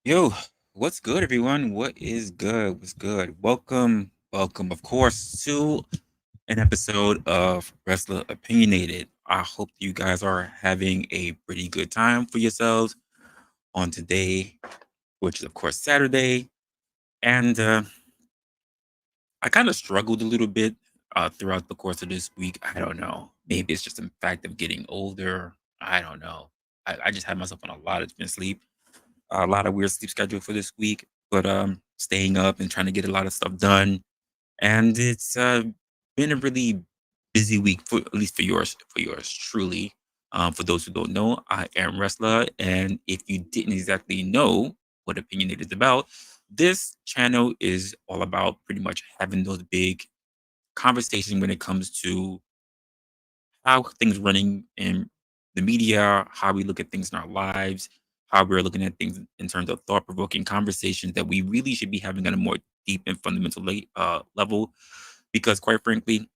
Yo, what's good, everyone? What is good? What's good? Welcome, of course, to an episode of Resla Opinionated. I hope you guys are having a pretty good time for yourselves on today, which is, of course, Saturday. And I kind of struggled a little bit throughout the course of this week. I don't know. Maybe it's just the fact of getting older. I don't know. I just had myself on a lot of different sleep. A lot of weird sleep schedule for this week, but staying up and trying to get a lot of stuff done. And it's been a really busy week for at least for yours truly. For those who don't know, I am Resla, and if you didn't exactly know what Opinionated is about, this channel is all about pretty much having those big conversations when it comes to how things running in the media, how we look at things in our lives, how we're looking at things in terms of thought-provoking conversations that we really should be having on a more deep and fundamental level. Because quite frankly,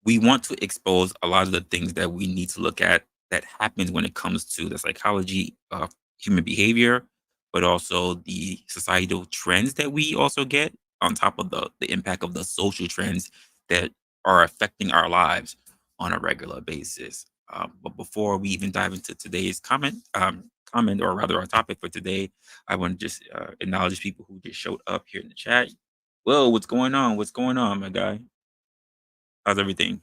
we want to expose a lot of the things that we need to look at that happens when it comes to the psychology of human behavior, but also the societal trends that we also get on top of the impact of the social trends that are affecting our lives on a regular basis. But before we even dive into today's comment or rather our topic for today, I want to just acknowledge people who just showed up here in the chat. Whoa, what's going on? What's going on, my guy? How's everything?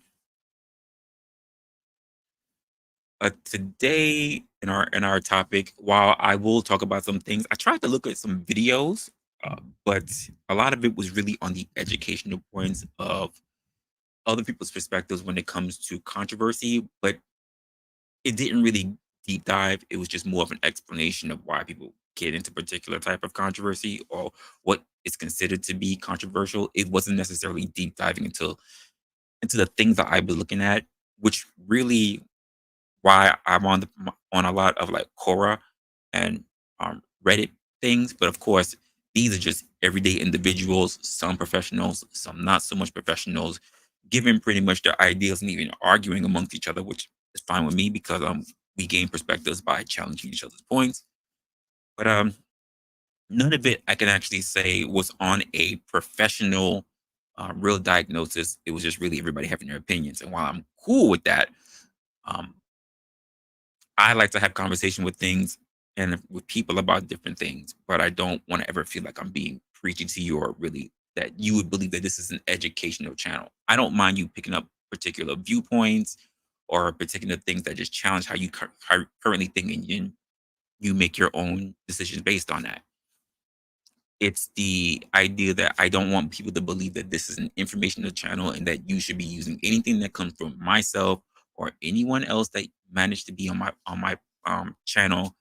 Today in our topic, while I will talk about some things, I tried to look at some videos, but a lot of it was really on the educational points of other people's perspectives when it comes to controversy, but it didn't really deep dive. It was just more of an explanation of why people get into particular type of controversy or what is considered to be controversial. It wasn't necessarily deep diving into the things that I was looking at, which really why I'm on a lot of like Quora and Reddit things. But of course, these are just everyday individuals, some professionals, some not so much professionals, giving pretty much their ideas and even arguing amongst each other, which is fine with me because we gain perspectives by challenging each other's points. But none of it I can actually say was on a professional real diagnosis. It was just really everybody having their opinions. And while I'm cool with that, um, I like to have conversation with things and with people about different things, but I don't want to ever feel like I'm being preachy to you or really that you would believe that this is an educational channel. I don't mind you picking up particular viewpoints or particular things that just challenge how you currently think and you make your own decisions based on that. It's the idea that I don't want people to believe that this is an informational channel and that you should be using anything that comes from myself or anyone else that managed to be on my channel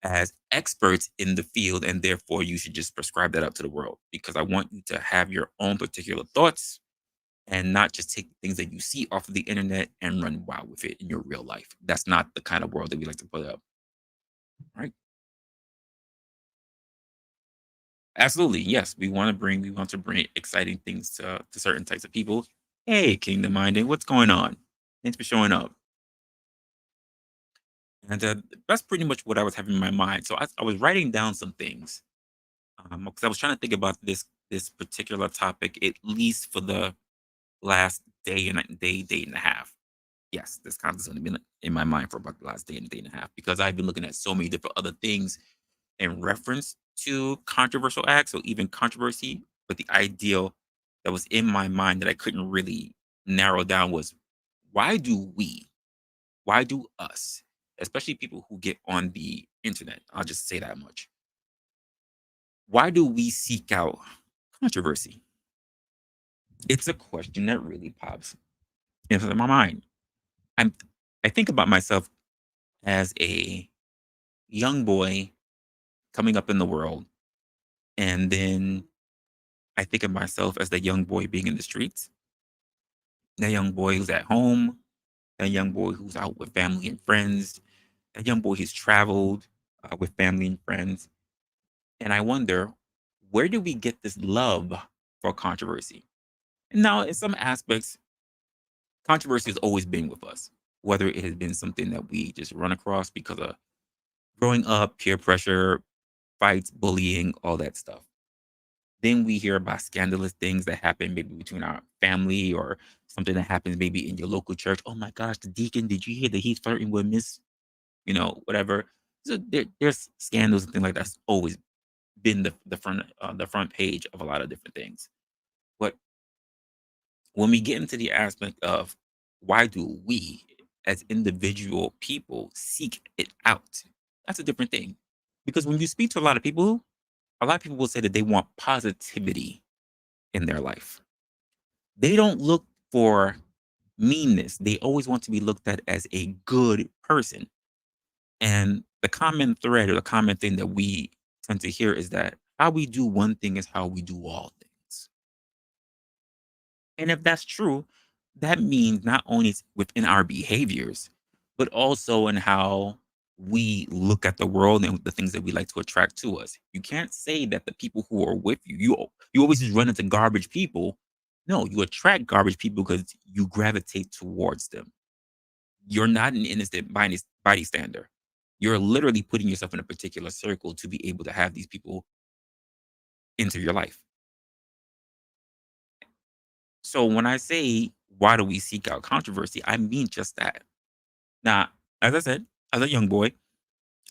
as experts in the field, and therefore you should just prescribe that up to the world because I want you to have your own particular thoughts and not just take things that you see off of the internet and run wild with it in your real life. That's not the kind of world that we like to put up. Right? Absolutely. Yes. We want to bring exciting things to certain types of people. Hey, Kingdom Minded, what's going on? Thanks for showing up. And that's pretty much what I was having in my mind. So I was writing down some things because I was trying to think about this particular topic at least for the last day and a half. Yes, this concept's going to be in my mind for about the last day and a half because I've been looking at so many different other things in reference to controversial acts or even controversy. But the ideal that was in my mind that I couldn't really narrow down was why do why do us, especially people who get on the internet, I'll just say that much, why do we seek out controversy? It's a question that really pops into my mind. I'm, I think about myself as a young boy coming up in the world, and then I think of myself as the young boy being in the streets, that young boy who's at home, that young boy who's out with family and friends, that young boy who's traveled with family and friends. And I wonder, where do we get this love for controversy? Now, in some aspects, controversy has always been with us, whether it has been something that we just run across because of growing up, peer pressure, fights, bullying, all that stuff. Then we hear about scandalous things that happen maybe between our family or something that happens maybe in your local church. Oh my gosh, the deacon, did you hear that he's flirting with Miss, whatever? So there's scandals and things like that's always been the front page of a lot of different things. But when we get into the aspect of why do we as individual people seek it out, that's a different thing. Because when you speak to a lot of people will say that they want positivity in their life. They don't look for meanness. They always want to be looked at as a good person. And the common thread or the common thing that we tend to hear is that how we do one thing is how we do all things. And if that's true, that means not only it's within our behaviors, but also in how we look at the world and the things that we like to attract to us. You can't say that the people who are with you always just run into garbage people. No, you attract garbage people because you gravitate towards them. You're not an innocent bystander. You're literally putting yourself in a particular circle to be able to have these people into your life. So when I say, why do we seek out controversy? I mean just that. Now, as I said, as a young boy,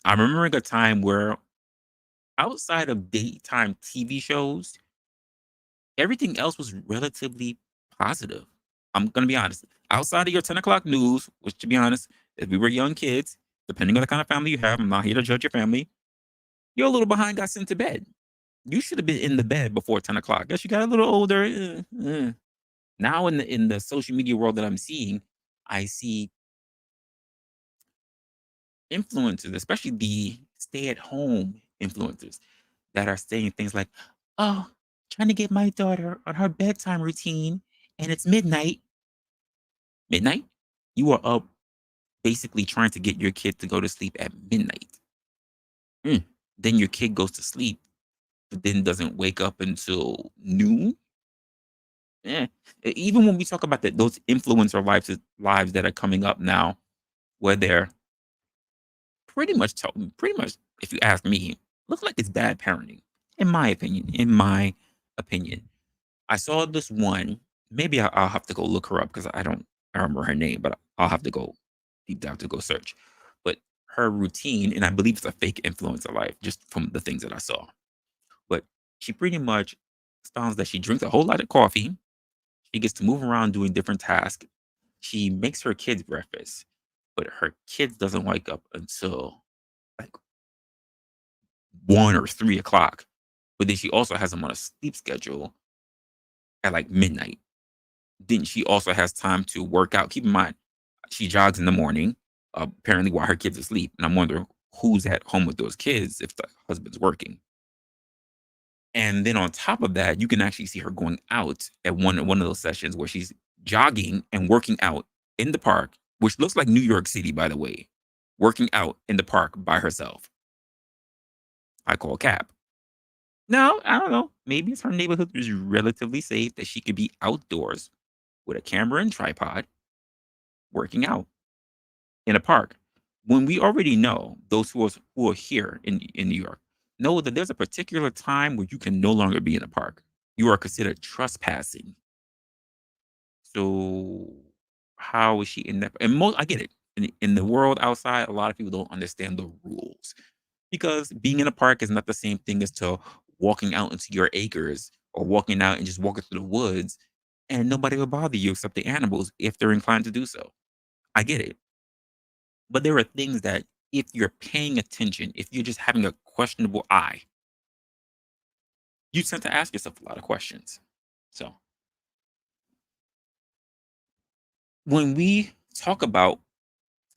I'm remembering a time where outside of daytime TV shows, everything else was relatively positive. I'm gonna be honest. Outside of your 10 o'clock news, which to be honest, if we were young kids, depending on the kind of family you have, I'm not here to judge your family. You're a little behind, got sent to bed. You should have been in the bed before 10 o'clock. Guess you got a little older. Now in the social media world that I'm seeing, I see influencers, especially the stay-at-home influencers, that are saying things like, "Oh, trying to get my daughter on her bedtime routine, and it's midnight." Midnight? You are up basically trying to get your kid to go to sleep at midnight. Mm. Then your kid goes to sleep, but then doesn't wake up until noon. Eh. Even when we talk about those influencer lives that are coming up now, where they're pretty much, if you ask me, looks like it's bad parenting, in my opinion. In my opinion, I saw this one. Maybe I'll have to go look her up because I don't remember her name, but I'll have to go deep down to go search. But her routine, and I believe it's a fake influencer life, just from the things that I saw. But she pretty much sounds that she drinks a whole lot of coffee. She gets to move around doing different tasks. She makes her kids breakfast, but her kids doesn't wake up until like 1 or 3 o'clock. But then she also has them on a sleep schedule at like midnight. Then she also has time to work out. Keep in mind, she jogs in the morning, apparently while her kids are asleep. And I'm wondering who's at home with those kids if the husband's working. And then on top of that, you can actually see her going out at one of those sessions where she's jogging and working out in the park, which looks like New York City, by the way, working out in the park by herself. I call cap. Now, I don't know. Maybe it's her neighborhood is relatively safe that she could be outdoors with a camera and tripod working out in a park. When we already know those who are here in New York know that there's a particular time where you can no longer be in a park. You are considered trespassing. So how is she in that? And most I get it. In the world outside, a lot of people don't understand the rules because being in a park is not the same thing as to walking out into your acres or walking out and just walking through the woods, and nobody will bother you except the animals if they're inclined to do so. I get it. But there are things that if you're paying attention, if you're just having a questionable eye, you tend to ask yourself a lot of questions. So when we talk about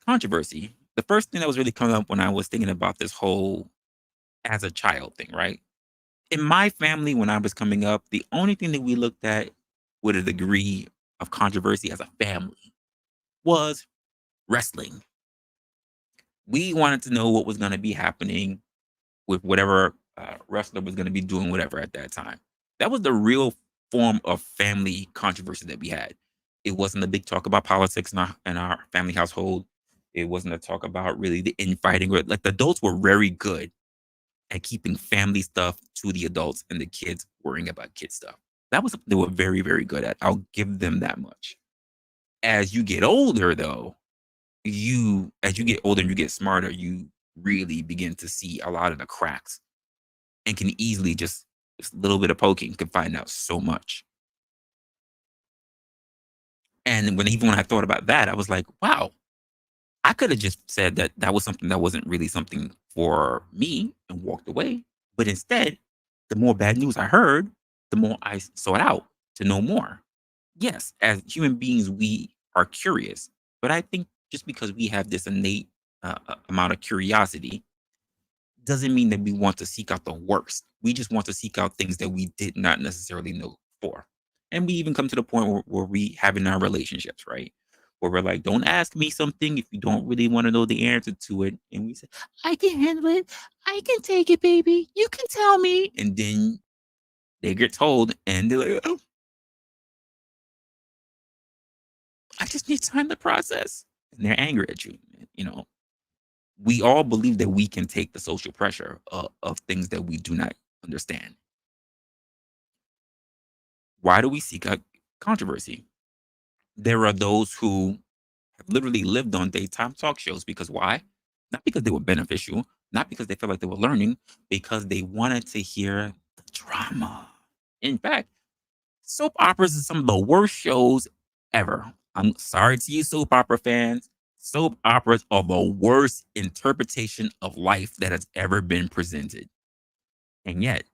controversy, the first thing that was really coming up when I was thinking about this whole as a child thing, right? In my family, when I was coming up, the only thing that we looked at with a degree of controversy as a family was wrestling. We wanted to know what was going to be happening with whatever wrestler was going to be doing whatever at that time. That was the real form of family controversy that we had. It wasn't a big talk about politics in our family household. It wasn't a talk about really the infighting. Like the adults were very good at keeping family stuff to the adults and the kids worrying about kid stuff. That was something they were very, very good at. I'll give them that much. As you get older, though, as you get older and you get smarter, you really begin to see a lot of the cracks and can easily just a little bit of poking can find out so much. And when I thought about that, I was like, wow, I could have just said that that was something that wasn't really something for me and walked away. But instead, the more bad news I heard, the more I sought out to know more. Yes, as human beings, we are curious. But I think just because we have this innate amount of curiosity doesn't mean that we want to seek out the worst. We just want to seek out things that we did not necessarily know before. And we even come to the point where we have in our relationships, right? Where we're like, don't ask me something if you don't really want to know the answer to it. And we say, I can handle it. I can take it, baby. You can tell me. And then they get told and they're like, oh, I just need time to process. And they're angry at you. You know, we all believe that we can take the social pressure of things that we do not understand. Why do we seek out controversy? There are those who have literally lived on daytime talk shows because why? Not because they were beneficial, not because they felt like they were learning, because they wanted to hear the drama. In fact, soap operas are some of the worst shows ever. I'm sorry to you, soap opera fans. Soap operas are the worst interpretation of life that has ever been presented. And yet,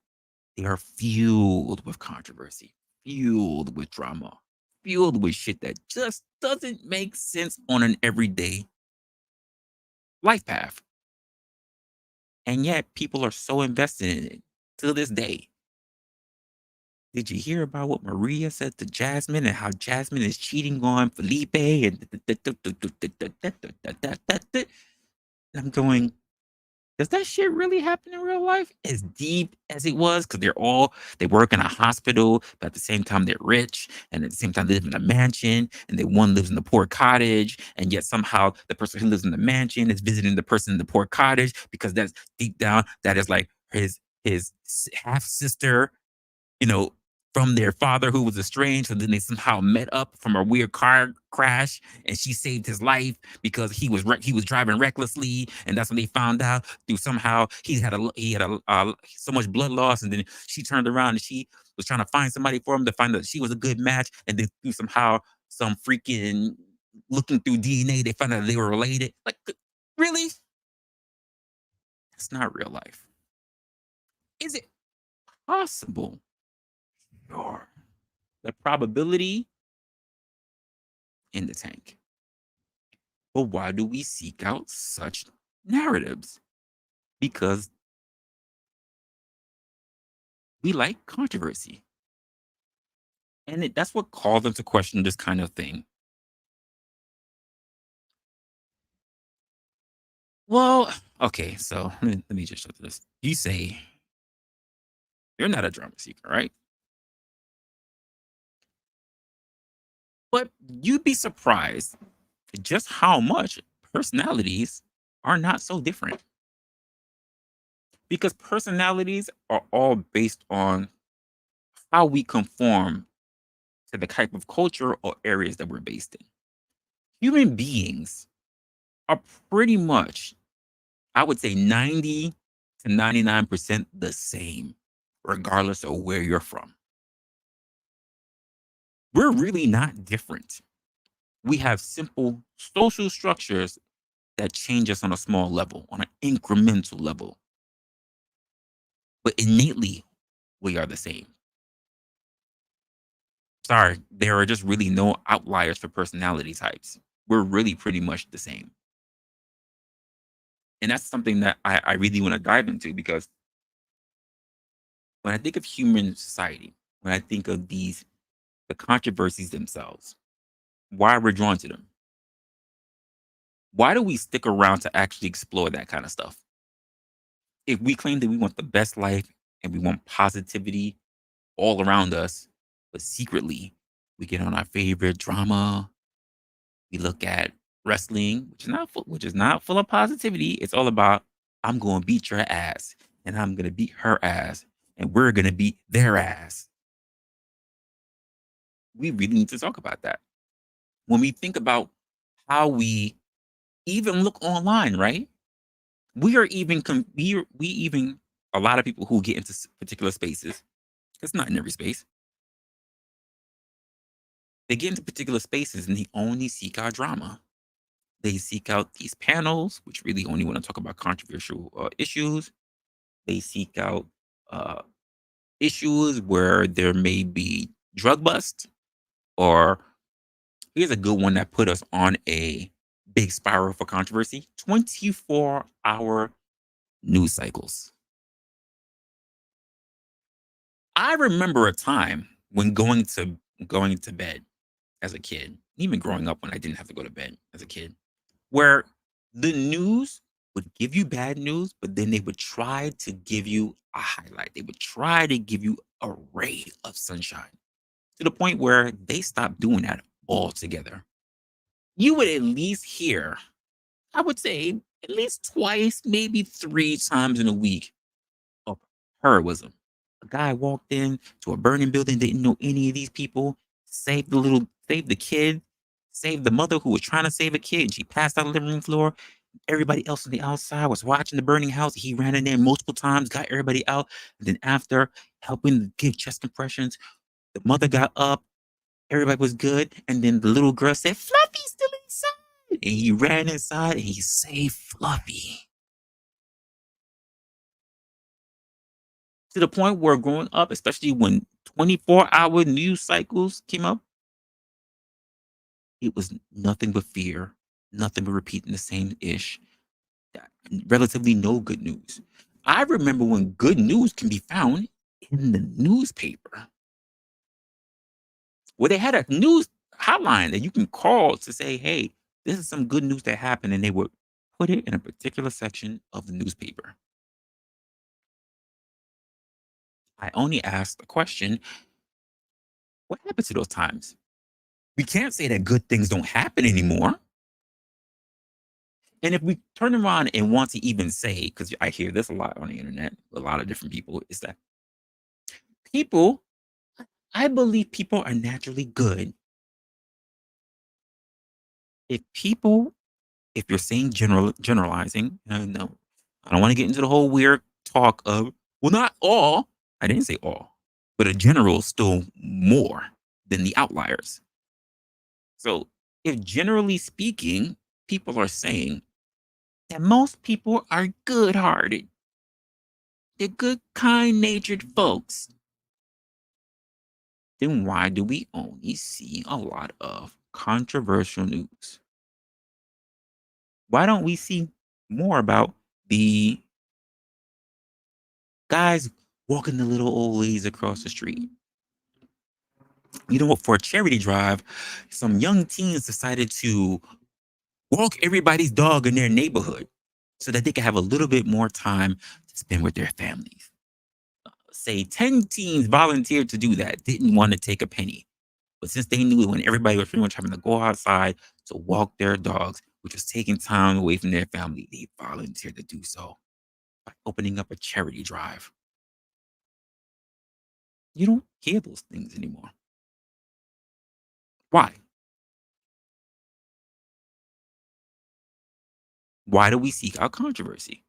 they are fueled with controversy, fueled with drama, fueled with shit that just doesn't make sense on an everyday life path. And yet, people are so invested in it to this day. Did you hear about what Maria said to Jasmine and how Jasmine is cheating on Felipe? And I'm going, does that shit really happen in real life? As deep as it was, because they work in a hospital, but at the same time they're rich, and at the same time they live in a mansion, and one lives in the poor cottage, and yet somehow the person who lives in the mansion is visiting the person in the poor cottage because that's deep down that is like his half sister, you know, from their father who was estranged. And then they somehow met up from a weird car crash, and she saved his life because he was driving recklessly, and that's when they found out through somehow he had so much blood loss, and then she turned around and she was trying to find somebody for him to find that she was a good match, and then through somehow some freaking looking through DNA, they found out they were related. Like, really? That's not real life. Is it possible? Sure. The probability in the tank. But why do we seek out such narratives? Because we like controversy. And that's what calls them to question this kind of thing. Well, okay, so let me just show this. You say you're not a drama seeker, right? But you'd be surprised just how much personalities are not so different. Because personalities are all based on how we conform to the type of culture or areas that we're based in. Human beings are pretty much, I would say 90 to 99% the same, regardless of where you're from. We're really not different. We have simple social structures that change us on a small level, on an incremental level. But innately, we are the same. Sorry, there are just really no outliers for personality types. We're really pretty much the same. And that's something that I really want to dive into because when I think of human society, when I think of the controversies themselves, why we're drawn to them. Why do we stick around to actually explore that kind of stuff? If we claim that we want the best life and we want positivity all around us, but secretly we get on our favorite drama, we look at wrestling, which is not full of positivity. It's all about I'm going to beat your ass, and I'm going to beat her ass, and we're going to beat their ass. We really need to talk about that. When we think about how we even look online, right? We are even, we even, a lot of people who get into particular spaces, it's not in every space, they get into particular spaces and they only seek out drama. They seek out these panels, which really only want to talk about controversial issues. They seek out uh, issues where there may be drug bust, or here's a good one that put us on a big spiral for controversy: 24-hour news cycles. I remember a time when going to bed as a kid, even growing up when I didn't have to go to bed as a kid, where the news would give you bad news, but then they would try to give you a highlight. They would try to give you a ray of sunshine, to the point where they stopped doing that altogether. You would at least hear, I would say, at least twice, maybe 3 times in a week, of heroism. A guy walked in to a burning building, didn't know any of these people, saved the kid, saved the mother who was trying to save a kid, and she passed out on the living room floor. Everybody else on the outside was watching the burning house. He ran in there multiple times, got everybody out, and then after helping give chest compressions, the mother got up. Everybody was good, and then the little girl said, "Fluffy's still inside," and he ran inside and he saved Fluffy. To the point where growing up, especially when 24-hour news cycles came up, it was nothing but fear, nothing but repeating the same ish, relatively no good news. I remember when good news can be found in the newspaper, where they had a news hotline that you can call to say, "Hey, this is some good news that happened," and they would put it in a particular section of the newspaper. I only asked the question, what happened to those times? We can't say that good things don't happen anymore. And if we turn around and want to even say, because I hear this a lot on the internet, a lot of different people, is that people, I believe people are naturally good. If people, if you're saying generalizing, no, I don't want to get into the whole weird talk of, well, not all. I didn't say all, but a general still more than the outliers. So if generally speaking, people are saying that most people are good hearted, they're good, kind natured folks, then why do we only see a lot of controversial news? Why don't we see more about the guys walking the little old ladies across the street? You know what? For a charity drive, some young teens decided to walk everybody's dog in their neighborhood so that they could have a little bit more time to spend with their families. Say 10 teens volunteered to do that, didn't want to take a penny. But since they knew when everybody was pretty much having to go outside to walk their dogs, which was taking time away from their family, they volunteered to do so by opening up a charity drive. You don't hear those things anymore. Why? Why do we seek out controversy?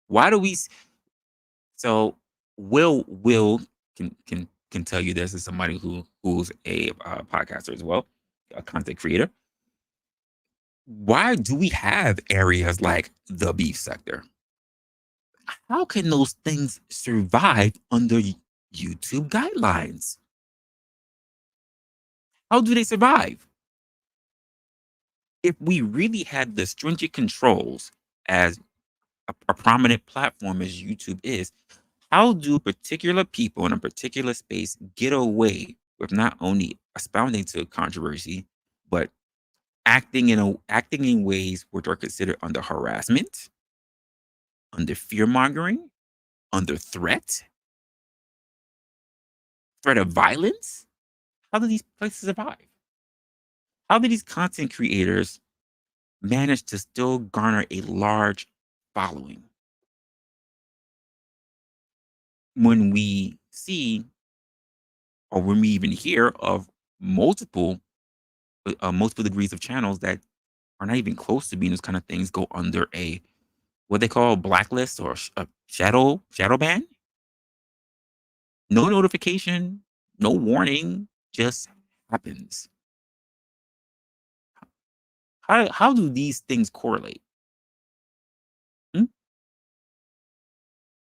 Why do we? So Will can tell you this as somebody who's a podcaster as well, a content creator. Why do we have areas like the beef sector? How can those things survive under YouTube guidelines? How do they survive? If we really had the stringent controls as a prominent platform as YouTube is, how do particular people in a particular space get away with not only expounding to controversy, but acting in ways which are considered under harassment, under fear mongering, under threat of violence? How do these places survive? How do these content creators manage to still garner a large following? when we see or when we even hear of multiple multiple degrees of channels that are not even close to being those kind of things go under a what they call blacklist or a shadow ban. No notification, no warning, just happens. How do these things correlate? Hmm?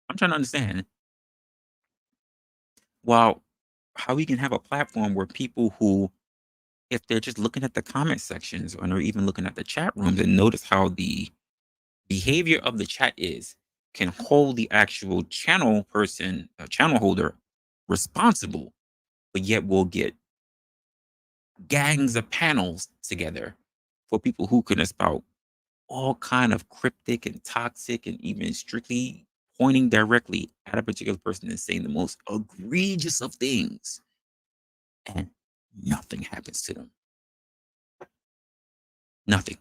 I'm trying to understand. Well, how we can have a platform where people who, if they're just looking at the comment sections or they're even looking at the chat rooms and notice how the behavior of the chat is, can hold the actual channel person, channel holder responsible, but yet we'll get gangs of panels together for people who can espout all kind of cryptic and toxic and even strictly pointing directly at a particular person and saying the most egregious of things, and nothing happens to them. Nothing.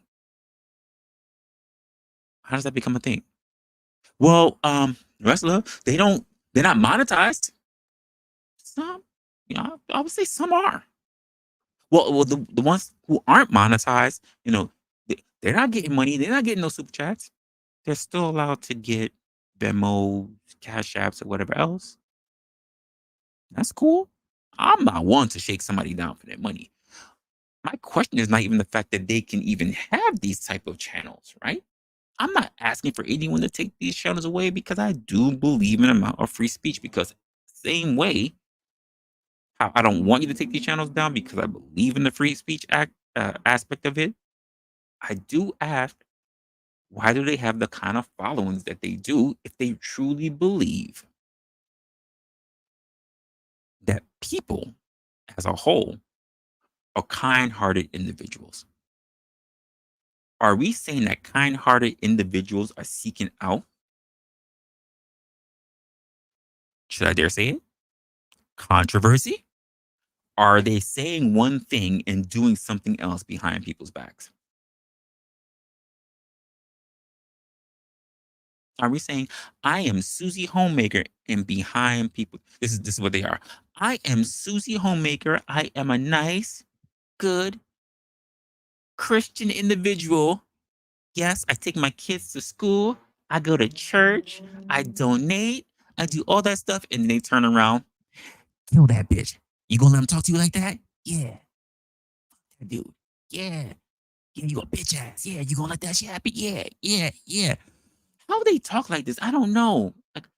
How does that become a thing? Well, wrestler, they're not monetized. Some, I would say some are. Well, the ones who aren't monetized, they're not getting money. They're not getting no super chats. They're still allowed to get Venmos, Cash Apps, or whatever else. That's cool. I'm not one to shake somebody down for their money. My question is not even the fact that they can even have these type of channels, right? I'm not asking for anyone to take these channels away because I do believe in an amount of free speech. Because same way, how I don't want you to take these channels down because I believe in the free speech aspect of it. I do ask, why do they have the kind of followings that they do if they truly believe that people as a whole are kind-hearted individuals? Are we saying that kind-hearted individuals are seeking out, should I dare say it, controversy? Are they saying one thing and doing something else behind people's backs? Are we saying, I am Susie Homemaker and behind people? This is what they are. I am Susie Homemaker. I am a nice, good Christian individual. Yes, I take my kids to school. I go to church. I donate. I do all that stuff. And they turn around. Kill that bitch. You gonna let him talk to you like that? Yeah, dude. Yeah. Yeah, you a bitch ass. Yeah, you gonna let that shit happen? Yeah, yeah, yeah. How they talk like this? I don't know. Like,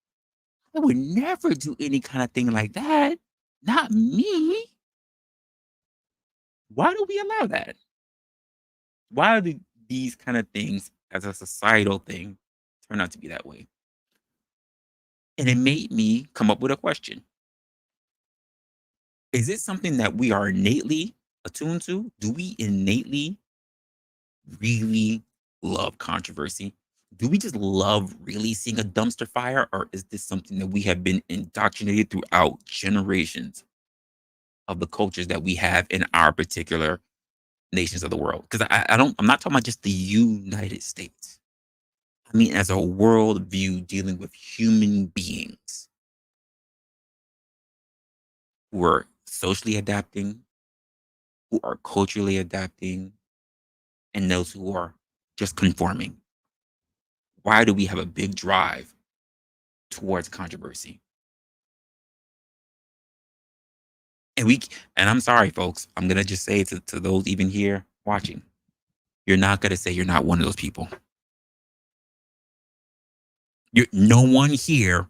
I would never do any kind of thing like that. Not me. Why do we allow that? Why do these kind of things as a societal thing turn out to be that way? And it made me come up with a question. Is it something that we are innately attuned to? Do we innately really love controversy? Do we just love really seeing a dumpster fire? Or is this something that we have been indoctrinated throughout generations of the cultures that we have in our particular nations of the world? Because I'm not talking about just the United States. I mean, as a world view dealing with human beings who are socially adapting, who are culturally adapting, and those who are just conforming. Why do we have a big drive towards controversy? And and I'm sorry, folks. I'm gonna just say to those even here watching, you're not gonna say you're not one of those people. No one here,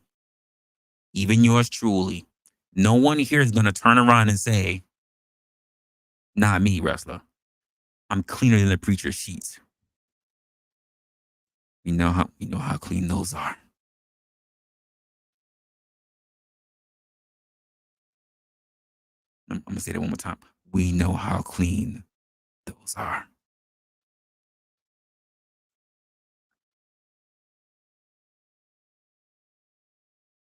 even yours truly, no one here is gonna turn around and say, "Not me, wrestler. I'm cleaner than the preacher's sheets." You know how clean those are. I'm gonna say that one more time. We know how clean those are.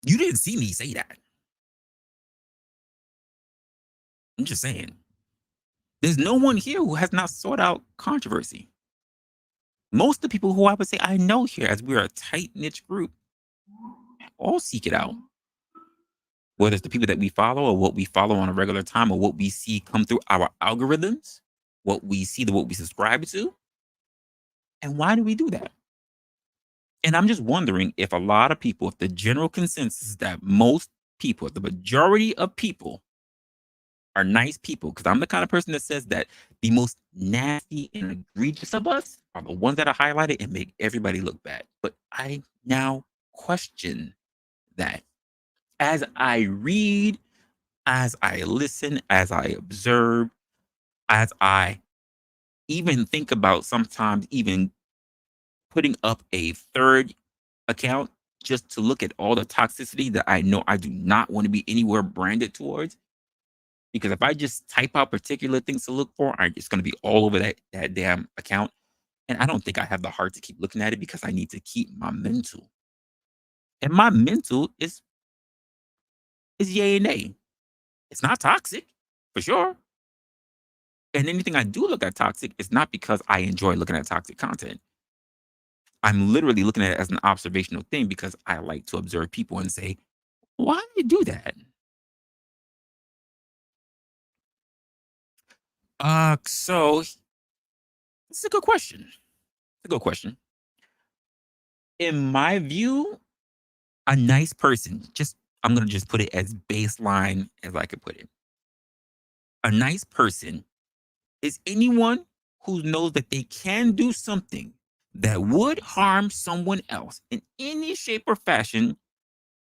You didn't see me say that. I'm just saying. There's no one here who has not sought out controversy. Most of the people who I would say I know here, as we're a tight knit group, all seek it out. whether it's the people that we follow or what we follow on a regular time or what we see come through our algorithms, what we see, what we subscribe to. And why do we do that? And I'm just wondering if a lot of people, if the general consensus is that most people, the majority of people are nice people, because I'm the kind of person that says that the most nasty and egregious of us are the ones that are highlighted and make everybody look bad. But I now question that as I read, as I listen, as I observe, as I even think about sometimes even putting up a third account just to look at all the toxicity that I know I do not want to be anywhere branded towards. Because if I just type out particular things to look for, it's going to be all over that damn account. And I don't think I have the heart to keep looking at it because I need to keep my mental. And my mental is yay and nay. It's not toxic, for sure. And anything I do look at toxic, it's not because I enjoy looking at toxic content. I'm literally looking at it as an observational thing because I like to observe people and say, why do you do that? So it's a good question. It's a good question. In my view, a nice person, I'm gonna just put it as baseline as I could put it. A nice person is anyone who knows that they can do something that would harm someone else in any shape or fashion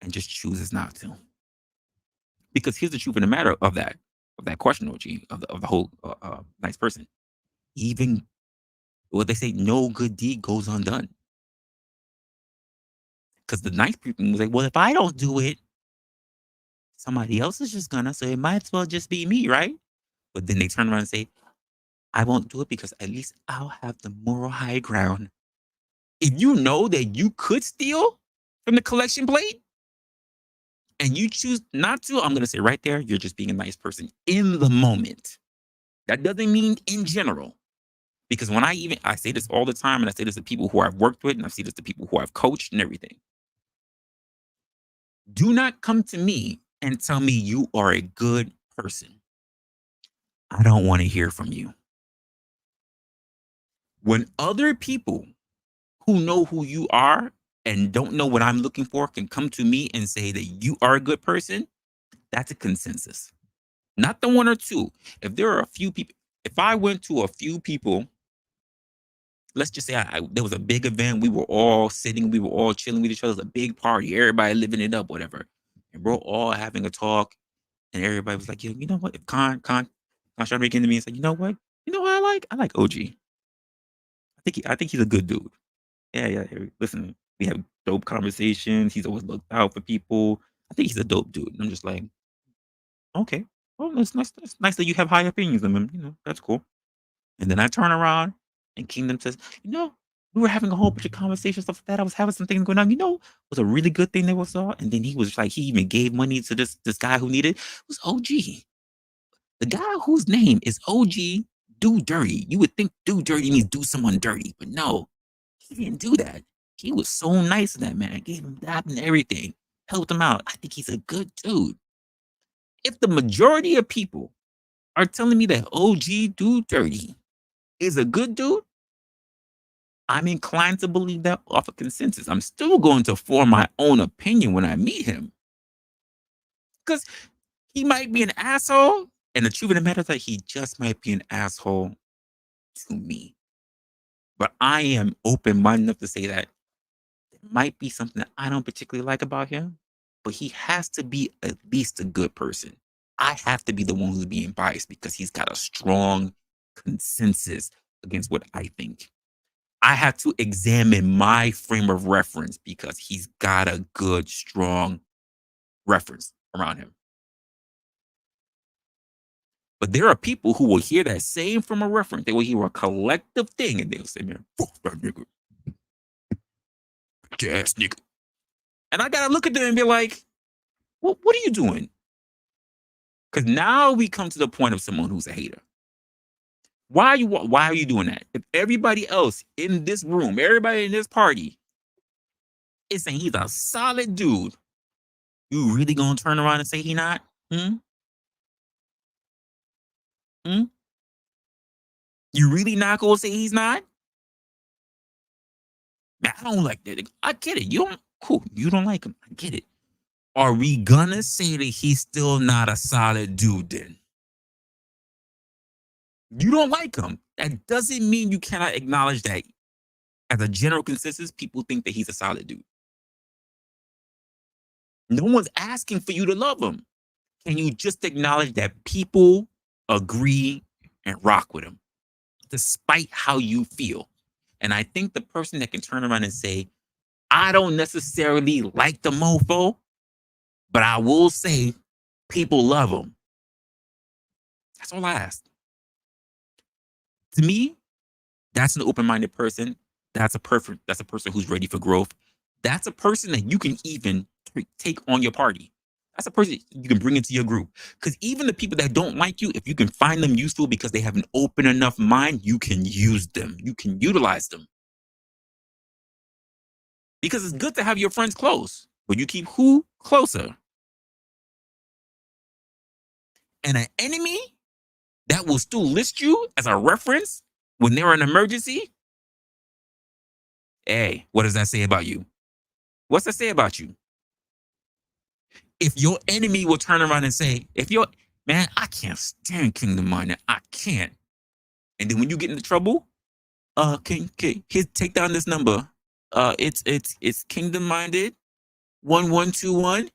and just chooses not to. Because here's the truth of the matter of that question, OG, of the whole nice person. Even what they say, no good deed goes undone. Because the nice people was like, well, if I don't do it, somebody else is just gonna. So it might as well just be me, right? But then they turn around and say, I won't do it because at least I'll have the moral high ground. If you know that you could steal from the collection plate and you choose not to, I'm gonna say right there, you're just being a nice person in the moment. That doesn't mean in general. Because when I say this all the time, and I say this to people who I've worked with, and I say this to people who I've coached and everything. Do not come to me and tell me you are a good person. I don't want to hear from you. When other people who know who you are and don't know what I'm looking for can come to me and say that you are a good person, that's a consensus. Not the one or two. If there are a few people, if I went to a few people, let's just say there was a big event, we were all sitting, we were all chilling with each other, it was a big party, everybody living it up, whatever. And we're all having a talk, and everybody was like, you know what? If Khan started making to me and said, you know what? You know what I like? I like OG. I think he's a good dude. Yeah, yeah. Listen, we have dope conversations. He's always looked out for people. I think he's a dope dude. And I'm just like, okay, well, it's nice. It's nice that you have high opinions of him. You know, that's cool. And then I turn around, and Kingdom says, you know, we were having a whole bunch of conversations, stuff like that. I was having some things going on. You know, it was a really good thing that we saw. And then he was like, he even gave money to this guy who needed it. It was OG. The guy whose name is OG Do Dirty. You would think do dirty means do someone dirty, but no, he didn't do that. He was so nice to that man. Gave him that and everything. Helped him out. I think he's a good dude. If the majority of people are telling me that OG Do Dirty is a good dude, I'm inclined to believe that off of consensus. I'm still going to form my own opinion when I meet him. Because he might be an asshole. And the truth of the matter is that he just might be an asshole to me. But I am open minded enough to say that there might be something that I don't particularly like about him, but he has to be at least a good person. I have to be the one who's being biased because he's got a strong consensus against what I think. I have to examine my frame of reference because he's got a good, strong reference around him. But there are people who will hear that same from a reference. They will hear a collective thing and they'll say, man, fuck that nigga. Ass nigga. And I gotta look at them and be like, what are you doing? Because now we come to the point of someone who's a hater. Why are you doing that? If everybody else in this room, everybody in this party is saying he's a solid dude, You really gonna turn around and say he not? Hmm? Hmm? You really not gonna say he's not? Man, I don't like that. I get it. You don't cool. You don't like him. I get it. Are we gonna say that he's still not a solid dude then? You don't like him. That doesn't mean you cannot acknowledge that as a general consensus, people think that he's a solid dude. No one's asking for you to love him. Can you just acknowledge that people agree and rock with him despite how you feel? And I think the person that can turn around and say, I don't necessarily like the mofo, but I will say people love him. That's all I ask. To me, that's an open-minded person. That's a person who's ready for growth. That's a person that you can even take on your party. That's a person you can bring into your group. Because even the people that don't like you, if you can find them useful because they have an open enough mind, you can use them. You can utilize them. Because it's good to have your friends close, but you keep who closer? And an enemy that will still list you as a reference when they're an emergency. Hey, what does that say about you? What's that say about you? If your enemy will turn around and say, if your man, I can't stand Kingdom Minded. I can't. And then when you get into trouble, can here, take down this number. It's Kingdom Minded 1121.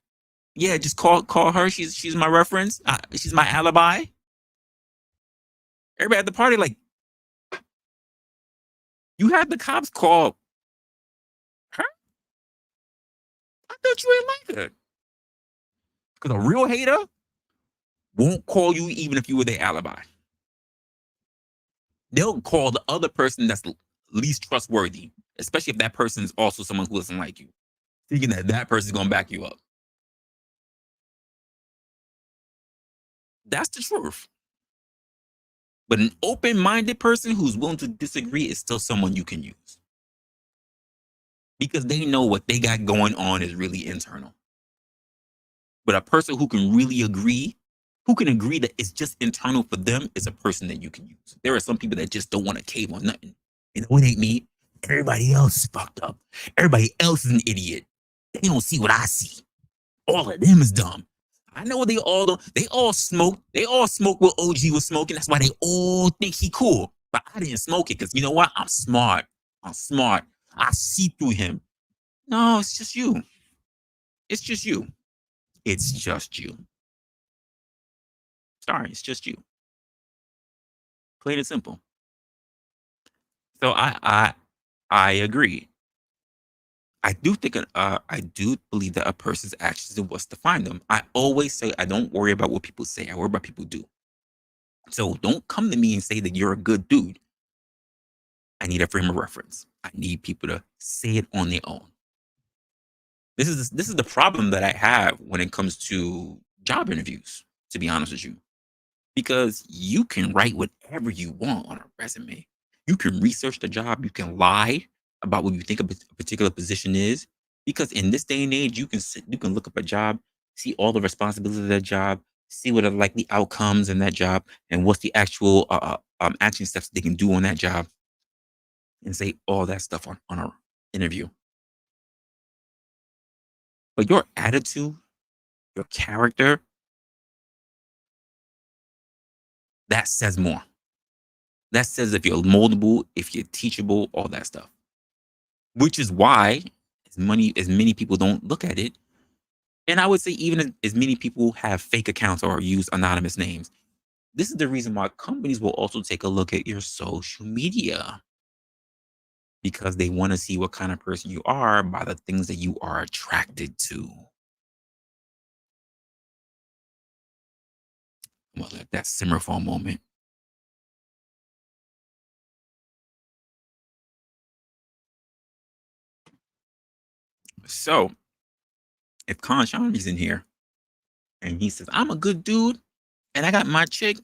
Yeah, just call her. She's my reference. She's my alibi. Everybody at the party, like, you had the cops call her? I thought you ain't like her. Because a real hater won't call you even if you were their alibi. They'll call the other person that's least trustworthy, especially if that person is also someone who doesn't like you, thinking that that person's going to back you up. That's the truth. But an open-minded person who's willing to disagree is still someone you can use because they know what they got going on is really internal. But a person who can really agree, who can agree that it's just internal for them, is a person that you can use. There are some people that just don't want to cave on nothing. You know, it ain't me. Everybody else is fucked up. Everybody else is an idiot. They don't see what I see. All of them is dumb. I know they all don't. They all smoke. They all smoke what OG was smoking. That's why they all think he cool. But I didn't smoke it because you know what? I'm smart. I'm smart. I see through him. No, it's just you. It's just you. It's just you. Sorry, it's just you. Plain and simple. So I agree. I do believe that a person's actions is what's define them. I always say I don't worry about what people say. I worry about people do. So don't come to me and say that you're a good dude. I need a frame of reference. I need people to say it on their own. This is the problem that I have when it comes to job interviews, to be honest with you. Because you can write whatever you want on a resume. You can research the job, you can lie about what you think a particular position is. Because in this day and age, you can look up a job, see all the responsibilities of that job, see what are likely outcomes in that job, and what's the actual action steps they can do on that job, and say all that stuff on an interview. But your attitude, your character, that says more. That says if you're moldable, if you're teachable, all that stuff. Which is why as many people don't look at it. And I would say even as many people have fake accounts or use anonymous names. This is the reason why companies will also take a look at your social media because they want to see what kind of person you are by the things that you are attracted to. I'm gonna let that simmer for a moment. So if Khan in here and he says, I'm a good dude and I got my chick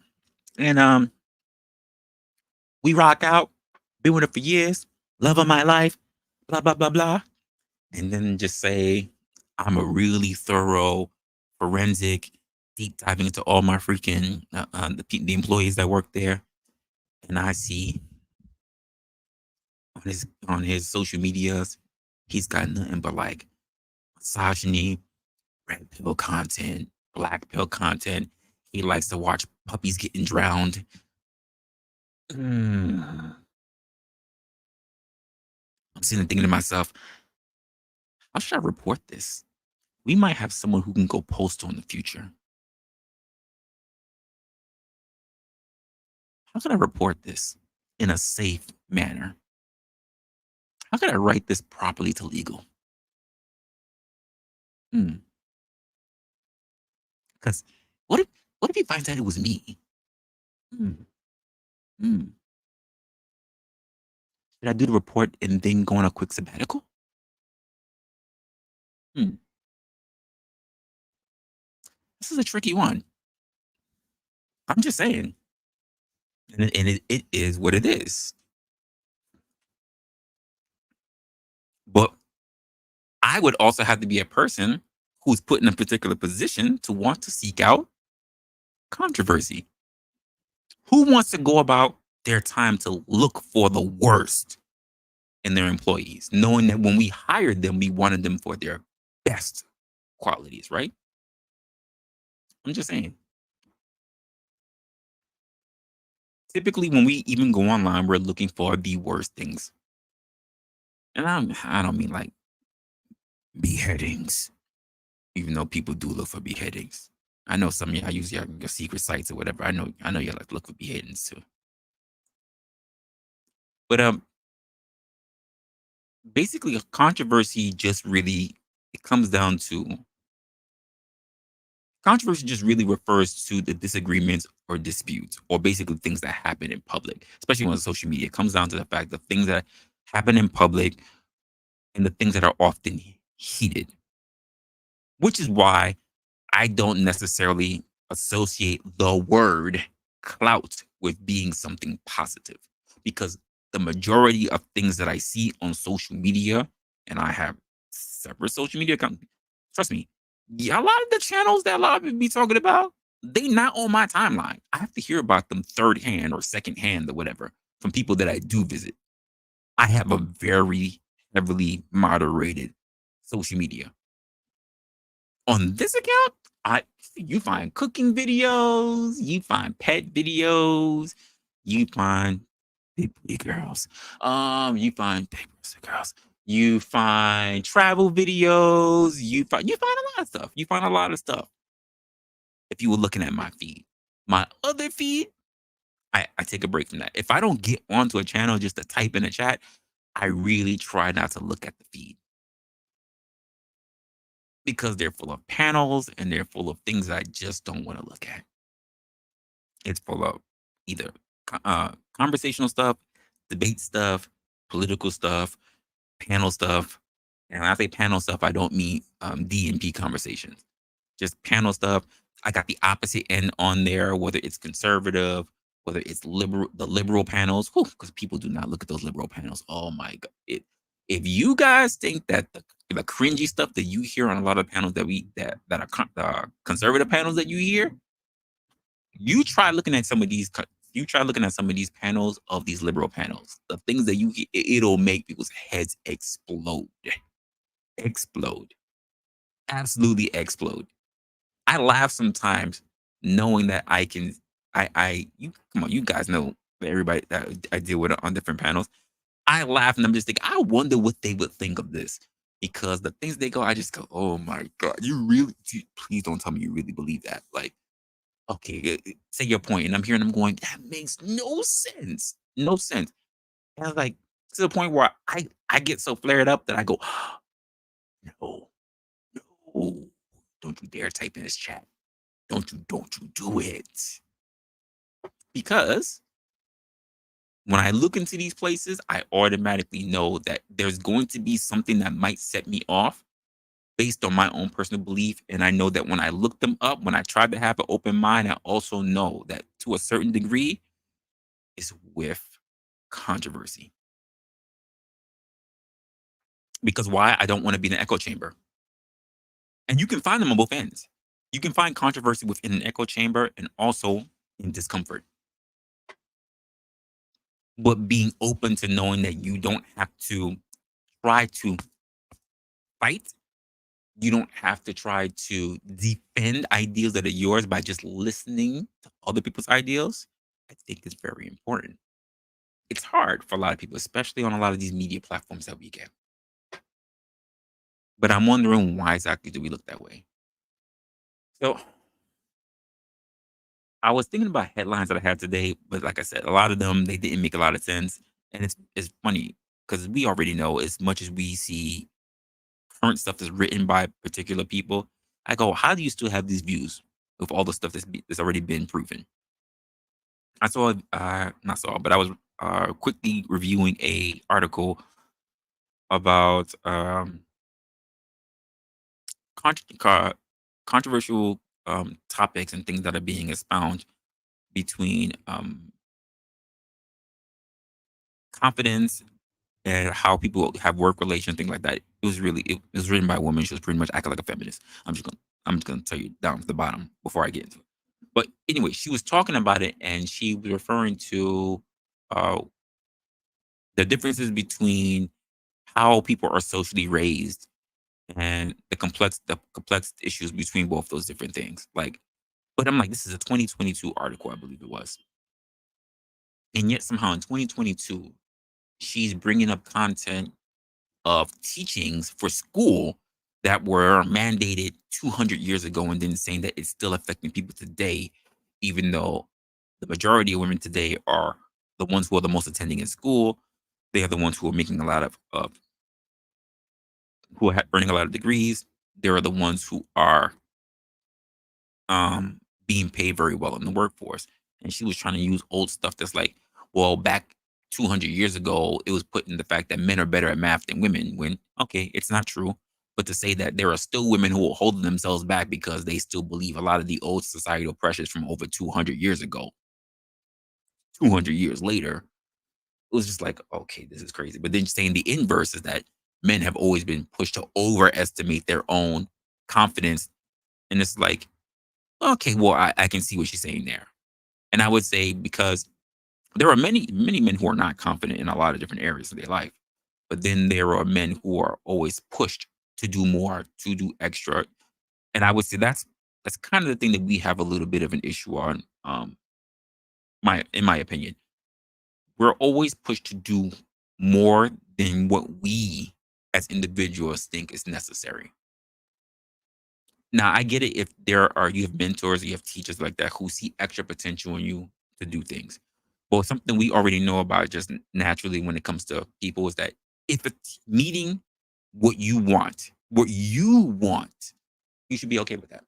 and we rock out, been with her for years, love of my life, blah, blah, blah, blah. And then just say, I'm a really thorough, forensic, deep diving into all my freaking the employees that work there, and I see on his social medias, he's got nothing but like misogyny, red pill content, black pill content. He likes to watch puppies getting drowned. Mm. I'm sitting there thinking to myself, how should I report this? We might have someone who can go post on the future. How can I report this in a safe manner? How can I write this properly to legal? Because what if what if he finds out it was me? Hmm. Hmm. Should I do the report and then go on a quick sabbatical? Hmm. This is a tricky one. I'm just saying, and it is what it is. But I would also have to be a person who's put in a particular position to want to seek out controversy. Who wants to go about their time to look for the worst in their employees, knowing that when we hired them, we wanted them for their best qualities, right? I'm just saying. Typically, when we even go online, we're looking for the worst things. And I don't mean like beheadings, even though people do look for beheadings. I know some of y'all use your secret sites or whatever. I know you like to look for beheadings too. But basically, a controversy just really it comes down to controversy just really refers to the disagreements or disputes or basically things that happen in public, especially on social media. It comes down to the fact that things that happen in public and the things that are often heated, which is why I don't necessarily associate the word clout with being something positive because the majority of things that I see on social media, and I have separate social media accounts, trust me, yeah, a lot of the channels that a lot of people be talking about, they not on my timeline. I have to hear about them third hand or second hand or whatever from people that I do visit. I have a very heavily moderated social media. On this account, I you find cooking videos, you find pet videos, you find big girls, you find big girls, you find travel videos, you find a lot of stuff. You find a lot of stuff if you were looking at my feed. My other feed, I take a break from that. If I don't get onto a channel just to type in a chat, I really try not to look at the feed because they're full of panels and they're full of things that I just don't want to look at. It's full of either conversational stuff, debate stuff, political stuff, panel stuff. And when I say panel stuff, I don't mean D&P conversations. Just panel stuff. I got the opposite end on there, whether it's conservative, whether it's liberal, the liberal panels, because people do not look at those liberal panels. Oh my God. If you guys think that the cringy stuff that you hear on a lot of panels that are conservative panels that you hear, you try looking at some of these you try looking at some of these panels of these liberal panels. The things that it'll make people's heads explode, absolutely explode. I laugh sometimes knowing that I can. You come on, you guys know that everybody that I deal with on different panels. I laugh and I'm just thinking, I wonder what they would think of this because the things they go, I just go, oh my God, please don't tell me you really believe that. Like, okay, say your point, and I'm hearing them going, that makes no sense, no sense. And I was like, to the point where I get so flared up that I go, no, no, don't you dare type in this chat. Don't you do it. Because when I look into these places, I automatically know that there's going to be something that might set me off based on my own personal belief. And I know that when I look them up, when I try to have an open mind, I also know that to a certain degree is with controversy. Because why? I don't want to be in an echo chamber. And you can find them on both ends. You can find controversy within an echo chamber and also in discomfort. But being open to knowing that you don't have to try to fight, you don't have to try to defend ideals that are yours by just listening to other people's ideals, I think is very important. It's hard for a lot of people, especially on a lot of these media platforms that we get. But I'm wondering why exactly do we look that way? So I was thinking about headlines that I had today, but like I said, a lot of them they didn't make a lot of sense. And it's funny because we already know as much as we see current stuff that's written by particular people, I go, how do you still have these views with all the stuff that's already been proven? I saw, not saw, but I was quickly reviewing a article about contr controversial, topics and things that are being expounded between, confidence and how people have work relations, things like that. It was written by a woman. She was pretty much acting like a feminist. I'm just gonna tell you down to the bottom before I get into it. But anyway, she was talking about it and she was referring to, uh, the differences between how people are socially raised and the complex issues between both those different things. Like, but I'm like, this is a 2022 article, I believe it was, and yet somehow in 2022, she's bringing up content of teachings for school that were mandated 200 years ago, and then saying that it's still affecting people today, even though the majority of women today are the ones who are the most attending in school. They are the ones who are making a lot of who are earning a lot of degrees. They are the ones who are being paid very well in the workforce. And she was trying to use old stuff that's like, well, back 200 years ago, it was put in the fact that men are better at math than women. When okay, it's not true. But to say that there are still women who are holding themselves back because they still believe a lot of the old societal pressures from over 200 years ago, 200 years later, it was just like, okay, this is crazy. But then saying the inverse is that men have always been pushed to overestimate their own confidence. And it's like, okay, well, I can see what she's saying there. And I would say because there are many men who are not confident in a lot of different areas of their life. But then there are men who are always pushed to do more, to do extra. And I would say that's kind of the thing that we have a little bit of an issue on. My in my opinion, we're always pushed to do more than what we as individuals think is necessary. Now, I get it if there are you have mentors, you have teachers like that who see extra potential in you to do things. Well, something we already know about just naturally when it comes to people is that if it's meeting what you want, you should be okay with that.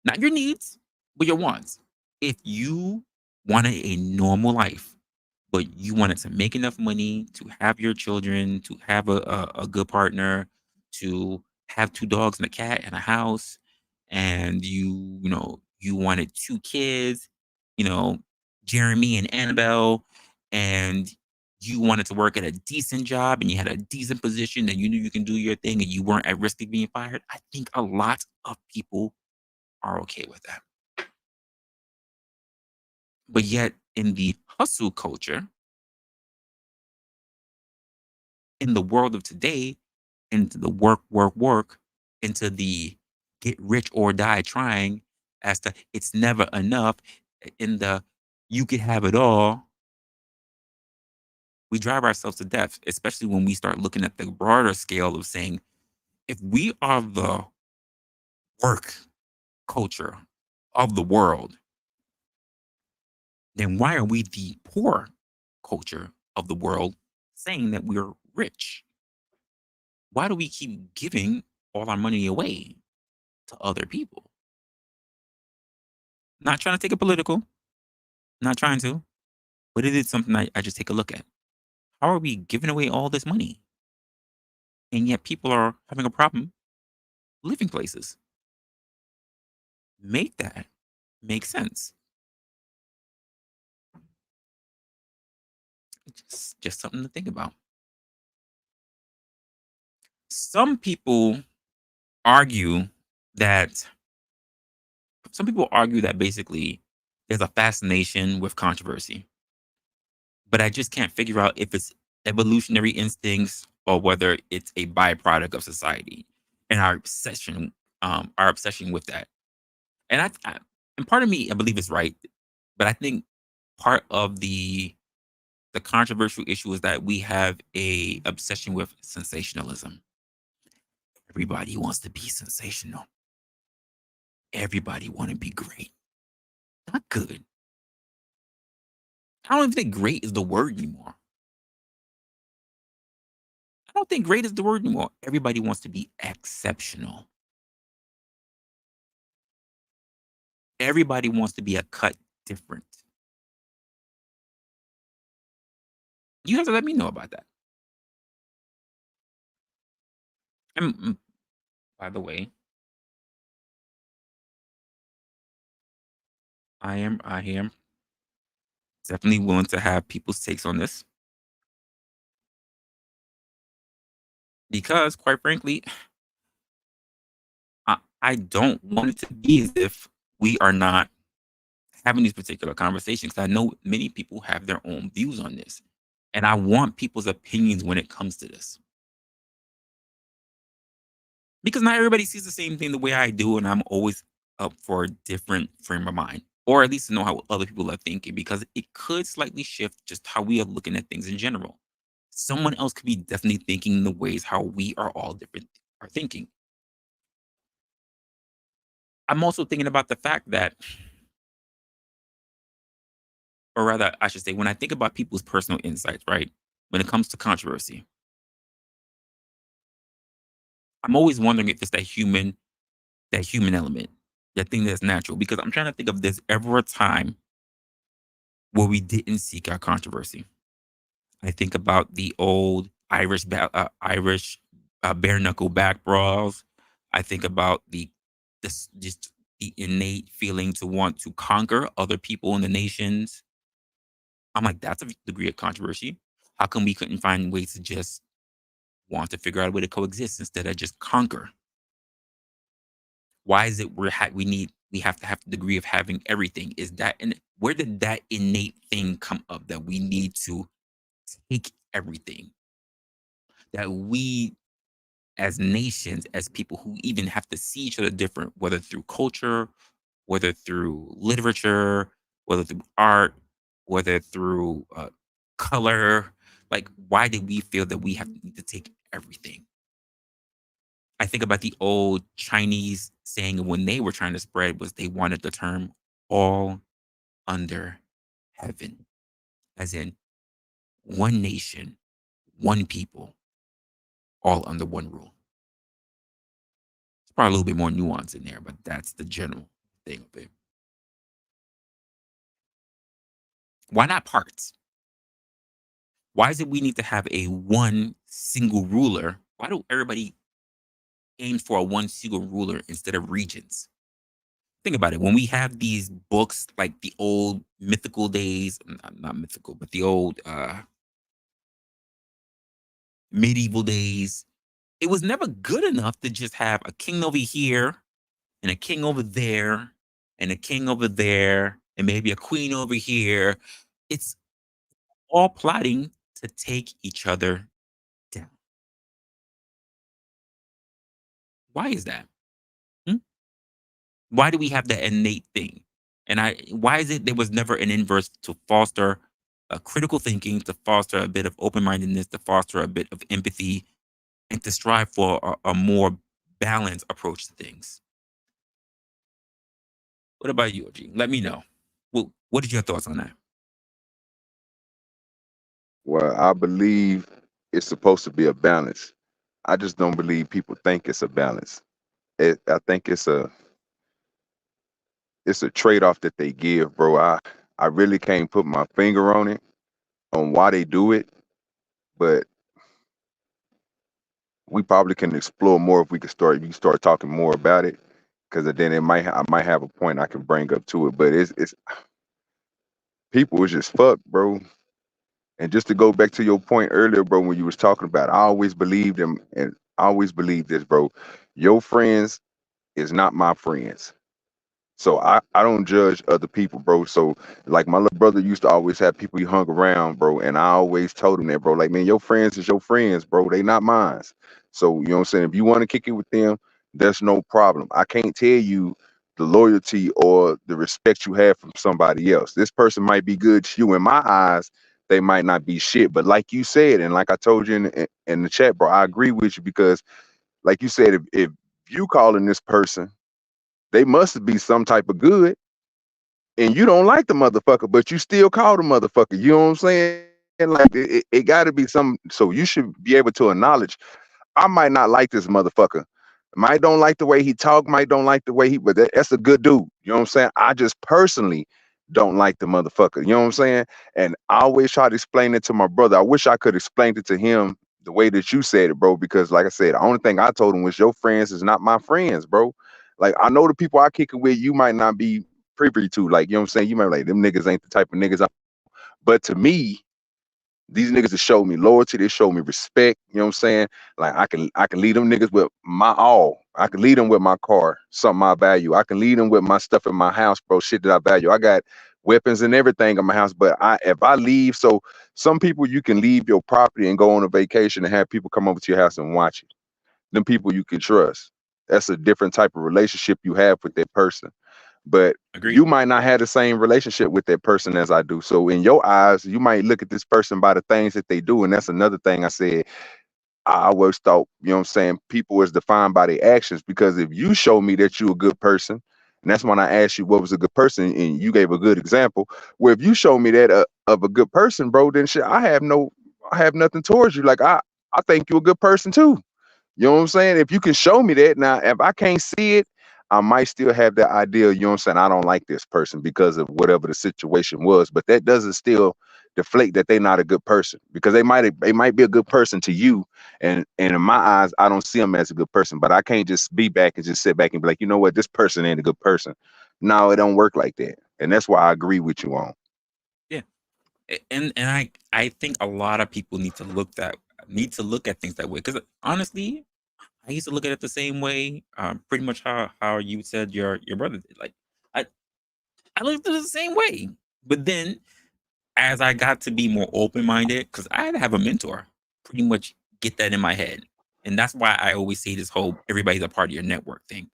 Not your needs, but your wants. If you wanted a normal life, but you wanted to make enough money to have your children, to have a good partner, to have two dogs and a cat and a house, and you wanted two kids, you know, Jeremy and Annabelle, and you wanted to work at a decent job and you had a decent position and you knew you can do your thing and you weren't at risk of being fired. I think a lot of people are okay with that. But yet, in the hustle culture, in the world of today, into the work, into the get rich or die trying, as to it's never enough, in the you could have it all, we drive ourselves to death, especially when we start looking at the broader scale of saying, if we are the work culture of the world, then why are we the poor culture of the world saying that we're rich? Why do we keep giving all our money away to other people? Not trying to take it political, not trying to, but it is something I just take a look at. How are we giving away all this money? And yet people are having a problem living places. Make that make sense. It's just something to think about. Some people argue that some people argue that basically there's a fascination with controversy, but I just can't figure out if it's evolutionary instincts or whether it's a byproduct of society and our obsession with that. And and part of me, I believe is right, but I think part of the controversial issue is that we have a obsession with sensationalism. Everybody wants to be sensational. Everybody want to be great. Not good. I don't even think great is the word anymore. I don't think great is the word anymore. Everybody wants to be exceptional. Everybody wants to be a cut different. You have to let me know about that. And by the way, I am definitely willing to have people's takes on this because, quite frankly, I don't want it to be as if we are not having these particular conversations. I know many people have their own views on this, and I want people's opinions when it comes to this because not everybody sees the same thing the way I do, and I'm always up for a different frame of mind, or at least to know how other people are thinking because it could slightly shift just how we are looking at things in general. Someone else could be definitely thinking in the ways how we are all different are thinking. I'm also thinking about the fact that, or rather, I should say, when I think about people's personal insights, right? When it comes to controversy, I'm always wondering if it's that human element, that thing that's natural. Because I'm trying to think of this ever a time where we didn't seek out controversy. I think about the old Irish bare knuckle back brawls. I think about this just the innate feeling to want to conquer other people in the nations. I'm like, that's a degree of controversy. How come we couldn't find ways to just want to figure out a way to coexist instead of just conquer? Why is it we have to have the degree of having everything? Is that and where did that innate thing come up that we need to take everything? That we as nations, as people who even have to see each other different, whether through culture, whether through literature, whether through art, whether through color, like why did we feel that we have to take everything? I think about the old Chinese saying when they were trying to spread was they wanted the term all under heaven, as in one nation, one people, all under one rule. It's probably a little bit more nuance in there, but that's the general thing of it. Why not parts? Why is it we need to have a one single ruler? Why do everybody aim for a one single ruler instead of regions? Think about it. When we have these books like the old mythical days, not mythical, but the old medieval days, it was never good enough to just have a king over here and a king over there and a king over there and maybe a queen over here. It's all plotting to take each other down. Why is that? Hmm? Why do we have that innate thing? And why is it there was never an inverse to foster a critical thinking, to foster a bit of open mindedness, to foster a bit of empathy, and to strive for a more balanced approach to things? What about you, OG? Let me know. What are your thoughts on that? Well, I believe it's supposed to be a balance. I just don't believe people think it's a balance. I think it's a trade off that they give, bro. I really can't put my finger on it on why they do it, but we probably can explore more if we could start. You can start talking more about it, because then I might have a point I can bring up to it. But it's people is just fucked, bro. And just to go back to your point earlier, bro, when you was talking about, I always believed in, and I always believe this, bro. Your friends is not my friends. So I don't judge other people, bro. So like my little brother used to always have people he hung around, bro. And I always told him that, bro. Like, man, your friends is your friends, bro. They not mine. So you know what I'm saying? If you want to kick it with them, there's no problem. I can't tell you the loyalty or the respect you have from somebody else. This person might be good to you. In my eyes, they might not be shit. But like you said, and like I told you in the chat, bro, I agree with you because like you said, if you calling this person, they must be some type of good, and you don't like the motherfucker, but you still call the motherfucker. You know what I'm saying? Like it got to be some. So you should be able to acknowledge. I might not like this motherfucker. Might don't like the way he talk. Might don't like the way he. But that's a good dude. You know what I'm saying? I just personally don't like the motherfucker. You know what I'm saying? And I always try to explain it to my brother. I wish I could explain it to him the way that you said it, bro. Because like I said, the only thing I told him was your friends is not my friends, bro. Like I know the people I kick it with, you might not be privy to. Like you know what I'm saying? You might be like them niggas ain't the type of niggas. But to me, these niggas that show me loyalty, they show me respect. You know what I'm saying? Like I can lead them niggas with my all. I can lead them with my car, something I value. I can lead them with my stuff in my house, bro. Shit that I value. I got weapons and everything in my house. But if I leave, so some people you can leave your property and go on a vacation and have people come over to your house and watch it. Them people you can trust. That's a different type of relationship you have with that person. But Agreed. you might not have the same relationship with that person as I do. So in your eyes, you might look at this person by the things that they do. And that's another thing I said. I always thought, you know what I'm saying, people is defined by their actions. Because if you show me that you're a good person, and that's when I asked you what was a good person, and you gave a good example. Where if you show me that of a good person, bro, then shit, I have nothing towards you. Like I think you're a good person too. You know what I'm saying? If you can show me that, now if I can't see it, I might still have that idea, you know what I'm saying? I don't like this person because of whatever the situation was, but that doesn't still deflate that they're not a good person because they might be a good person to you. And in my eyes, I don't see them as a good person, but I can't just be back and just sit back and be like, you know what, this person ain't a good person. No, it don't work like that. And that's why I agree with you on. Yeah. And I think a lot of people need to look at things that way because honestly, I used to look at it the same way, pretty much how you said your brother did. Like I I looked at it the same way, but then as I got to be more open minded, because I had to have a mentor, pretty much get that in my head, and that's why I always say this whole everybody's a part of your network thing,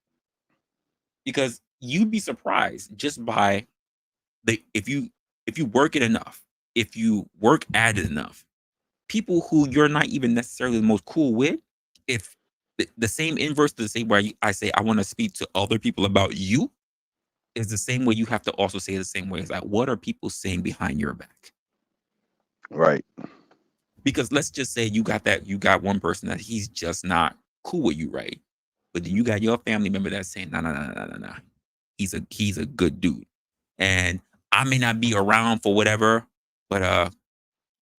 because you'd be surprised just by the if you work it enough, if you work at it enough, people who you're not even necessarily the most cool with, if the same inverse to the same way I say I want to speak to other people about you is the same way you have to also say the same way. It's like, what are people saying behind your back? Right. Because let's just say you got one person that he's just not cool with you, right? But then you got your family member that's saying, no, no, no, no, no, no. He's a good dude. And I may not be around for whatever, but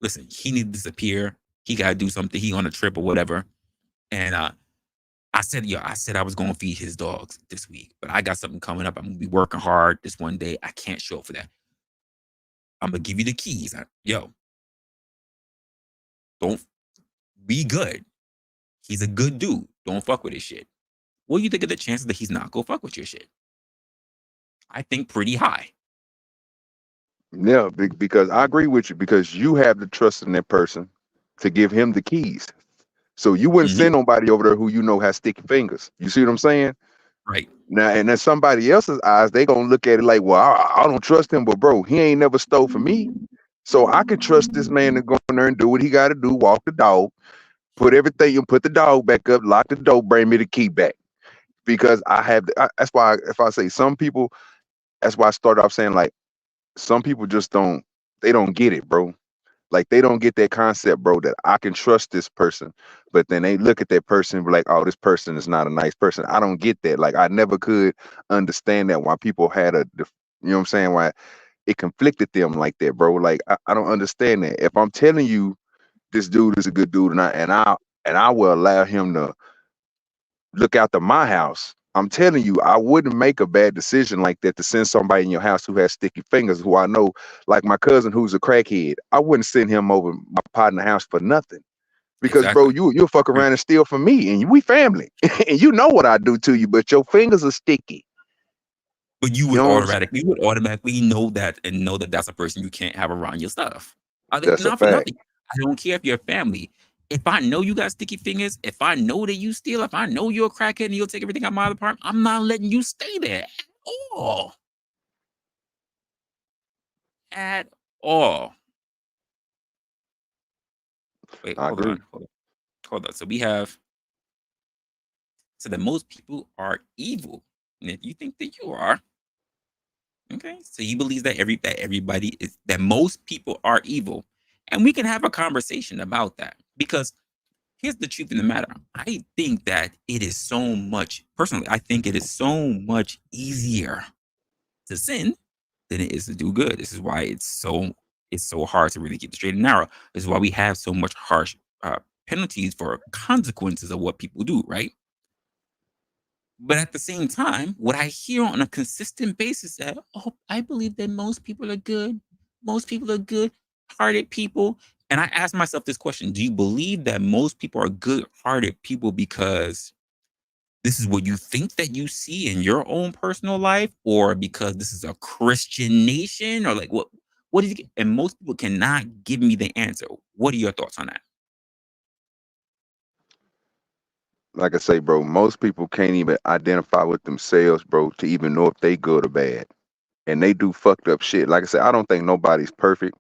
listen, he needs to disappear. He gotta do something. He on a trip or whatever. And I said I was gonna feed his dogs this week, but I got something coming up. I'm gonna be working hard this one day. I can't show up for that. I'm gonna give you the keys. Yo, don't be good. He's a good dude. Don't fuck with his shit. What do you think of the chances that he's not gonna fuck with your shit? I think pretty high. Yeah, because I agree with you because you have the trust in that person to give him the keys. So you wouldn't Hmm. send nobody over there who you know has sticky fingers. You see what I'm saying? Right. Now, and in somebody else's eyes, they gonna look at it like, well, I don't trust him, but bro, he ain't never stole from me. So I can trust this man to go in there and do what he got to do, walk the dog, put everything, and put the dog back up, lock the door, bring me the key back. Because that's why if I say some people, that's why I started off saying like some people just they don't get it, bro. Like they don't get that concept, bro, that I can trust this person. But then they look at that person and be like, oh, this person is not a nice person. I don't get that. Like I never could understand that why people had you know what I'm saying? Why it conflicted them like that, bro. Like I don't understand that. If I'm telling you this dude is a good dude and I will allow him to look after my house. I'm telling you, I wouldn't make a bad decision like that to send somebody in your house who has sticky fingers, who I know, like my cousin who's a crackhead. I wouldn't send him over my partner house for nothing. Because bro, Exactly. you'll fuck Right. around and steal from me, and we family, and you know what I do to you, but your fingers are sticky. But You know what I'm saying? you would automatically know that and know that that's a person you can't have around your stuff. That's a Not for fact. nothing. I don't care if you're family. If I know you got sticky fingers, if I know that you steal, if I know you're a crackhead and you'll take everything out of my apartment, I'm not letting you stay there at all. At all. Wait, I agree. hold on. So we have so that most people are evil. And if you think that you are, okay, so you believe that everybody is that most people are evil, and we can have a conversation about that because here's the truth of the matter. I think that it is so much personally. I think it is so much easier to sin than it is to do good. This is why it's so hard to really keep the straight and narrow. This is why we have so much harsh penalties for consequences of what people do, right? But at the same time, what I hear on a consistent basis that, oh, I believe that most people are good. Most people are good hearted people. And I ask myself this question: do you believe that most people are good hearted people because this is what you think that you see in your own personal life, or because this is a Christian nation, or like what do you get? And most people cannot give me the answer. What are your thoughts on that? Like I say, bro, most people can't even identify with themselves, bro, to even know if they good or bad. And they do fucked up shit. Like I said, I don't think nobody's perfect.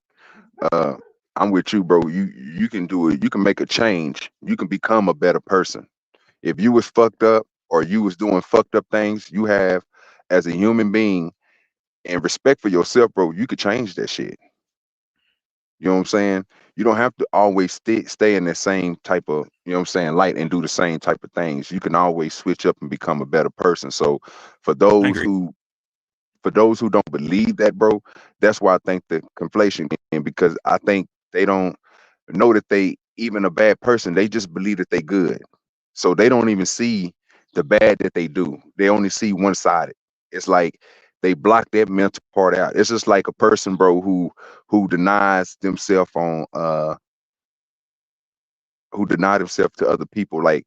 Uh, I'm with you, bro. You can do it. You can make a change. You can become a better person. If you was fucked up or you was doing fucked up things, you have as a human being and respect for yourself, bro, you could change that shit. You know what I'm saying? You don't have to always stay in the same type of, you know what I'm saying, light and do the same type of things. You can always switch up and become a better person. So for I those agree. who for those who don't believe that, bro, that's why I think the conflation came because I think they don't know that they even a bad person. They just believe that they good. So they don't even see the bad that they do. They only see one sided. It's like they block that mental part out. It's just like a person, bro, who denies themselves on who deny themselves to other people. Like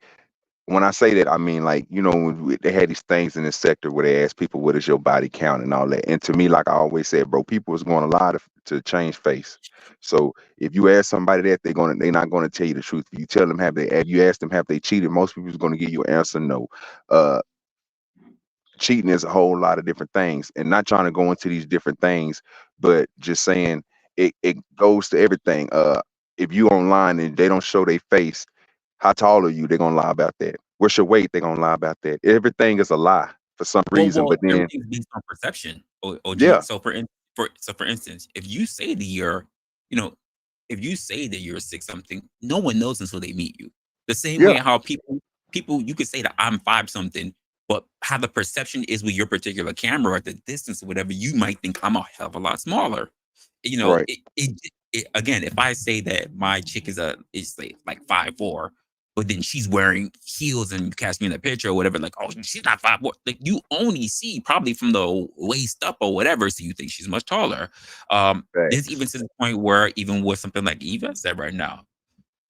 when I say that, I mean like when they had these things in the sector where they ask people what is your body count and all that. And to me, like I always said, bro, people is going to lie to change face. So if you ask somebody that, they're not gonna tell you the truth. If you tell them if you ask them have they cheated, most people is gonna give you an answer no. Uh, Cheating is a whole lot of different things, and not trying to go into these different things, but just saying it goes to everything. If you online and they don't show their face, how tall are you? They're gonna lie about that. What's your weight? They're gonna lie about that. Everything is a lie for some reason. But then, Everything's based on perception, OG. yeah, So for instance, if you say that you're, you know, if you say that you're six something, no one knows until they meet you. The same way yeah, how people you could say that I'm five something, but how the perception is with your particular camera at the distance or whatever, you might think I'm a hell of a lot smaller. right. It again, if I say that my chick is like 5'4", but then she's wearing heels and you catch me in the picture or whatever, like, oh, she's not 5'4". Like you only see probably from the waist up or whatever, so you think she's much taller. There's Facts. even to the point where even with something like Eva said right now,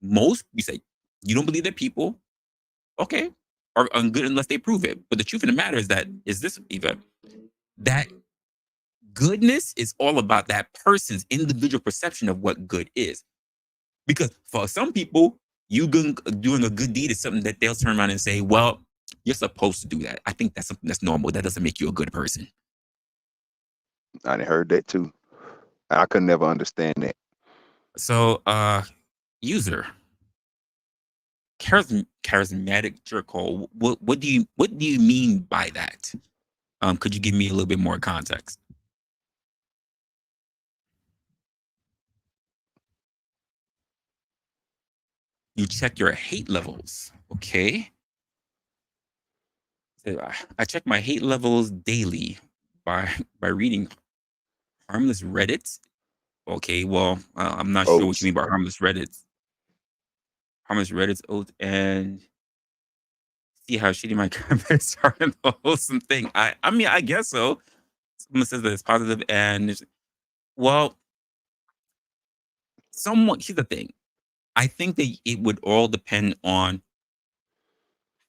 most you say you don't believe that people, okay, are good unless they prove it. But the truth of the matter is that is this Eva that goodness is all about that person's individual perception of what good is. Because for some people, doing a good deed is something that they'll turn around and say, well, you're supposed to do that. I think that's something that's normal. That doesn't make you a good person. I done heard that too. I could never understand that. So, user, charismatic jerk. What do you mean by that? Could you give me a little bit more context? You check your hate levels. Okay. So I check my hate levels daily by by reading harmless Reddit. Okay, well, I'm not sure what you Oats. mean by harmless Reddit. Harmless Reddit's oath and see how shitty my comments are in the wholesome thing. I mean, I guess so. Someone says that it's positive and well, somewhat. Here's the thing. I think that it would all depend on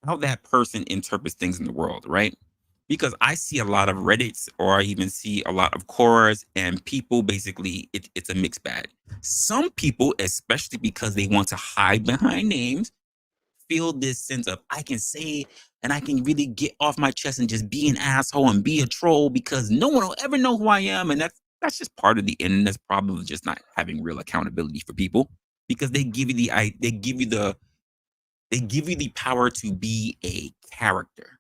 how that person interprets things in the world, right? Because I see a lot of Reddits, or I even see a lot of Quoras, and people basically, it's a mixed bag. Some people, especially because they want to hide behind names, feel this sense of I can say and I can really get off my chest and just be an asshole and be a troll because no one will ever know who I am. And that's just part of the internet. That's probably just not having real accountability for people because they give you the power to be a character.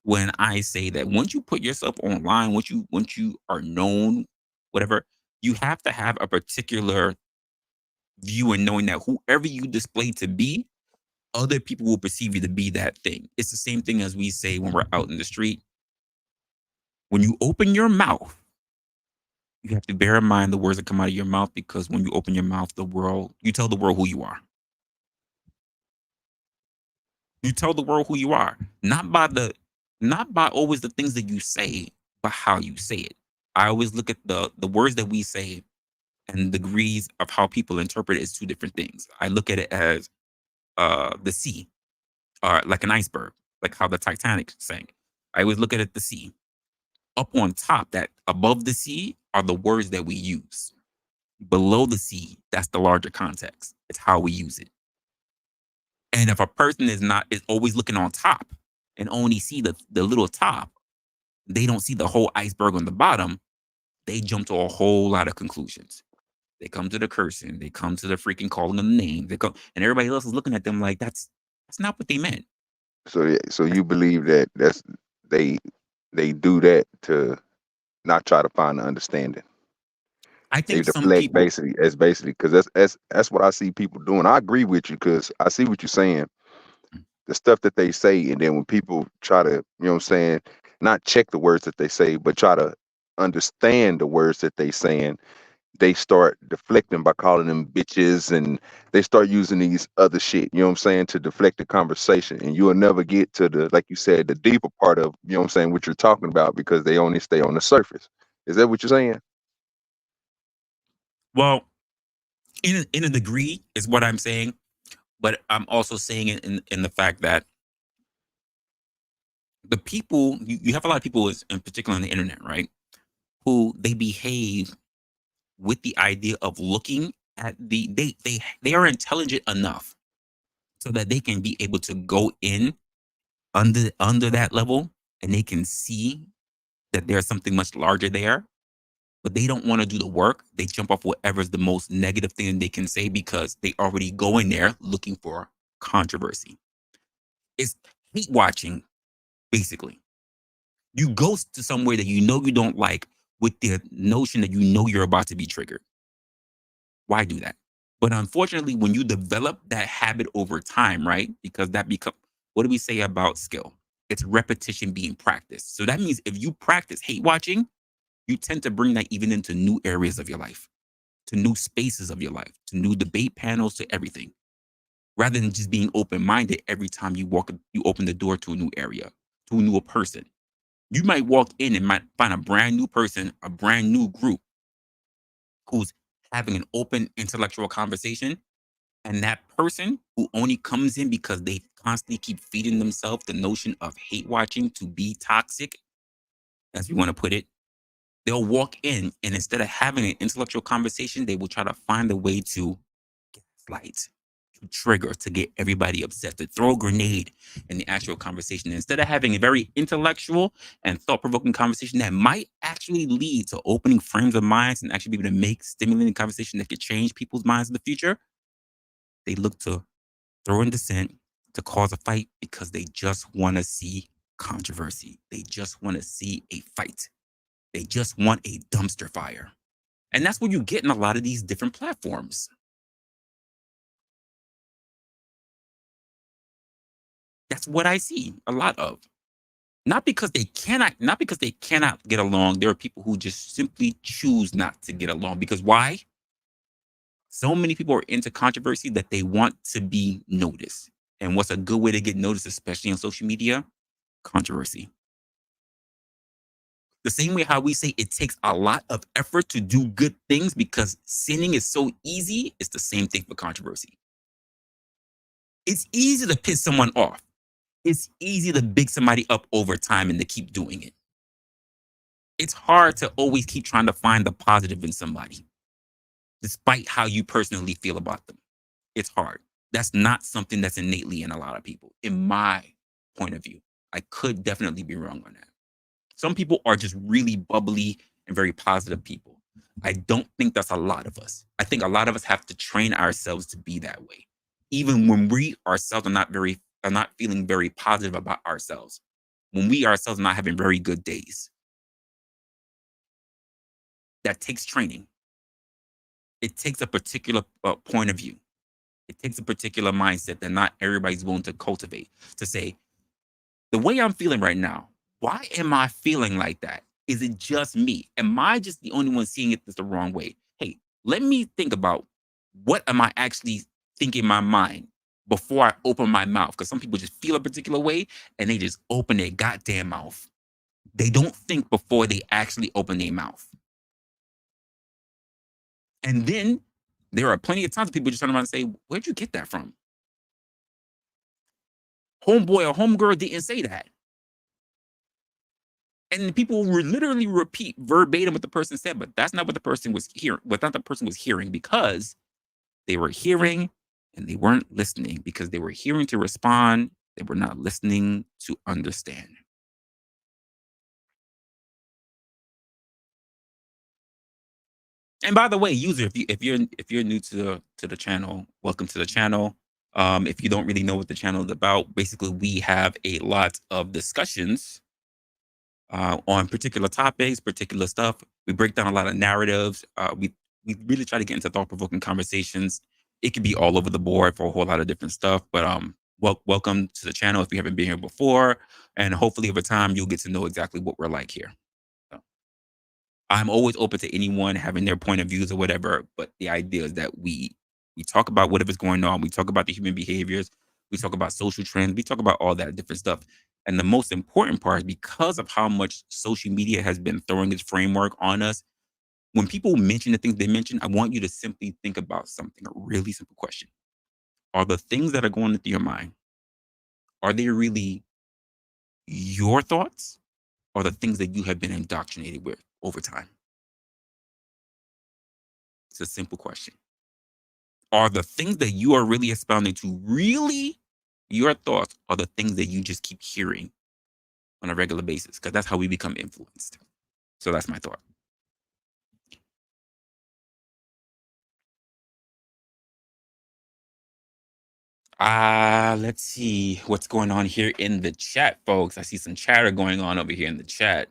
When I say that once you put yourself online, once you are known, whatever, you have to have a particular view and knowing that whoever you display to be, other people will perceive you to be that thing. It's the same thing as we say when we're out in the street. When you open your mouth, you have to bear in mind the words that come out of your mouth because when you open your mouth, you tell the world who you are. You tell the world who you are, not by always the things that you say, but how you say it. I always look at the words that we say and degrees of how people interpret it as two different things. I look at it as the sea, or like an iceberg, like how the Titanic sank. I always look at it the sea. Up on top, that above the sea are the words that we use. Below the sea, that's the larger context. It's how we use it. And if a person is always looking on top and only see the little top, they don't see the whole iceberg on the bottom, they jump to a whole lot of conclusions. They come to the cursing, they come to the freaking calling of the name. They come and everybody else is looking at them like that's not what they meant. So you believe that they they do that to not try to find the understanding. I They think some deflect people basically because that's what I see people doing. I agree with you because I see what you're saying. The stuff that they say, and then when people try to, you know what I'm saying, not check the words that they say, but try to understand the words that they saying, they start deflecting by calling them bitches and they start using these other shit, you know what I'm saying, to deflect the conversation. And you'll never get to the, like you said, the deeper part of, you know what I'm saying, what you're talking about because they only stay on the surface. Is that what you're saying? well, in a degree is what I'm saying, but I'm also saying it in the fact that the people you have a lot of people in particular on the internet, right? Who they behave with the idea of looking at they are intelligent enough so that they can be able to go in under that level and they can see that there's something much larger there, but they don't want to do the work. They jump off whatever's the most negative thing they can say because they already go in there looking for controversy. It's hate watching, basically. You go to somewhere that you know you don't like with the notion that you know you're about to be triggered. Why do that? But unfortunately, when you develop that habit over time, right? Because that becomes, what do we say about skill? It's repetition being practiced. So that means if you practice hate watching, you tend to bring that even into new areas of your life, to new spaces of your life, to new debate panels, to everything. Rather than just being open minded every time you open the door to a new area, to a new person. You might walk in and might find a brand new person, a brand new group who's having an open intellectual conversation. And that person who only comes in because they constantly keep feeding themselves the notion of hate watching to be toxic, as we want to put it, they'll walk in and instead of having an intellectual conversation, they will try to find a way to gaslight, to trigger, to get everybody upset, to throw a grenade in the actual conversation. Instead of having a very intellectual and thought-provoking conversation that might actually lead to opening frames of minds and actually be able to make stimulating conversation that could change people's minds in the future, they look to throw in dissent, to cause a fight because they just want to see controversy. They just want to see a fight. They just want a dumpster fire. And that's what you get in a lot of these different platforms. That's what I see a lot of. Not because they cannot get along. There are people who just simply choose not to get along. Because why? So many people are into controversy that they want to be noticed. And what's a good way to get noticed, especially on social media? Controversy. The same way how we say it takes a lot of effort to do good things because sinning is so easy, it's the same thing for controversy. It's easy to piss someone off. It's easy to big somebody up over time and to keep doing it. It's hard to always keep trying to find the positive in somebody, despite how you personally feel about them. It's hard. That's not something that's innately in a lot of people, in my point of view. I could definitely be wrong on that. Some people are just really bubbly and very positive people. I don't think that's a lot of us. I think a lot of us have to train ourselves to be that way. Even when we ourselves are not feeling very positive about ourselves. When we ourselves are not having very good days. That takes training. It takes a particular point of view. It takes a particular mindset that not everybody's willing to cultivate, to say, the way I'm feeling right now, why am I feeling like that? Is it just me? Am I just the only one seeing it the wrong way? Hey, let me think about what am I actually thinking in my mind before I open my mouth. Because some people just feel a particular way and they just open their goddamn mouth. They don't think before they actually open their mouth. And then there are plenty of times people just turn around and say, where'd you get that from? Homeboy or homegirl didn't say that. And people will literally repeat verbatim what the person said, but that's not what the person was hearing. What not the person was hearing, because they were hearing and they weren't listening, because they were hearing to respond. They were not listening to understand. And by the way, user, if you're new to the channel, welcome to the channel. If you don't really know what the channel is about, basically we have a lot of discussions on particular topics, particular stuff. We break down a lot of narratives. We really try to get into thought-provoking conversations. It could be all over the board for a whole lot of different stuff. But welcome to the channel if you haven't been here before, and hopefully over time you'll get to know exactly what we're like here. So, I'm always open to anyone having their point of views or whatever, but the idea is that we talk about whatever's going on. We talk about the human behaviors. We talk about social trends. We talk about all that different stuff. And the most important part is, because of how much social media has been throwing its framework on us, when people mention the things they mention, I want you to simply think about something, a really simple question. Are the things that are going through your mind, are they really your thoughts, or the things that you have been indoctrinated with over time? It's a simple question. Are the things that you are really expounding to really your thoughts, or the things that you just keep hearing on a regular basis? Because that's how we become influenced. So that's my thought. Let's see what's going on here in the chat, folks. I see some chatter going on over here in the chat.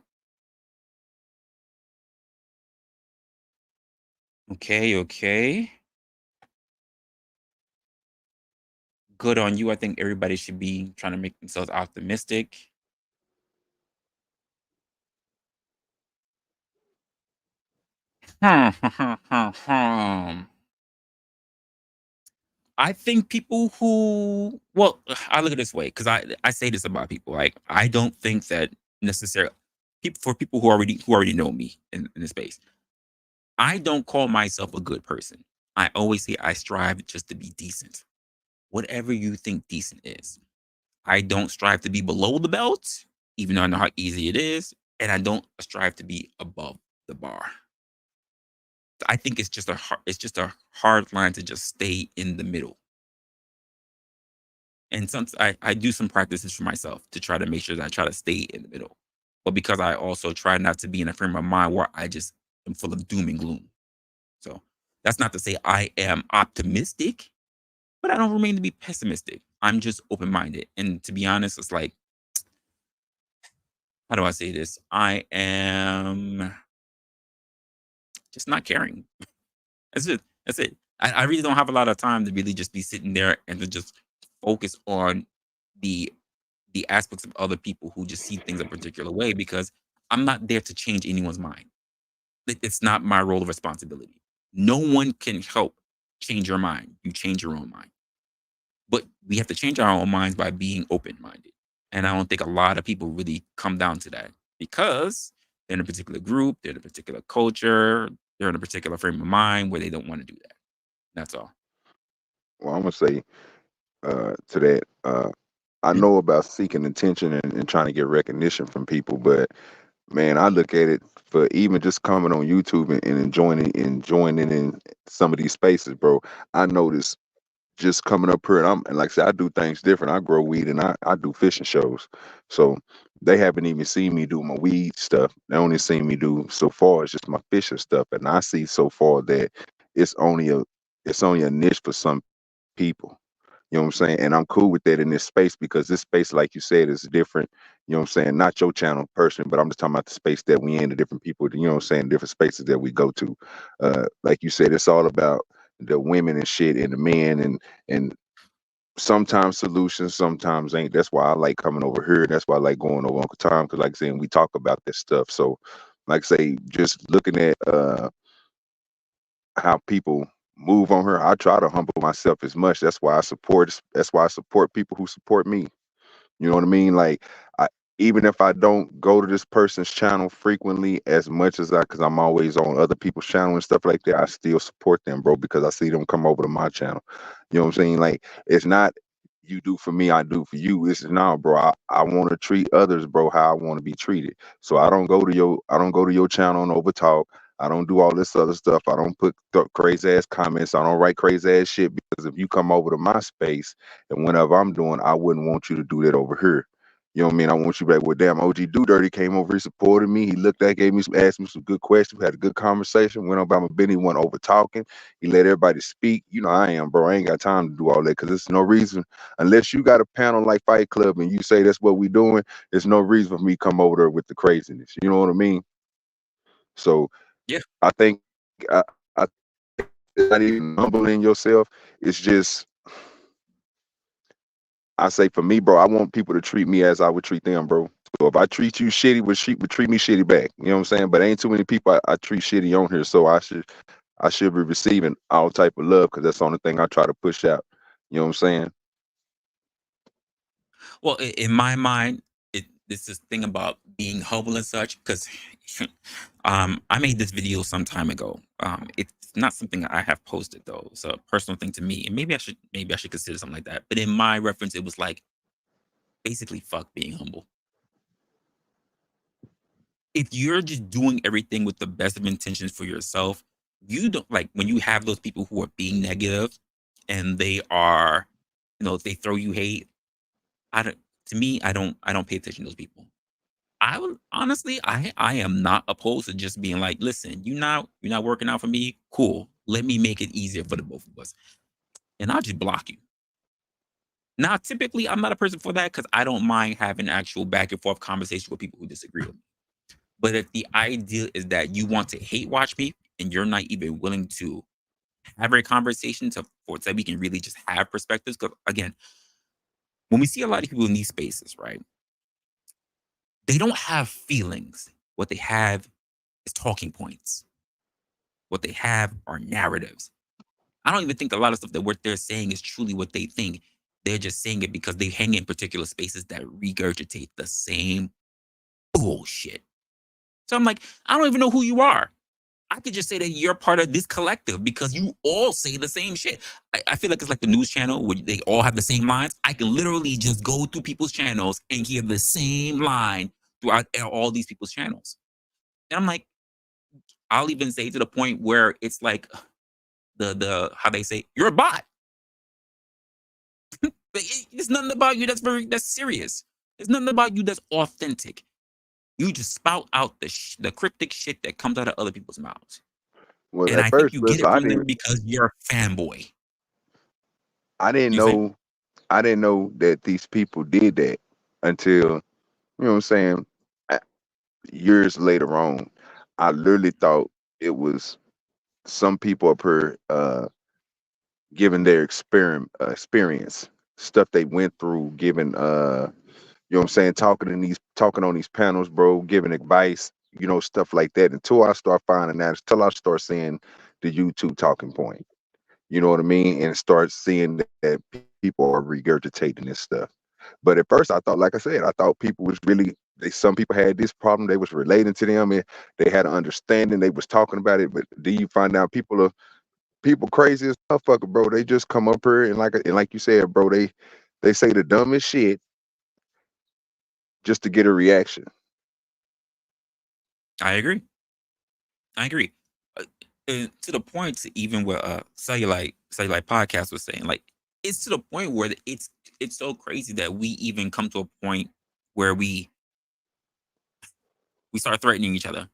Okay. Good on you. I think everybody should be trying to make themselves optimistic. I think people who, well, I look at it this way, because I say this about people. Like, I don't think that necessarily people who already know me in this space. I don't call myself a good person. I always say I strive just to be decent. Whatever you think decent is. I don't strive to be below the belt, even though I know how easy it is, and I don't strive to be above the bar. I think it's just a hard line to just stay in the middle. And sometimes I do some practices for myself to try to make sure that I try to stay in the middle. But because I also try not to be in a frame of mind where I just am full of doom and gloom. So that's not to say I am optimistic, but I don't remain to be pessimistic. I'm just open minded. And to be honest, it's like, how do I say this? I am just not caring. That's it. That's it. I really don't have a lot of time to really just be sitting there and to just focus on the aspects of other people who just see things a particular way, because I'm not there to change anyone's mind. It's not my role of responsibility. No one can help change your mind. You change your own mind. But we have to change our own minds by being open minded. And I don't think a lot of people really come down to that, because they're in a particular group, they're in a particular culture, they're in a particular frame of mind where they don't want to do that. That's all. Well, I'm gonna say to that. I know about seeking attention and trying to get recognition from people, but man, I look at it for even just coming on YouTube and enjoying it in some of these spaces, bro. I notice just coming up here and like I said, I do things different. I grow weed and I do fishing shows. So they haven't even seen me do my weed stuff. They only seen me do so far as just my fishing stuff. And I see so far that it's only a it's only a niche for some people. You know what I'm saying? And I'm cool with that in this space because this space, like you said, is different. You know what I'm saying? Not your channel person, but I'm just talking about the space that we in, the different people, you know what I'm saying, different spaces that we go to. Like you said, it's all about the women and shit and the men and sometimes solutions, sometimes ain't. That's why I like coming over here. That's why I like going over Uncle Tom, because like I said, we talk about this stuff. So like I say, just looking at how people move on her, I try to humble myself as much. That's why I support people who support me. You know what I mean? Like, I even if I don't go to this person's channel frequently as much as because I'm always on other people's channel and stuff like that, I still support them, bro, because I see them come over to my channel. You know what I'm saying? Like, it's not you do for me, I do for you. It's now, bro. I want to treat others, bro, how I want to be treated. So I don't go to your channel and over talk. I don't do all this other stuff. I don't put crazy ass comments. I don't write crazy ass shit because if you come over to my space and whenever I'm doing, I wouldn't want you to do that over here. You know what I mean? I want you to be like, well, damn, OG Do Dirty came over, he supported me. He looked at, gave me some, asked me some good questions. We had a good conversation. Went on about my business. He went over talking. He let everybody speak. You know, I am, bro. I ain't got time to do all that because there's no reason unless you got a panel like Fight Club and you say that's what we doing. There's no reason for me to come over there with the craziness. You know what I mean? So Yeah. I think I it's not even humbling yourself. It's just I say for me, bro, I want people to treat me as I would treat them, bro. So if I treat you shitty, would treat me shitty back. You know what I'm saying? But ain't too many people I treat shitty on here, so I should be receiving all type of love because that's the only thing I try to push out. You know what I'm saying? Well, in my mind, this is thing about being humble and such because I made this video some time ago. It's not something I have posted though. It's a personal thing to me, and maybe I should consider something like that. But in my reference, it was like basically fuck being humble. If you're just doing everything with the best of intentions for yourself, you don't like when you have those people who are being negative and they are, if they throw you hate. I don't. To me, I don't pay attention to those people. I would honestly, I am not opposed to just being like, listen, you're not working out for me. Cool. Let me make it easier for the both of us, and I'll just block you. Now, typically, I'm not a person for that because I don't mind having actual back and forth conversation with people who disagree with me. But if the idea is that you want to hate watch me and you're not even willing to have a conversation so we can really just have perspectives, because again, when we see a lot of people in these spaces, right, they don't have feelings. What they have is talking points. What they have are narratives. I don't even think a lot of stuff that what they're saying is truly what they think. They're just saying it because they hang in particular spaces that regurgitate the same bullshit. So I'm like, I don't even know who you are. I could just say that you're part of this collective because you all say the same shit. I feel like it's like the news channel where they all have the same lines. I can literally just go through people's channels and hear the same line throughout all these people's channels. And I'm like, I'll even say to the point where it's like the how they say you're a bot. There's nothing about you that's serious. There's nothing about you that's authentic. You just spout out the cryptic shit that comes out of other people's mouths. Well, And at I think first, you get listen, it from them because you're a fanboy. I didn't You say? know, I didn't know that these people did that until you know what I'm saying. a- Years later on, I literally thought it was some people up here giving their experience, stuff they went through, giving you know what I'm saying, talking on these panels, bro, giving advice, stuff like that. Until I start finding that, until I start seeing the YouTube talking point, you know what I mean, and start seeing that people are regurgitating this stuff. But at first, I thought, like I said, I thought people was really some people had this problem. They was relating to them, and they had an understanding. They was talking about it. But then you find out people are people crazy as motherfucker, bro. They just come up here and like you said, bro, they say the dumbest shit just to get a reaction. I agree. I agree. Uh, and to the point, to even what Cellulite podcast was saying, like it's to the point where it's so crazy that we even come to a point where we start threatening each other.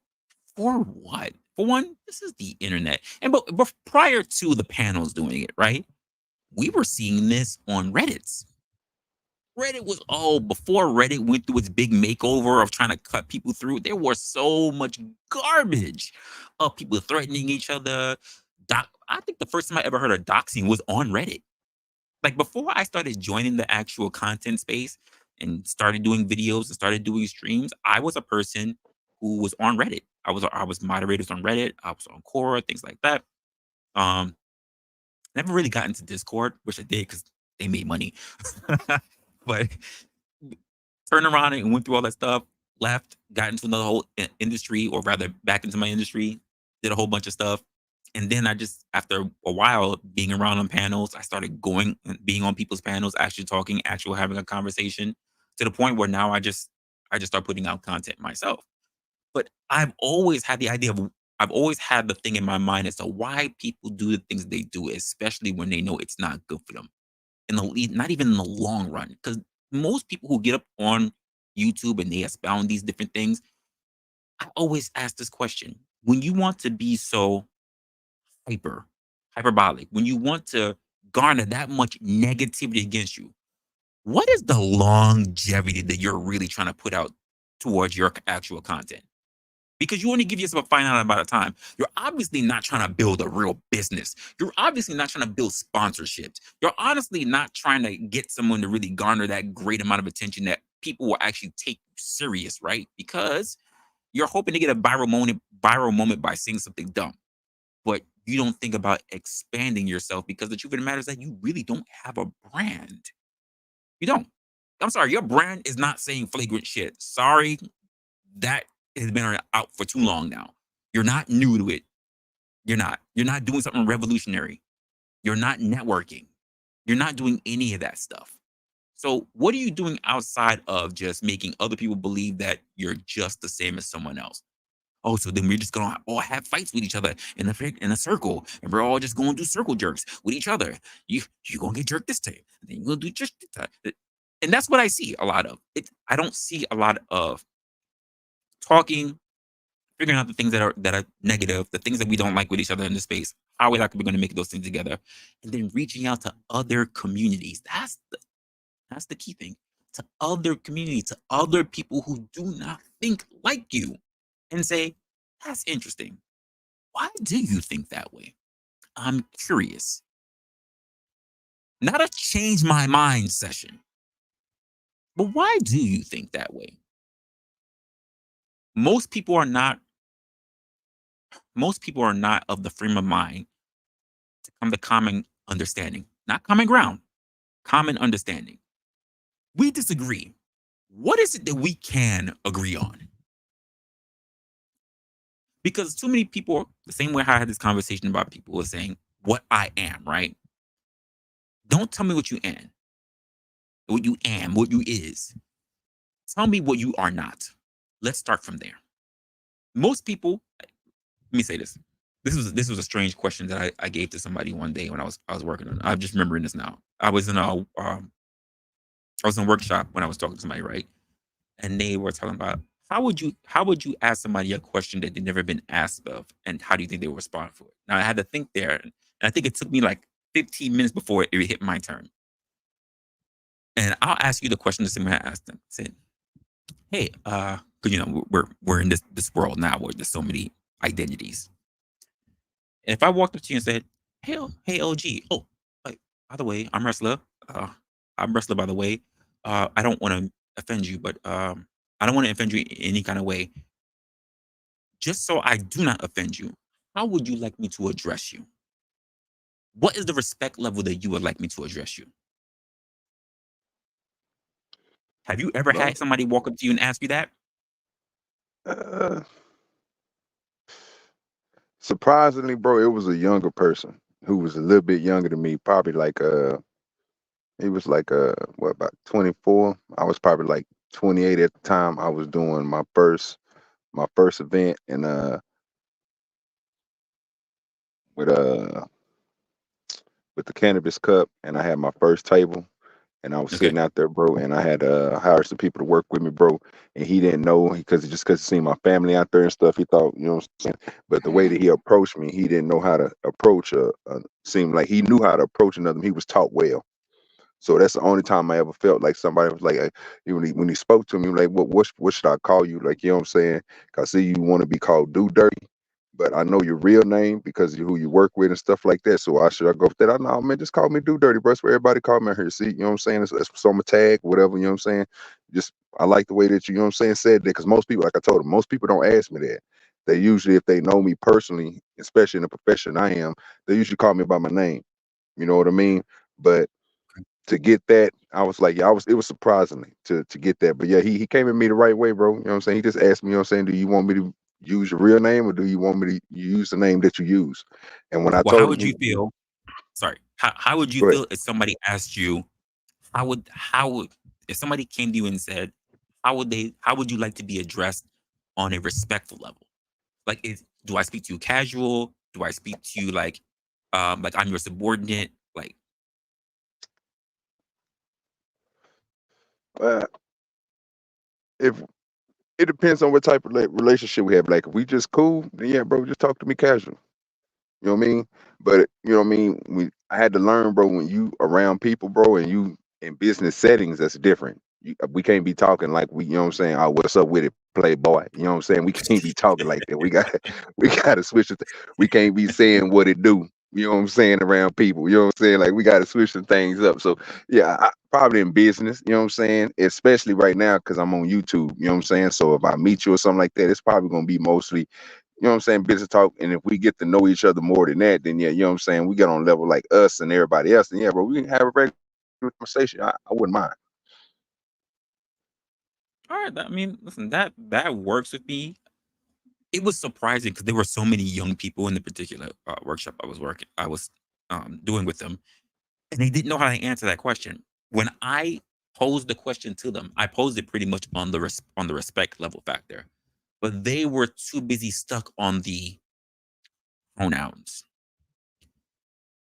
For what? For one, this is the internet, and but prior to the panels doing it, right? We were seeing this on Reddit's. Reddit was before Reddit went through its big makeover of trying to cut people through. There was so much garbage of people threatening each other. I think the first time I ever heard of doxing was on Reddit. Like before I started joining the actual content space and started doing videos and started doing streams, I was a person who was on Reddit. I was moderators on Reddit. I was on Quora, things like that. Um, Never really got into Discord, which I did because they made money. But turned around and went through all that stuff, left, got into another whole industry, or rather back into my industry, did a whole bunch of stuff. And then I just, after a while being around on panels, I started going and being on people's panels, actually talking, actually having a conversation, to the point where now I just start putting out content myself. But I've always had the thing in my mind as to why people do the things they do, especially when they know it's not good for them in the lead, not even in the long run. Because most people who get up on YouTube and they expound these different things, I always ask this question: when you want to be so hyperbolic, when you want to garner that much negativity against you, what is the longevity that you're really trying to put out towards your actual content? Because you only give yourself a finite amount of time. You're obviously not trying to build a real business. You're obviously not trying to build sponsorships. You're honestly not trying to get someone to really garner that great amount of attention that people will actually take you serious, right? Because you're hoping to get a viral moment by saying something dumb. But you don't think about expanding yourself, because the truth of the matter is that you really don't have a brand. You don't. I'm sorry, your brand is not saying flagrant shit. Sorry, that has been out for too long now. You're not new to it. You're not. You're not doing something revolutionary. You're not networking. You're not doing any of that stuff. So, what are you doing outside of just making other people believe that you're just the same as someone else? Oh, so then we're just gonna all have fights with each other in a circle, and we're all just gonna do circle jerks with each other. You gonna get jerked this time, and then you're gonna do just this time. And that's what I see a lot of. I don't see a lot of talking, figuring out the things that are negative, the things that we don't like with each other in the space, how we're going to make those things together, and then reaching out to other communities. That's the key thing. To other communities, to other people who do not think like you, and say, "That's interesting. Why do you think that way? I'm curious." Not a change my mind session, but why do you think that way? Most people are not. Most people are not of the frame of mind to come to common understanding, not common ground, common understanding. We disagree. What is it that we can agree on? Because too many people, the same way I had this conversation about people were saying what I am, right? Don't tell me what you am, what you is. Tell me what you are not. Let's start from there. Most people, let me say this. This was a strange question that I gave to somebody one day when I was working on it. I'm just remembering this now. I was in a workshop when I was talking to somebody, right? And they were talking about how would you ask somebody a question that they've never been asked of, and how do you think they will respond for it? Now I had to think there, and I think it took me like 15 minutes before it hit my turn. And I'll ask you the question the same way I asked them. I said, "Hey, because we're in this world now where there's so many identities. And if I walked up to you and said, hey, OG, oh, like, by the way, I'm Wrestler. Uh, I'm Wrestler, by the way. I don't want to offend you, but I don't want to offend you in any kind of way. Just so I do not offend you, how would you like me to address you? What is the respect level that you would like me to address you?" Have you ever No, had somebody walk up to you and ask you that? uh, surprisingly, bro, it was a younger person. who was a little bit younger than me, probably like he was like what, about 24. I was probably like 28 at the time. I was doing my first event and with with the cannabis cup, and I had my first table, and I was Okay. sitting out there, bro, and I had hired some people to work with me, bro, and he didn't know because he seen my family out there and stuff. He thought, you know what I'm saying, but the way that he approached me, he didn't know how to approach seemed like he knew how to approach another. He was taught well. So that's the only time I ever felt like somebody was like, when he spoke to me, like, what should I call you? Like, you know what I'm saying? 'Cause I see you want to be called Do Dirty, but I know your real name because of who you work with and stuff like that. So I go with that. I know, man, just call me Do Dirty, bro. That's what everybody call me out here. See, you know what I'm saying? That's what's on my tag, whatever, you know what I'm saying? Just, I like the way that you know what I'm saying, said that, because most people, like I told him, most people don't ask me that. They usually, if they know me personally, especially in the profession I am, they usually call me by my name. You know what I mean? But to get that, I was like, yeah, it was surprisingly to get that. But yeah, he came at me the right way, bro. You know what I'm saying? He just asked me, you know what I'm saying, do you want me to use your real name or do you want me to use the name that you use? And when I Well, how told him, would you feel? Sorry. How would you go ahead. feel if somebody asked you, how would if somebody came to you and said, how would you like to be addressed on a respectful level? Like, do I speak to you casual? Do I speak to you like I'm your subordinate? Like, Uh, if it depends on what type of relationship we have. Like, if we just cool, then yeah, bro, just talk to me casual. You know what I mean? But you know what I mean? I had to learn, bro, when you around people, bro, and you in business settings, that's different. We can't be talking like we, you know what I'm saying? Oh, what's up with it, playboy? You know what I'm saying? We can't be talking like that. We got to switch it. We can't be saying what it do. You know what I'm saying, around people. You know what I'm saying? Like, we got to switch some things up. So yeah, probably in business. You know what I'm saying? Especially right now because I'm on YouTube. You know what I'm saying? So if I meet you or something like that, it's probably gonna be mostly, you know what I'm saying, business talk. And if we get to know each other more than that, then yeah, you know what I'm saying, we get on level like us and everybody else. And yeah, bro, we can have a regular conversation. I wouldn't mind. all right, I mean, listen, that works with me. It was surprising because there were so many young people in the particular workshop I was doing with them, and they didn't know how to answer that question. When I posed the question to them, I posed it pretty much on on the respect level factor, but they were too busy stuck on the pronouns.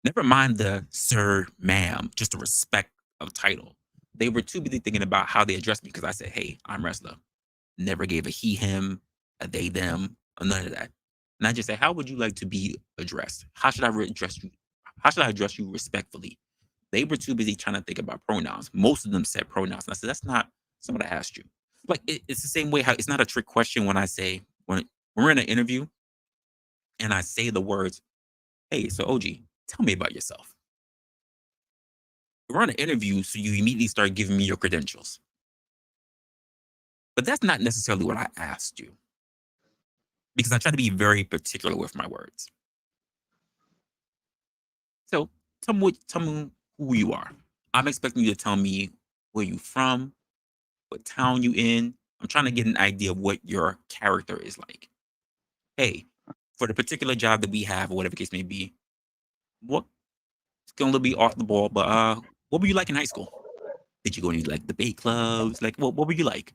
Never mind the sir, ma'am, just the respect of title. They were too busy thinking about how they addressed me because I said, "Hey, I'm Resla." Never gave a he, him, a they, them, or none of that. And I just say, "How would you like to be addressed? How should I address you? How should I address you respectfully?" They were too busy trying to think about pronouns. Most of them said pronouns. And I said, "That's not what I asked you." Like, it's the same way how it's not a trick question when I say, when we're in an interview and I say the words, "Hey, so OG, tell me about yourself." We're on an interview, so you immediately start giving me your credentials. But that's not necessarily what I asked you because I try to be very particular with my words. So tell me who you are. I'm expecting you to tell me where you from, what town you in. I'm trying to get an idea of what your character is like. Hey, for the particular job that we have or whatever the case may be, what it's gonna be off the ball, but what were you like in high school? Did you go any like debate clubs? Like what were you like?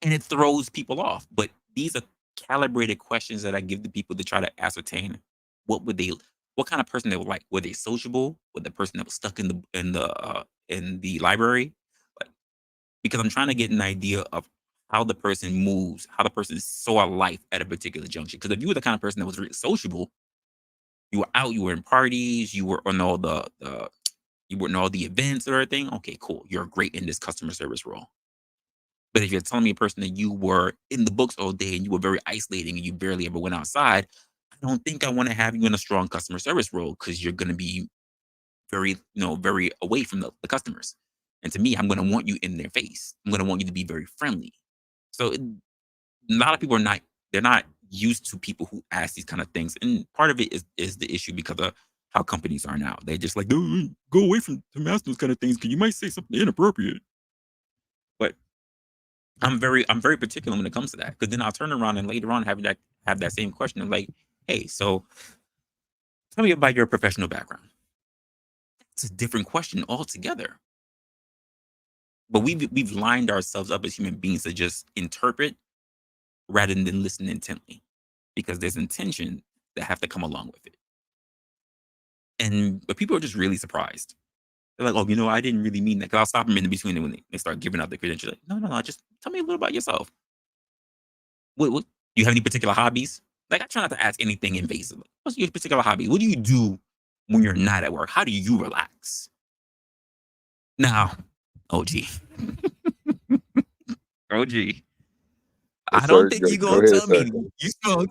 And it throws people off. But these are calibrated questions that I give the people to try to ascertain what would they, what kind of person they were like. Were they sociable? Were the person that was stuck in the library? Like, because I'm trying to get an idea of how the person moves, how the person saw life at a particular junction. Because if you were the kind of person that was really sociable, you were out, you were in parties, you were on all the you were in all the events and everything. Okay, cool. You're great in this customer service role. But if you're telling me a person that you were in the books all day and you were very isolating and you barely ever went outside, I don't think I want to have you in a strong customer service role because you're going to be very, very away from the customers. And to me, I'm going to want you in their face. I'm going to want you to be very friendly. So a lot of people they're not used to people who ask these kind of things. And part of it is the issue because of how companies are now. They just like, go away from to ask those kind of things because you might say something inappropriate. But I'm very particular when it comes to that because then I'll turn around and later on have that same question of like, hey, so Tell me about your professional background. It's a different question altogether. But we've lined ourselves up as human beings to just interpret rather than listen intently, because there's intention that have to come along with it. But people are just really surprised. They're like, "Oh, I didn't really mean that." Because I'll stop them in between when they start giving out the credentials. Like, no, no, no. Just tell me a little about yourself. What do you have any particular hobbies? Like, I try not to ask anything invasive. Like, what's your particular hobby? What do you do when you're not at work? How do you relax? Now, OG, OG. Yes, I don't sir. think you Go gonna ahead, tell sir. me you smoke.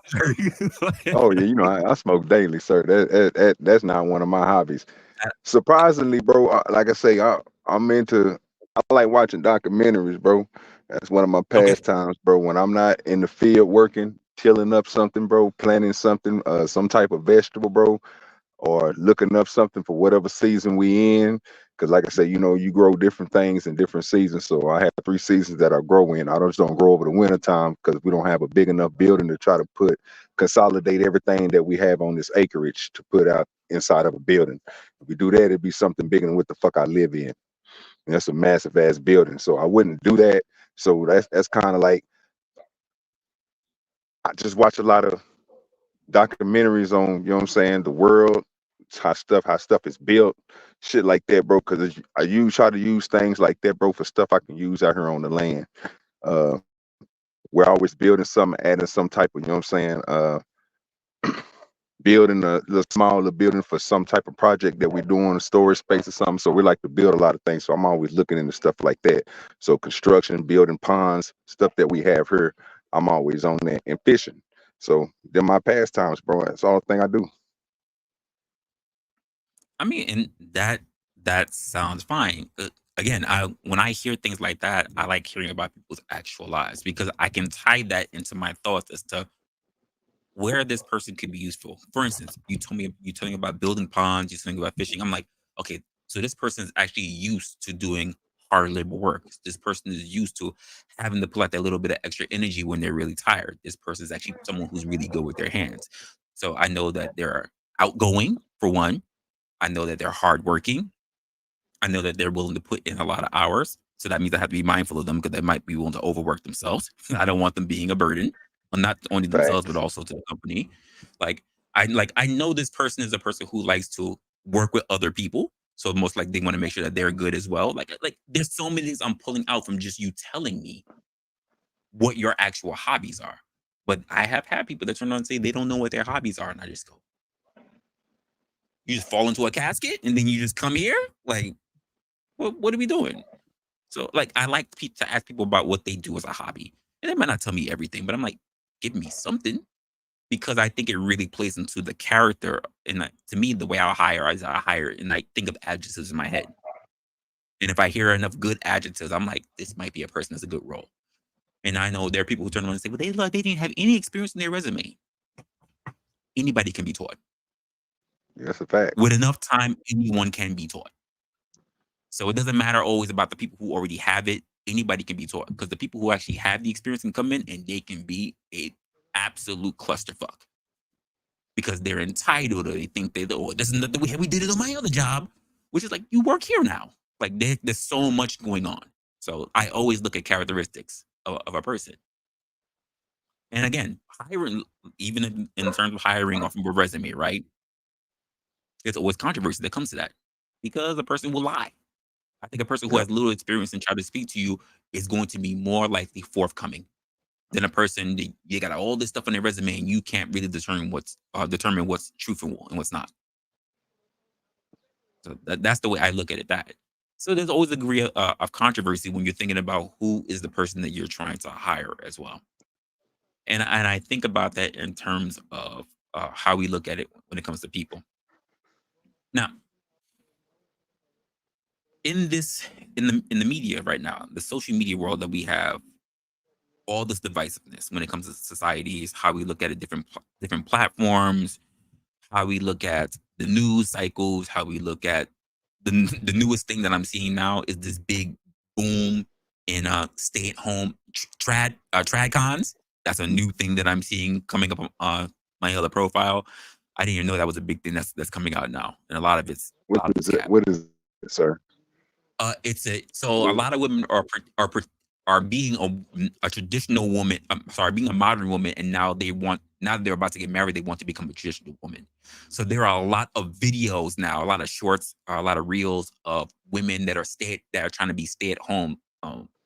Oh yeah, I smoke daily, sir. That's not one of my hobbies. Surprisingly, bro, like I say, I like watching documentaries, bro. That's one of my Okay. pastimes, bro. When I'm not in the field working, tilling up something, bro, planting something, some type of vegetable, bro, or looking up something for whatever season we in. Because like I say, you grow different things in different seasons. So I have 3 seasons that I grow in. I just don't grow over the winter time because we don't have a big enough building to try to consolidate everything that we have on this acreage to put out inside of a building. If we do that, it'd be something bigger than what the fuck I live in. And that's a massive ass building. So I wouldn't do that. So that's kind of like I just watch a lot of documentaries on, you know what I'm saying, the world, how stuff is built, shit like that, bro. Because try to use things like that, bro, for stuff I can use out here on the land. Uh, we're always building something, adding some type of, you know what I'm saying, building a little smaller building for some type of project that we're doing, a storage space or something. So we like to build a lot of things. So I'm always looking into stuff like that. So construction, building ponds, stuff that we have here, I'm always on that, and fishing. So they're my pastimes, bro. That's all the thing I do. I mean, and that sounds fine. Again, I when I hear things like that, I like hearing about people's actual lives because I can tie that into my thoughts as to where this person could be useful. For instance, you told me about building ponds, you told me about fishing. I'm like, okay, so this person is actually used to doing hard labor work. This person is used to having to pull out that little bit of extra energy when they're really tired. This person is actually someone who's really good with their hands. So I know that they're outgoing for one. I know that they're hardworking. I know that they're willing to put in a lot of hours. So that means I have to be mindful of them because they might be willing to overwork themselves. I don't want them being a burden, well, not only themselves, but Facts. also to the company. Like I know this person is a person who likes to work with other people. So most likely they want to make sure that they're good as well. Like there's so many things I'm pulling out from just you telling me what your actual hobbies are. But I have had people that turn around and say they don't know what their hobbies are. And I just go, you just fall into a casket and then you just come here? Like, what are we doing? So, like, I like to ask people about what they do as a hobby, and they might not tell me everything, but I'm like, give me something because I think it really plays into the character. And to me, the way I hire is I hire and I think of adjectives in my head. And if I hear enough good adjectives, I'm like, this might be a person that's a good role. And I know there are people who turn around and say, well, they didn't have any experience in their resume. Anybody can be taught. That's a fact. With enough time, anyone can be taught. So it doesn't matter always about the people who already have it. Anybody can be taught because the people who actually have the experience can come in and they can be a absolute clusterfuck because they're entitled or they think this is not the way we did it on my other job, which is like you work here now. Like there's so much going on. So I always look at characteristics of a person. And again, hiring, even in terms of hiring off of a resume, right? There's always controversy that comes to that because a person will lie. I think a person who Yep. has little experience and try to speak to you is going to be more likely forthcoming than a person that you got all this stuff on their resume and you can't really determine what's truthful and what's not. So that's the way I look at it. That so there's always a degree of controversy when you're thinking about who is the person that you're trying to hire as well. And I think about that in terms of how we look at it when it comes to people. Now, in this in the media right now, the social media world that we have all this divisiveness when it comes to societies, how we look at it, different platforms, how we look at the news cycles, how we look at the newest thing that I'm seeing now is this big boom in stay at home trad cons. That's a new thing that I'm seeing coming up on my other profile. I didn't even know that was a big thing that's coming out now, and a lot of it's cap. What is it, sir? It's a so a lot of women are being a traditional woman. I'm sorry, being a modern woman, and now they're about to get married. They want to become a traditional woman. So there are a lot of videos now, a lot of shorts, a lot of reels of women that are trying to be stay at home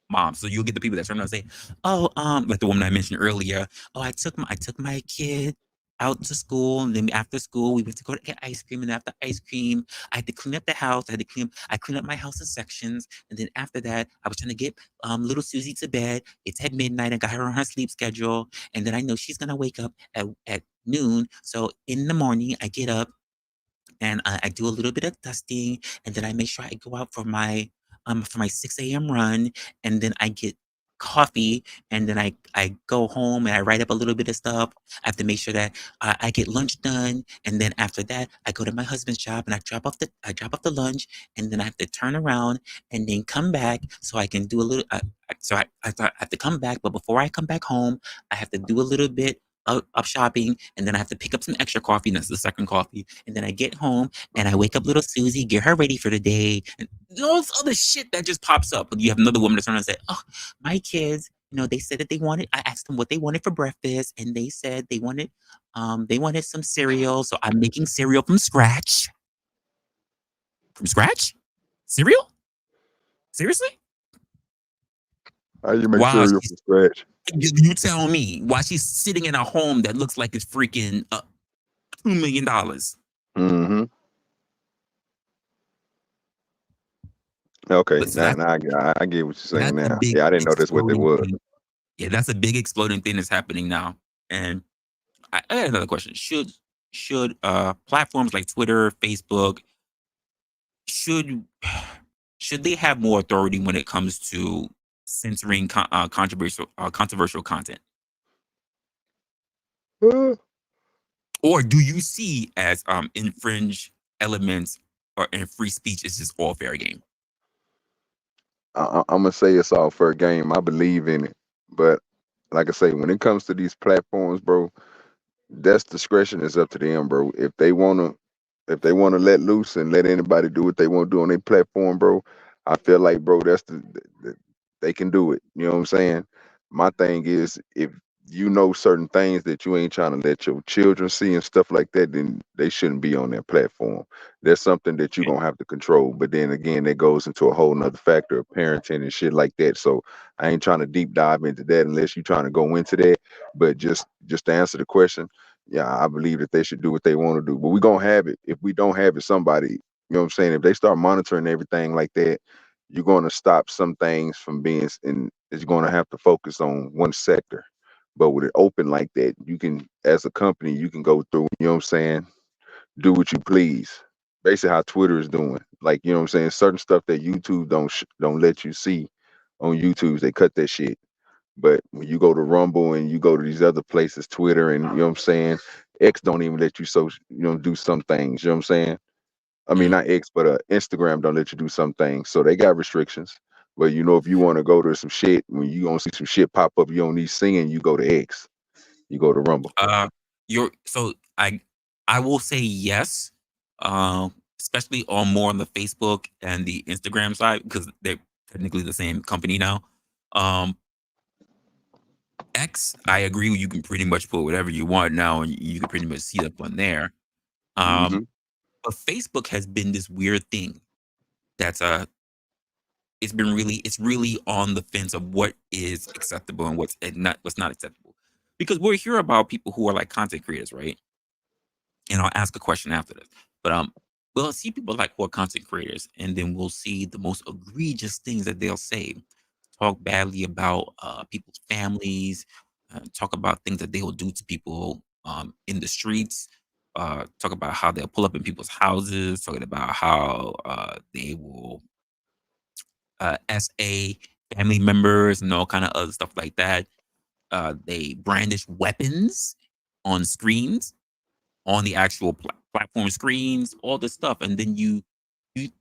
moms. So you'll get the people that turn around and say, "Oh, like the woman I mentioned earlier. Oh, I took my kid out to school, and then after school we went to go to get ice cream, and after ice cream I had to clean up the house. I cleaned up my house in sections. And then after that, I was trying to get little Susie to bed. It's at midnight. I got her on her sleep schedule. And then I know she's going to wake up at noon. So in the morning, I get up and I do a little bit of dusting, and then I make sure I go out for my 6 a.m. run, and then I get coffee, and then I go home and I write up a little bit of stuff. I have to make sure that I get lunch done, and then after that I go to my husband's job and I drop off the lunch, and then I have to turn around and then come back so I can do a little. I have to come back, but before I come back home, I have to do a little bit of shopping, and then I have to pick up some extra coffee, and that's the second coffee. And then I get home and I wake up little Susie, get her ready for the day, and all this other shit that just pops up. But you have another woman that's trying to say, "Oh, my kids, they said that they wanted." I asked them what they wanted for breakfast, and they said they wanted some cereal. So I'm making cereal from scratch. From scratch? Cereal? Seriously? How you make Wow, cereal from scratch? you tell me why she's sitting in a home that looks like it's freaking $2 million. Mm-hmm. Okay, But so now I get what you're saying that's a now. big Yeah, I didn't know that's what they exploding was. thing. Yeah, that's a big exploding thing that's happening now. And I got another question. Should platforms like Twitter, Facebook should should they have more authority when it comes to censoring controversial content? Uh, Or do you see as infringe elements or in free speech is just all fair game? I'm gonna say it's all fair game. I believe in it, but like I say, when it comes to these platforms, bro, that's discretion is up to them, bro. If they wanna let loose and let anybody do what they want to do on their platform, bro, I feel like, bro, they can do it. You know what I'm saying? My thing is, if you know certain things that you ain't trying to let your children see and stuff like that, then they shouldn't be on that platform. That's something that you're gonna have to control. But then again, that goes into a whole nother factor of parenting and shit like that. So I ain't trying to deep dive into that unless you're trying to go into that. But just to answer the question, yeah, I believe that they should do what they want to do. But we're gonna have it. If we don't have it, somebody, you know what I'm saying? If they start monitoring everything like that, you're gonna stop some things from being and it's gonna have to focus on one sector. But with it open like that, you can, as a company, you can go through, you know what I'm saying, do what you please. Basically how Twitter is doing. Like, you know what I'm saying? Certain stuff that YouTube don't let you see on YouTube, they cut that shit. But when you go to Rumble and you go to these other places, Twitter and you know what I'm saying, X don't even let you do some things. You know what I'm saying? I mean Mm. not X, but Instagram don't let you do some things. So they got restrictions. But if you want to go to some shit, when you gonna see some shit pop up, you don't need singing, you go to X, you go to Rumble. Uh, you're so I will say yes, especially on more on the Facebook and the Instagram side because they're technically the same company now. Um, X, I agree. You can pretty much put whatever you want now, and you can pretty much see it up on there. Hmm. But Facebook has been this weird thing that's it's really on the fence of what is acceptable and what's not acceptable. Because we'll hear about people who are like content creators, right? And I'll ask a question after this. But we'll see people like who are content creators, and then we'll see the most egregious things that they'll say. Talk badly about people's families, talk about things that they will do to people in the streets, talk about how they'll pull up in people's houses, talking about how they will SA family members and all kind of other stuff like that. They brandish weapons on screens, on the actual platform screens, all this stuff, and then you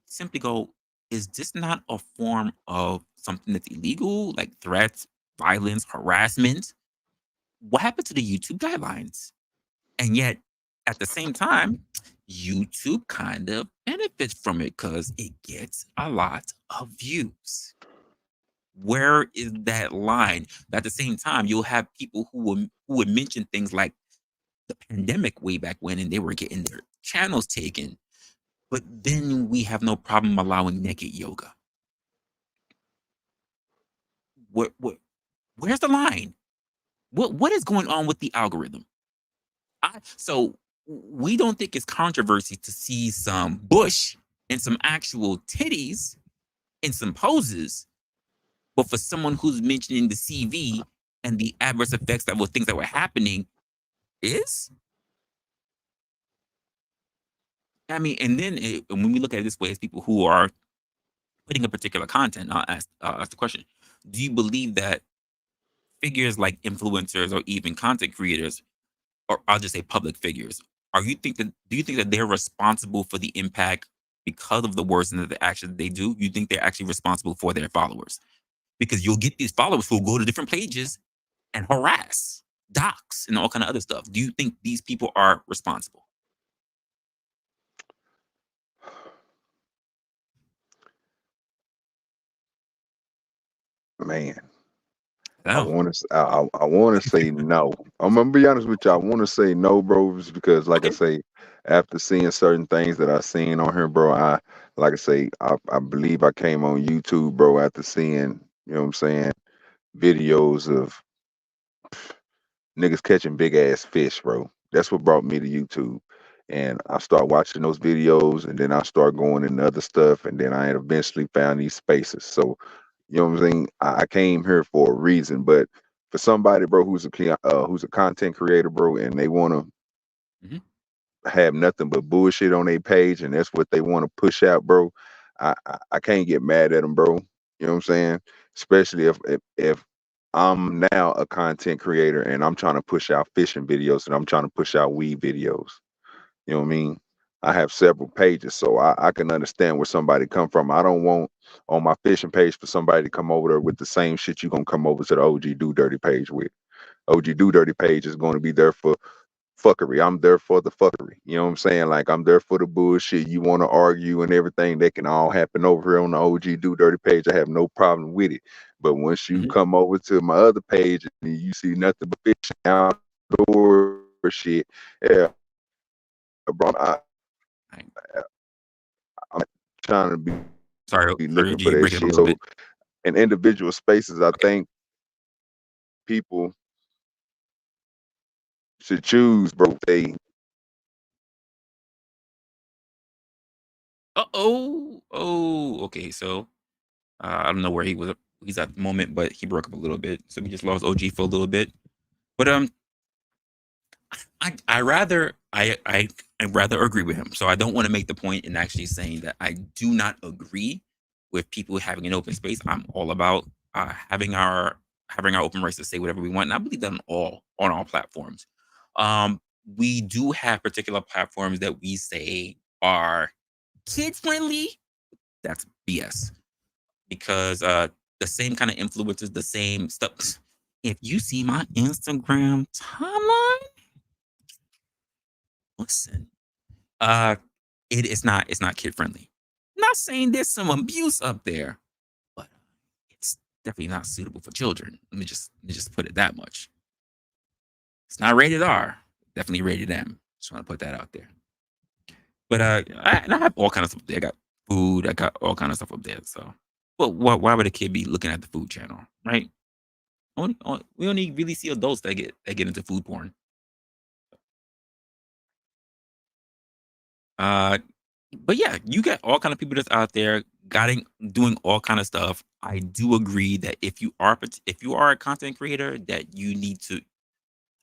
simply go, "Is this not a form of something that's illegal, like threats, violence, harassment? What happened to the YouTube guidelines?" And yet, At the same time, YouTube kind of benefits from it because it gets a lot of views. Where is that line? But at the same time, you'll have people who would mention things like the pandemic way back when, and they were getting their channels taken. But then we have no problem allowing naked yoga. What where's the line? What is going on with the algorithm? So we don't think it's controversy to see some bush and some actual titties and some poses, but for someone who's mentioning the CV and the adverse effects that were things that were happening is, I mean, and then when we look at it this way, as people who are putting a particular content, I'll ask the question: do you believe that figures like influencers or even content creators, or I'll just say public figures, do you think that they're responsible for the impact because of the words and the actions they do? You think they're actually responsible for their followers? Because you'll get these followers who will go to different pages and harass, dox, and all kind of other stuff. Do you think these people are responsible? Man, No. I want to say no. I'm gonna be honest with you. I want to say no, bro, just because, like I Okay. say, after seeing certain things that I seen on here, bro, like I say, I believe I came on YouTube, bro, after seeing, you know what I'm saying, videos of niggas catching big ass fish, bro. That's what brought me to YouTube. And I start watching those videos, and then I start going into other stuff, and then I eventually found these spaces. So, you know what I'm saying? I came here for a reason, but for somebody, bro, who's a content creator, bro, and they want to Mhm. have nothing but bullshit on their page, and that's what they want to push out, bro. I can't get mad at them, bro. You know what I'm saying? Especially if I'm now a content creator and I'm trying to push out fishing videos and I'm trying to push out weed videos. You know what I mean? I have several pages, so I can understand where somebody come from. I don't want on my fishing page for somebody to come over there with the same shit you gonna come over to the OG Do Dirty page with. OG Do Dirty page is going to be there for fuckery. I'm there for the fuckery. You know what I'm saying? Like I'm there for the bullshit. You want to argue and everything, that can all happen over here on the OG Do Dirty page. I have no problem with it. But once you Mhm. come over to my other page and you see nothing but fishing outdoor shit, yeah, bro, I, I'm trying to be sorry, looking for you're that breaking up a shit. little So bit. in individual spaces, I Okay. think people should choose, bro. They Oh. Oh. Okay. So I don't know where he's at the moment, but he broke up a little bit. So we just lost OG for a little bit. But I rather agree with him. So I don't want to make the point in actually saying that I do not agree with people having an open space. I'm all about having our open rights to say whatever we want, and I believe that on all platforms. We do have particular platforms that we say are kid friendly. That's BS because the same kind of influences, the same stuff. If you see my Instagram timeline, listen, uh, it's not kid friendly. Not saying there's some abuse up there, but it's definitely not suitable for children. Let me just put it that much. It's not rated R. Definitely rated M. Just want to put that out there. But I have all kinds of stuff there. I got food. I got all kinds of stuff up there. So, but why would a kid be looking at the food channel, right? We only really see adults that get into food porn. Uh, but yeah, you got all kind of people that's out there doing all kind of stuff. I do agree that if you are a content creator, that you need to.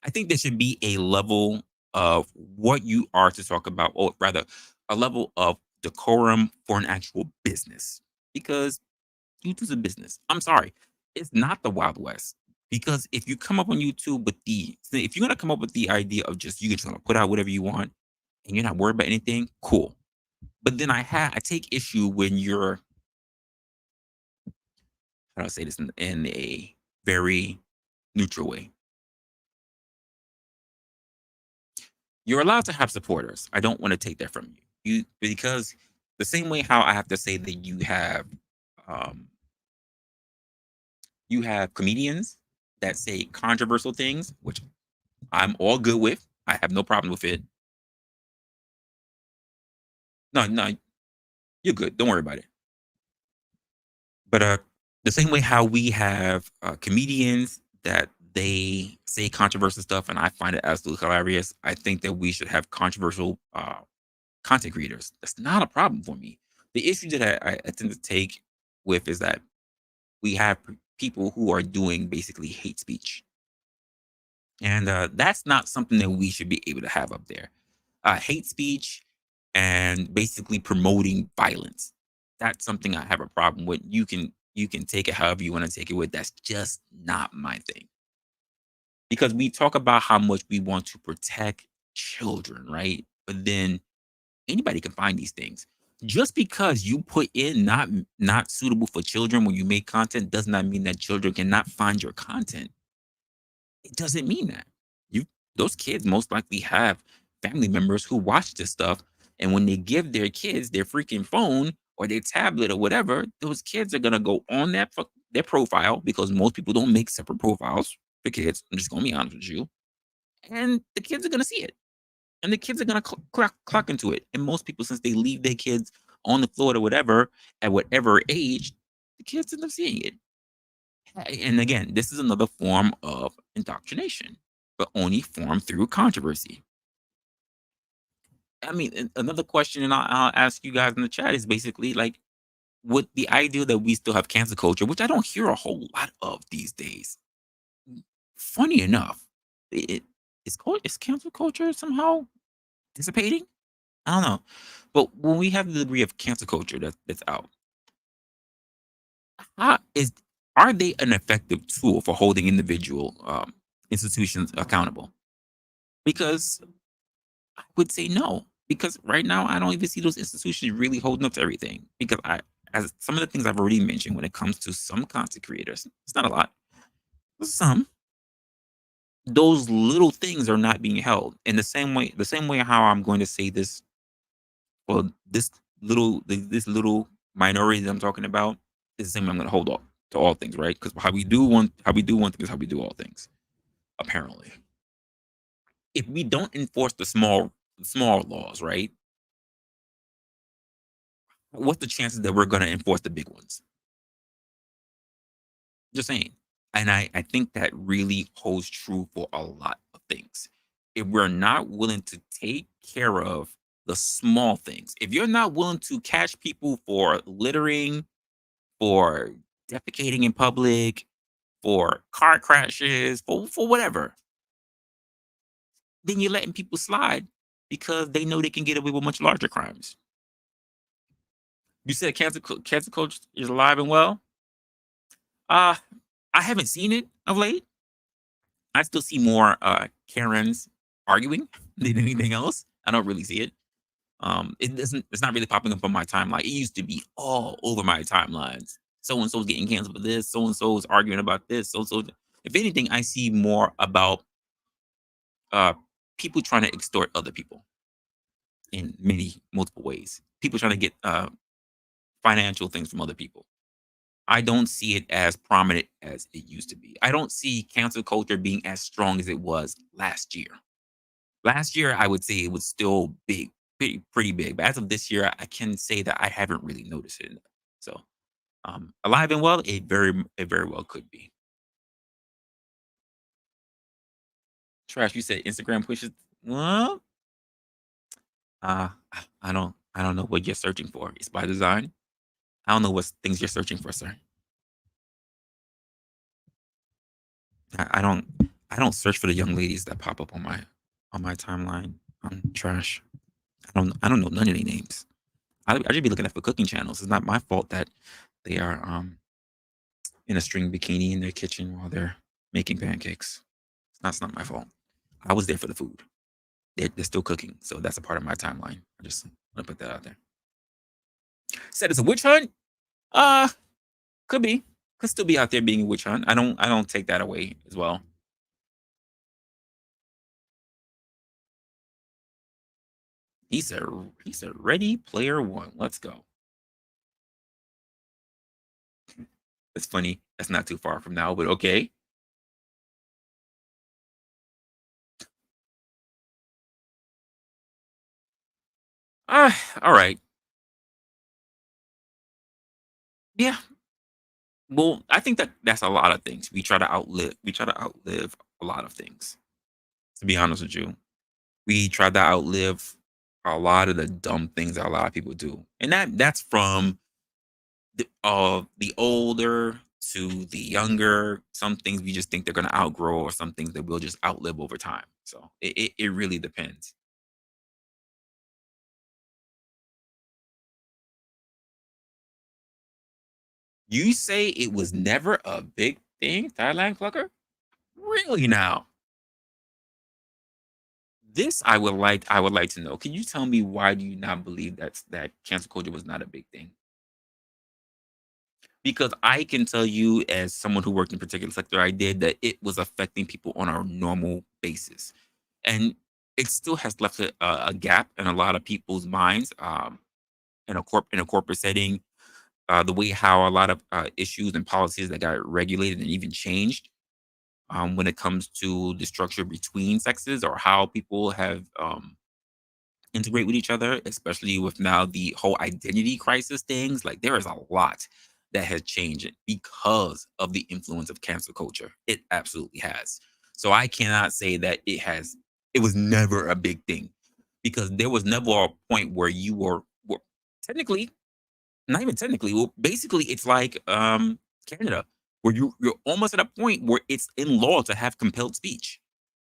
I think there should be a level of what you are to talk about, or rather, a level of decorum for an actual business, because YouTube's a business. I'm sorry, it's not the Wild West. Because if you come up on YouTube if you're gonna come up with the idea of you're just gonna put out whatever you want and you're not worried about anything, cool. But then I take issue when you're, how do I say this in a very neutral way? You're allowed to have supporters. I don't want to take that from you. Because the same way how I have to say that um you have comedians that say controversial things, which I'm all good with. I have no problem with it. No, no, you're good. Don't worry about it. But the same way how we have comedians that they say controversial stuff, and I find it absolutely hilarious. I think that we should have controversial content creators. That's not a problem for me. The issue that I tend to take with is that we have people who are doing basically hate speech, and that's not something that we should be able to have up there. Hate speech and basically promoting violence. That's something I have a problem with. You can take it however you want to take it with. That's just not my thing. Because we talk about how much we want to protect children, right? But then anybody can find these things. Just because you put in not suitable for children when you make content does not mean that children cannot find your content. It doesn't mean that. You Those kids most likely have family members who watch this stuff, and when they give their kids their freaking phone or their tablet or whatever, those kids are gonna go on their profile, because most people don't make separate profiles for kids. I'm just gonna be honest with you, and the kids are gonna see it, and the kids are gonna clock into it. And most people, since they leave their kids on the floor or whatever at whatever age, the kids end up seeing it. And again, this is another form of indoctrination, but only formed through controversy. I mean, another question, and I'll ask you guys in the chat, is basically like, with the idea that we still have cancel culture, which I don't hear a whole lot of these days. Funny enough, is cancel culture somehow dissipating? I don't know. But when we have the degree of cancel culture that's out, how is are they an effective tool for holding individual institutions accountable? Because I would say no. Because right now I don't even see those institutions really holding up to everything. Because as some of the things I've already mentioned, when it comes to some content creators, it's not a lot, but some, those little things are not being held in the same way how I'm going to say this, well, this little minority that I'm talking about is the same way I'm going to hold up to all things, right? Because how we do one thing is how we do all things. Apparently, if we don't enforce the small laws, right? What's the chances that we're going to enforce the big ones? Just saying. And I think that really holds true for a lot of things. If we're not willing to take care of the small things, if you're not willing to catch people for littering, for defecating in public, for car crashes, for whatever, then you're letting people slide because they know they can get away with much larger crimes. You said cancel culture is alive and well. Uh, I haven't seen it of late. I still see more Karens arguing than anything else. I don't really see it. It's not really popping up on my timeline. It used to be all over my timelines. So and so's getting canceled for this. So and so is arguing about this. So. If anything, I see more about uh people trying to extort other people in many multiple ways. People trying to get financial things from other people. I don't see it as prominent as it used to be. I don't see cancel culture being as strong as it was last year. Last year, I would say it was still big, pretty big. But as of this year, I can say that I haven't really noticed it. So, alive and well, it very well could be. Trash, you said Instagram pushes. Well, uh, I don't know what you're searching for. It's by design. I don't know what things you're searching for, sir. I don't search for the young ladies that pop up on my timeline on trash. I don't know none of their names. I should be looking at for cooking channels. It's not my fault that they are in a string bikini in their kitchen while they're making pancakes. That's not my fault. I was there for the food. They're still cooking, so that's a part of my timeline. I just want to put that out there. Said it's a witch hunt. Uh, could be. Could still be out there being a witch hunt. I don't take that away as well. He said Ready Player One. Let's go. It's funny. That's not too far from now, but okay. All right. Yeah. Well, I think that that's a lot of things. We try to outlive a lot of things. To be honest with you, we try to outlive a lot of the dumb things that a lot of people do, and that's from the older to the younger. Some things we just think they're gonna outgrow, or some things that we'll just outlive over time. So it really depends. You say it was never a big thing, Thailand clucker? Really now? This I would like to know. Can you tell me why do you not believe that cancel culture was not a big thing? Because I can tell you, as someone who worked in a particular sector I did, that it was affecting people on a normal basis. And it still has left a gap in a lot of people's minds, in a corporate setting, the way how a lot of issues and policies that got regulated and even changed, when it comes to the structure between sexes, or how people have integrate with each other, especially with now the whole identity crisis things. Like, there is a lot that has changed because of the influence of cancel culture. It absolutely has. So I cannot say that it was never a big thing, because there was never a point where you were technically, not even technically, well, basically it's like Canada, where you're almost at a point where it's in law to have compelled speech.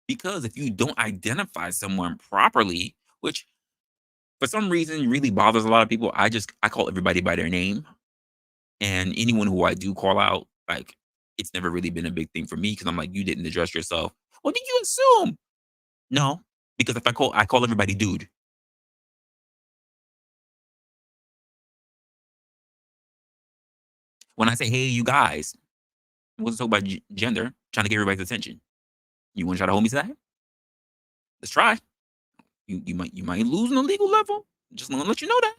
Because if you don't identify someone properly, which for some reason really bothers a lot of people, I call everybody by their name, and anyone who I do call out, like, it's never really been a big thing for me, because I'm like, you didn't address yourself. What did you assume? No, because if I call everybody dude. When I say, hey, you guys, I wasn't talking about gender, trying to get everybody's attention. You want to try to hold me to that? Let's try. You might lose on a legal level. Just want to let you know that.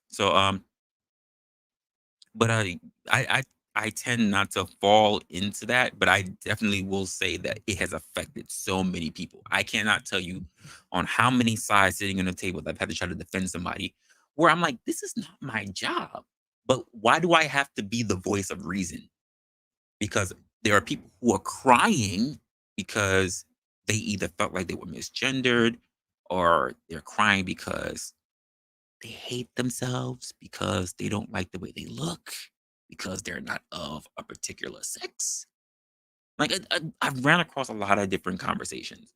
So but I I tend not to fall into that, but I definitely will say that it has affected so many people. I cannot tell you on how many sides sitting on the table that I've had to try to defend somebody, where I'm like, this is not my job. But why do I have to be the voice of reason? Because there are people who are crying because they either felt like they were misgendered, or they're crying because they hate themselves, because they don't like the way they look, because they're not of a particular sex. Like, I've ran across a lot of different conversations,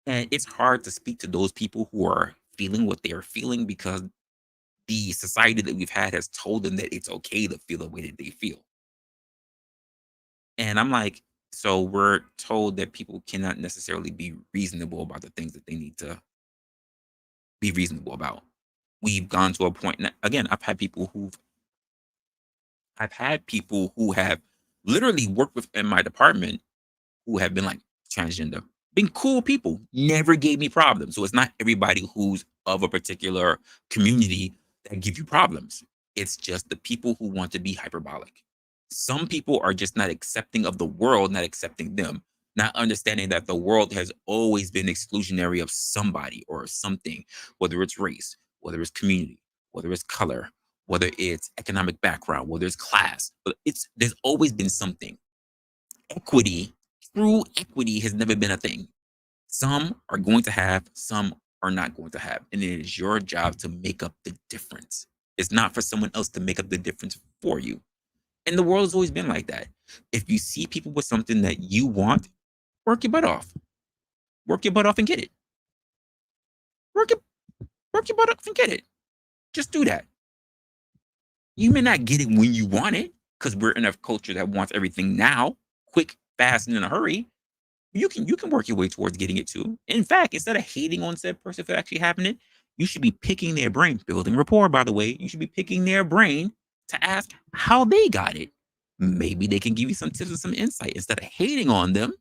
and it's hard to speak to those people who are feeling what they are feeling, because the society that we've had has told them that it's okay to feel the way that they feel. And I'm like, so we're told that people cannot necessarily be reasonable about the things that they need to be reasonable about. We've gone to a point. Again, I've had people who have literally worked within my department, who have been like transgender, been cool people, never gave me problems. So it's not everybody who's of a particular community that give you problems. It's just the people who want to be hyperbolic. Some people are just not accepting of the world, not accepting them, not understanding that the world has always been exclusionary of somebody or something, whether it's race, whether it's community, whether it's color, whether it's economic background, whether it's class. But there's always been something. Equity, true equity, has never been a thing. Some are going to have, some are not going to have. And it is your job to make up the difference. It's not for someone else to make up the difference for you. And the world has always been like that. If you see people with something that you want, work your butt off. Work your butt off and get it. Work your, work your butt off and get it. Just do that. You may not get it when you want it, because we're in a culture that wants everything now, quick, fast, and in a hurry. You can work your way towards getting it too. In fact, instead of hating on said person for actually having it, you should be picking their brain, building rapport, by the way. You should be picking their brain to ask how they got it. Maybe they can give you some tips and some insight, instead of hating on them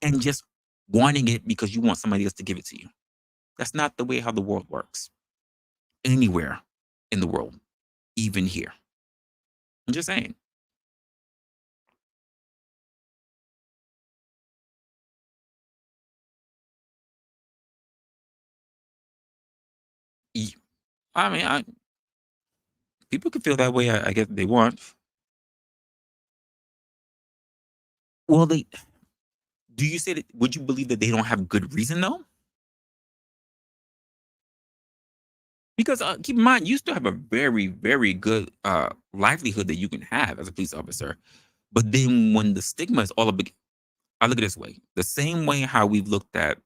and just wanting it because you want somebody else to give it to you. That's not the way how the world works. Anywhere in the world, even here. I'm just saying. Y- I mean, people can feel that way. I guess they want. Well, they do you say that? Would you believe that they don't have good reason though? Because keep in mind, you still have a very, very good livelihood that you can have as a police officer. But then when the stigma is all up, I look at it this way: the same way how we've looked at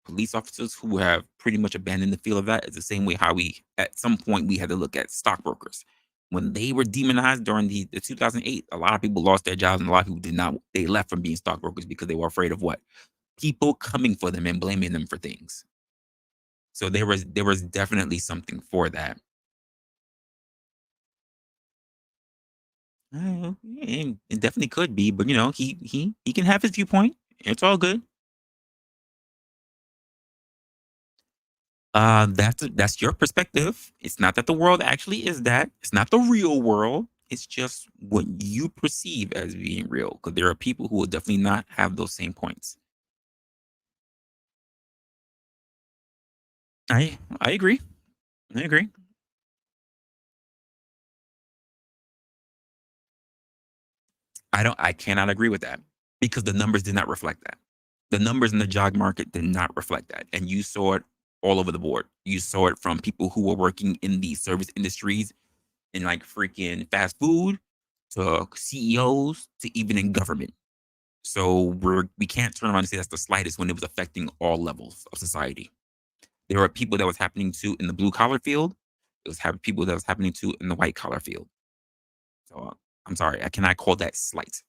police officers who have pretty much abandoned the field of that is the same way how we, at some point, we had to look at stockbrokers. When they were demonized during the 2008, a lot of people lost their jobs and a lot of people did not. They left from being stockbrokers because they were afraid of what? People coming for them and blaming them for things. So there was definitely something for that. It definitely could be, but he can have his viewpoint. It's all good. That's your perspective. It's not that the world actually is that. It's not the real world. It's just what you perceive as being real. Because there are people who will definitely not have those same points. I agree. I agree. I cannot agree with that because the numbers did not reflect that. The numbers in the job market did not reflect that. And you saw it all over the board. You saw it from people who were working in the service industries, in like freaking fast food, to CEOs, to even in government. So we can't turn around and say that's the slightest when it was affecting all levels of society. There were people that was happening to in the blue collar field. It was having people that was happening to in the white collar field. So I'm sorry, I cannot call that slight.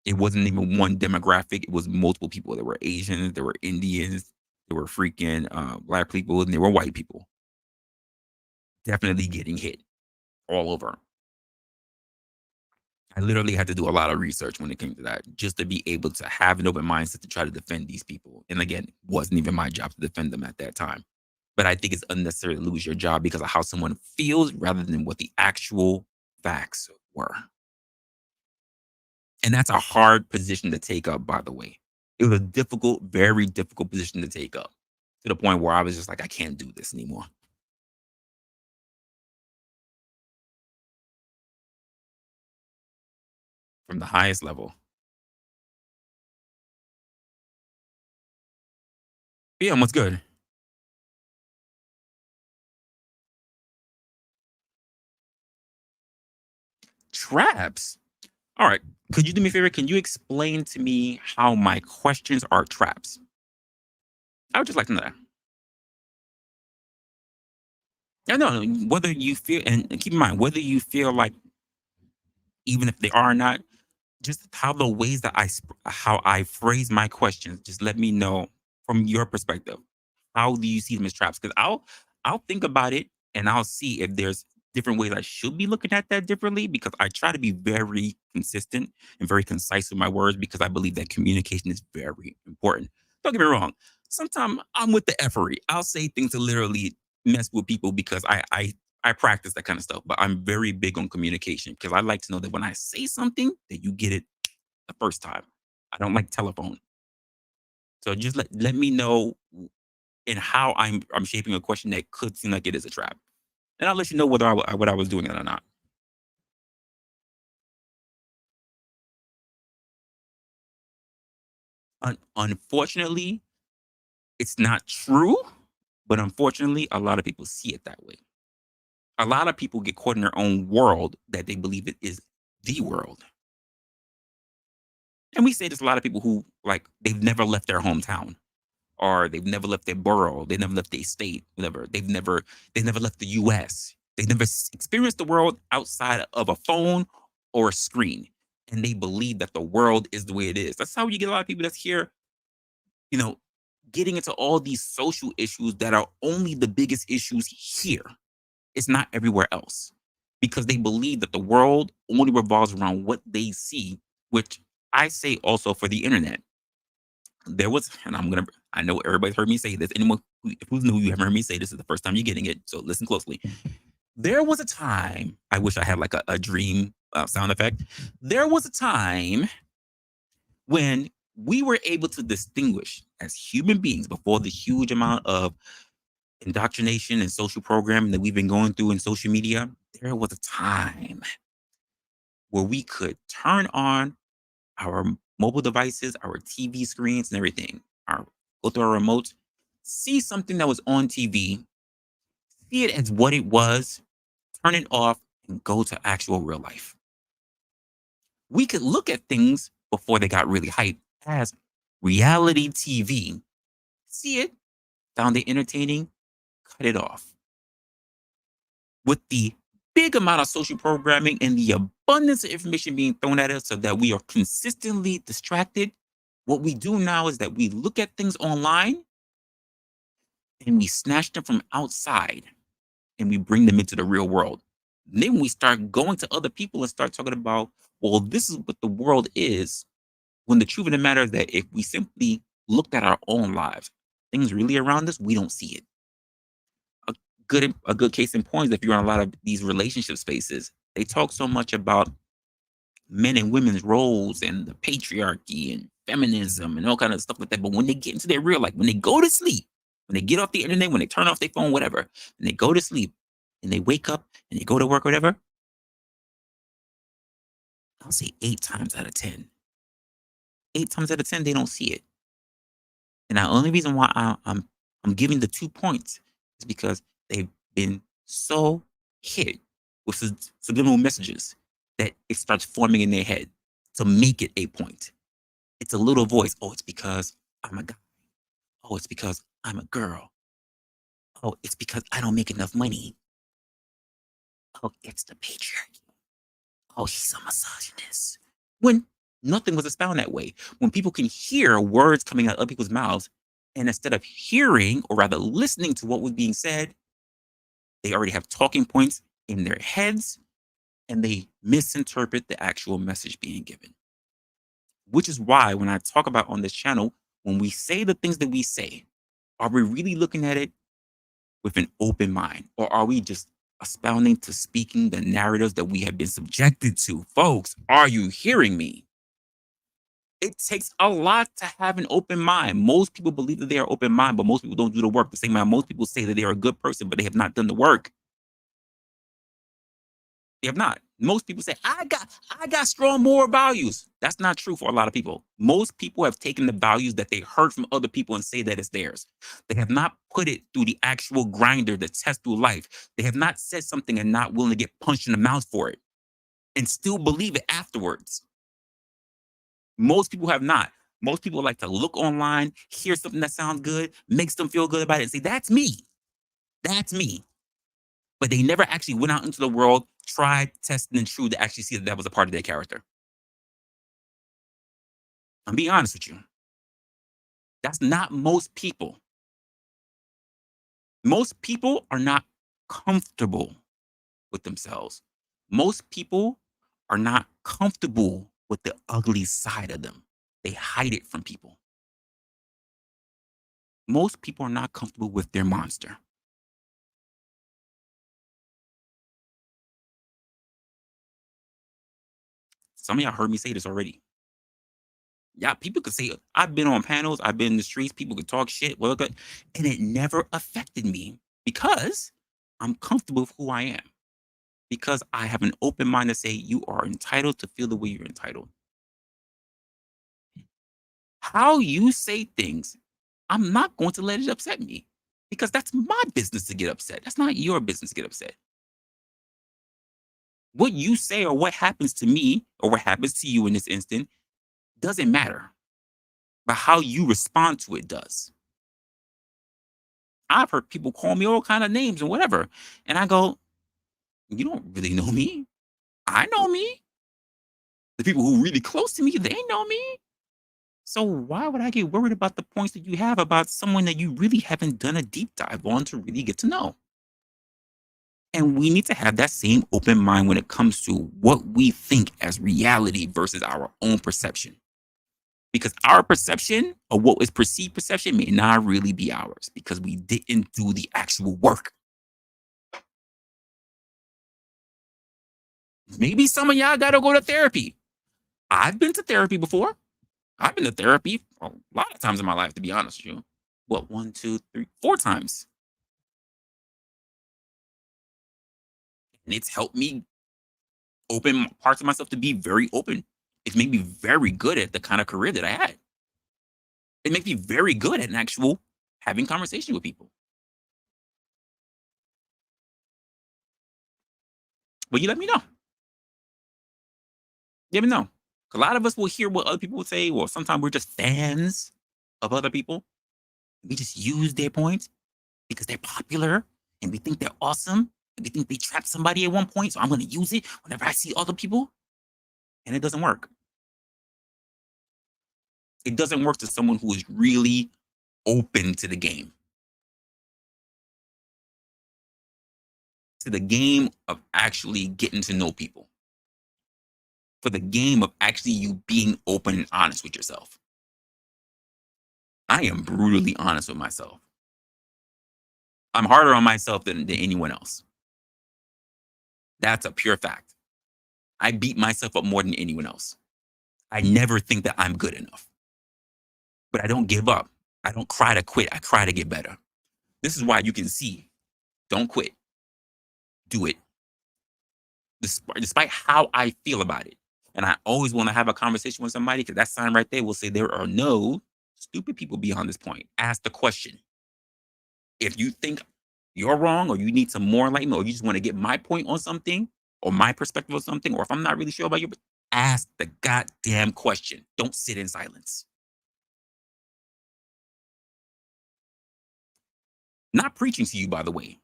It wasn't even one demographic. It was multiple people. There were Asians, there were Indians, there were freaking black people, and there were white people. Definitely getting hit all over. I literally had to do a lot of research when it came to that, just to be able to have an open mindset to try to defend these people. And again, it wasn't even my job to defend them at that time. But I think it's unnecessary to lose your job because of how someone feels rather than what the actual facts were. And that's a hard position to take up, by the way. It was a difficult, very difficult position to take up, to the point where I was just like, I can't do this anymore. From the highest level. Yeah, what's good? Traps. All right. Could you do me a favor? Can you explain to me how my questions are traps? I would just like to know that. Yeah, no, whether you feel, and keep in mind, whether you feel like, even if they are or not, just how the ways that how I phrase my questions, just let me know from your perspective. How do you see them as traps? Because I'll think about it and I'll see if there's different ways I should be looking at that differently. Because I try to be very consistent and very concise with my words because I believe that communication is very important. Don't get me wrong. Sometimes I'm with the effery. I'll say things to literally mess with people because I practice that kind of stuff, but I'm very big on communication because I like to know that when I say something, that you get it the first time. I don't like telephone. So just let me know in how I'm shaping a question that could seem like it is a trap, and I'll let you know whether what I was doing it or not. Unfortunately, it's not true, but unfortunately, a lot of people see it that way. A lot of people get caught in their own world that they believe it is the world. And we say there's a lot of people who like they've never left their hometown or they've never left their borough, they never left their state, whatever. They've never left the US. They've never experienced the world outside of a phone or a screen. And they believe that the world is the way it is. That's how you get a lot of people that's here, you know, getting into all these social issues that are only the biggest issues here. It's not everywhere else. Because they believe that the world only revolves around what they see, which I say also for the internet. There was, and I know everybody's heard me say this. Anyone who's new, you haven't heard me say this is the first time you're getting it. So listen closely. There was a time, I wish I had like a dream sound effect. There was a time when we were able to distinguish as human beings before the huge amount of indoctrination and social programming that we've been going through in social media. There was a time where we could turn on our mobile devices, our TV screens, and everything, go through our remotes, see something that was on TV, see it as what it was, turn it off, and go to actual real life. We could look at things before they got really hyped as reality TV, see it, found it entertaining, cut it off. With the big amount of social programming and the abundance of information being thrown at us so that we are consistently distracted, what we do now is that we look at things online and we snatch them from outside and we bring them into the real world. Then we start going to other people and start talking about, well, this is what the world is. When the truth of the matter is that if we simply looked at our own lives, things really around us, we don't see it. A good case in point is if you're in a lot of these relationship spaces, they talk so much about men and women's roles and the patriarchy and feminism and all kind of stuff like that. But when they get into their real life, when they go to sleep, when they get off the internet, when they turn off their phone, whatever, and they go to sleep and they wake up and they go to work, whatever, I'll say 8 times out of 10. 8 times out of 10, they don't see it. And the only reason why I'm giving the 2 points is because they've been so hit with subliminal messages that it starts forming in their head to make it a point. It's a little voice. Oh, it's because I'm a guy. Oh, it's because I'm a girl. Oh, it's because I don't make enough money. Oh, it's the patriarchy. Oh, he's a misogynist. When nothing was expounded that way. When people can hear words coming out of people's mouths, and instead of hearing, or rather listening to what was being said, they already have talking points in their heads, and they misinterpret the actual message being given. Which is why when I talk about on this channel, when we say the things that we say, are we really looking at it with an open mind? Or are we just expounding to speaking the narratives that we have been subjected to? Folks, are you hearing me? It takes a lot to have an open mind. Most people believe that they are open mind, but most people don't do the work. The same way most people say that they are a good person, but they have not done the work. They have not. Most people say, I got strong moral values. That's not true for a lot of people. Most people have taken the values that they heard from other people and say that it's theirs. They have not put it through the actual grinder, the test through life. They have not said something and not willing to get punched in the mouth for it and still believe it afterwards. Most people have not. Most people like to look online, hear something that sounds good, makes them feel good about it, and say, that's me. That's me. But they never actually went out into the world, tried, tested, and true to actually see that that was a part of their character. I'm being honest with you. That's not most people. Most people are not comfortable with themselves. Most people are not comfortable with the ugly side of them. They hide it from people. Most people are not comfortable with their monster. Some of y'all heard me say this already. Yeah, people could say, I've been on panels, I've been in the streets, people could talk shit, well, and it never affected me because I'm comfortable with who I am. Because I have an open mind to say you are entitled to feel the way you're entitled. How you say things, I'm not going to let it upset me because that's my business to get upset. That's not your business to get upset. What you say or what happens to me or what happens to you in this instant doesn't matter, but how you respond to it does. I've heard people call me all kind of names and whatever, and I go, you don't really know me. I know me. The people who are really close to me, they know me. So why would I get worried about the points that you have about someone that you really haven't done a deep dive on to really get to know? And we need to have that same open mind when it comes to what we think as reality versus our own perception. Because our perception of what is perceived perception may not really be ours because we didn't do the actual work. Maybe some of y'all gotta go to therapy. I've been to therapy before. I've been to therapy a lot of times in my life, to be honest with you. What, one, two, three, 4 times. And it's helped me open parts of myself to be very open. It's made me very good at the kind of career that I had. It makes me very good at an actual having conversation with people. But you let me know. Let me know. A lot of us will hear what other people would say, or sometimes we're just fans of other people. We just use their points because they're popular and we think they're awesome. And we think they trapped somebody at one point, so I'm going to use it whenever I see other people. And it doesn't work. It doesn't work to someone who is really open to the game. To the game of actually getting to know people. For the game of actually you being open and honest with yourself. I am brutally honest with myself. I'm harder on myself than anyone else. That's a pure fact. I beat myself up more than anyone else. I never think that I'm good enough. But I don't give up. I don't cry to quit. I cry to get better. This is why you can see, don't quit. Do it. Despite how I feel about it. And I always want to have a conversation with somebody because that sign right there will say there are no stupid people beyond this point. Ask the question. If you think you're wrong or you need some more enlightenment or you just want to get my point on something or my perspective on something, or if I'm not really sure about you, ask the goddamn question. Don't sit in silence. Not preaching to you, by the way.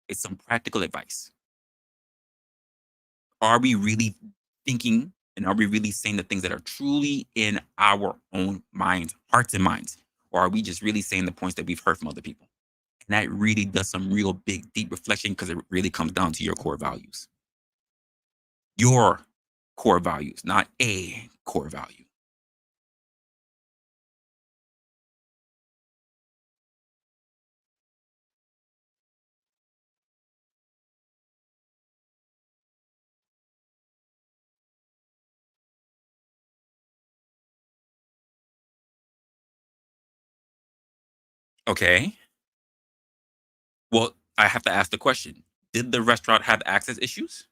It's some practical advice. Are we really thinking and are we really saying the things that are truly in our own minds, hearts and minds? Or are we just really saying the points that we've heard from other people? And that really does some real big, deep reflection because it really comes down to your core values. Your core values, not a core value. Okay. Well, I have to ask the question. Did the restaurant have access issues?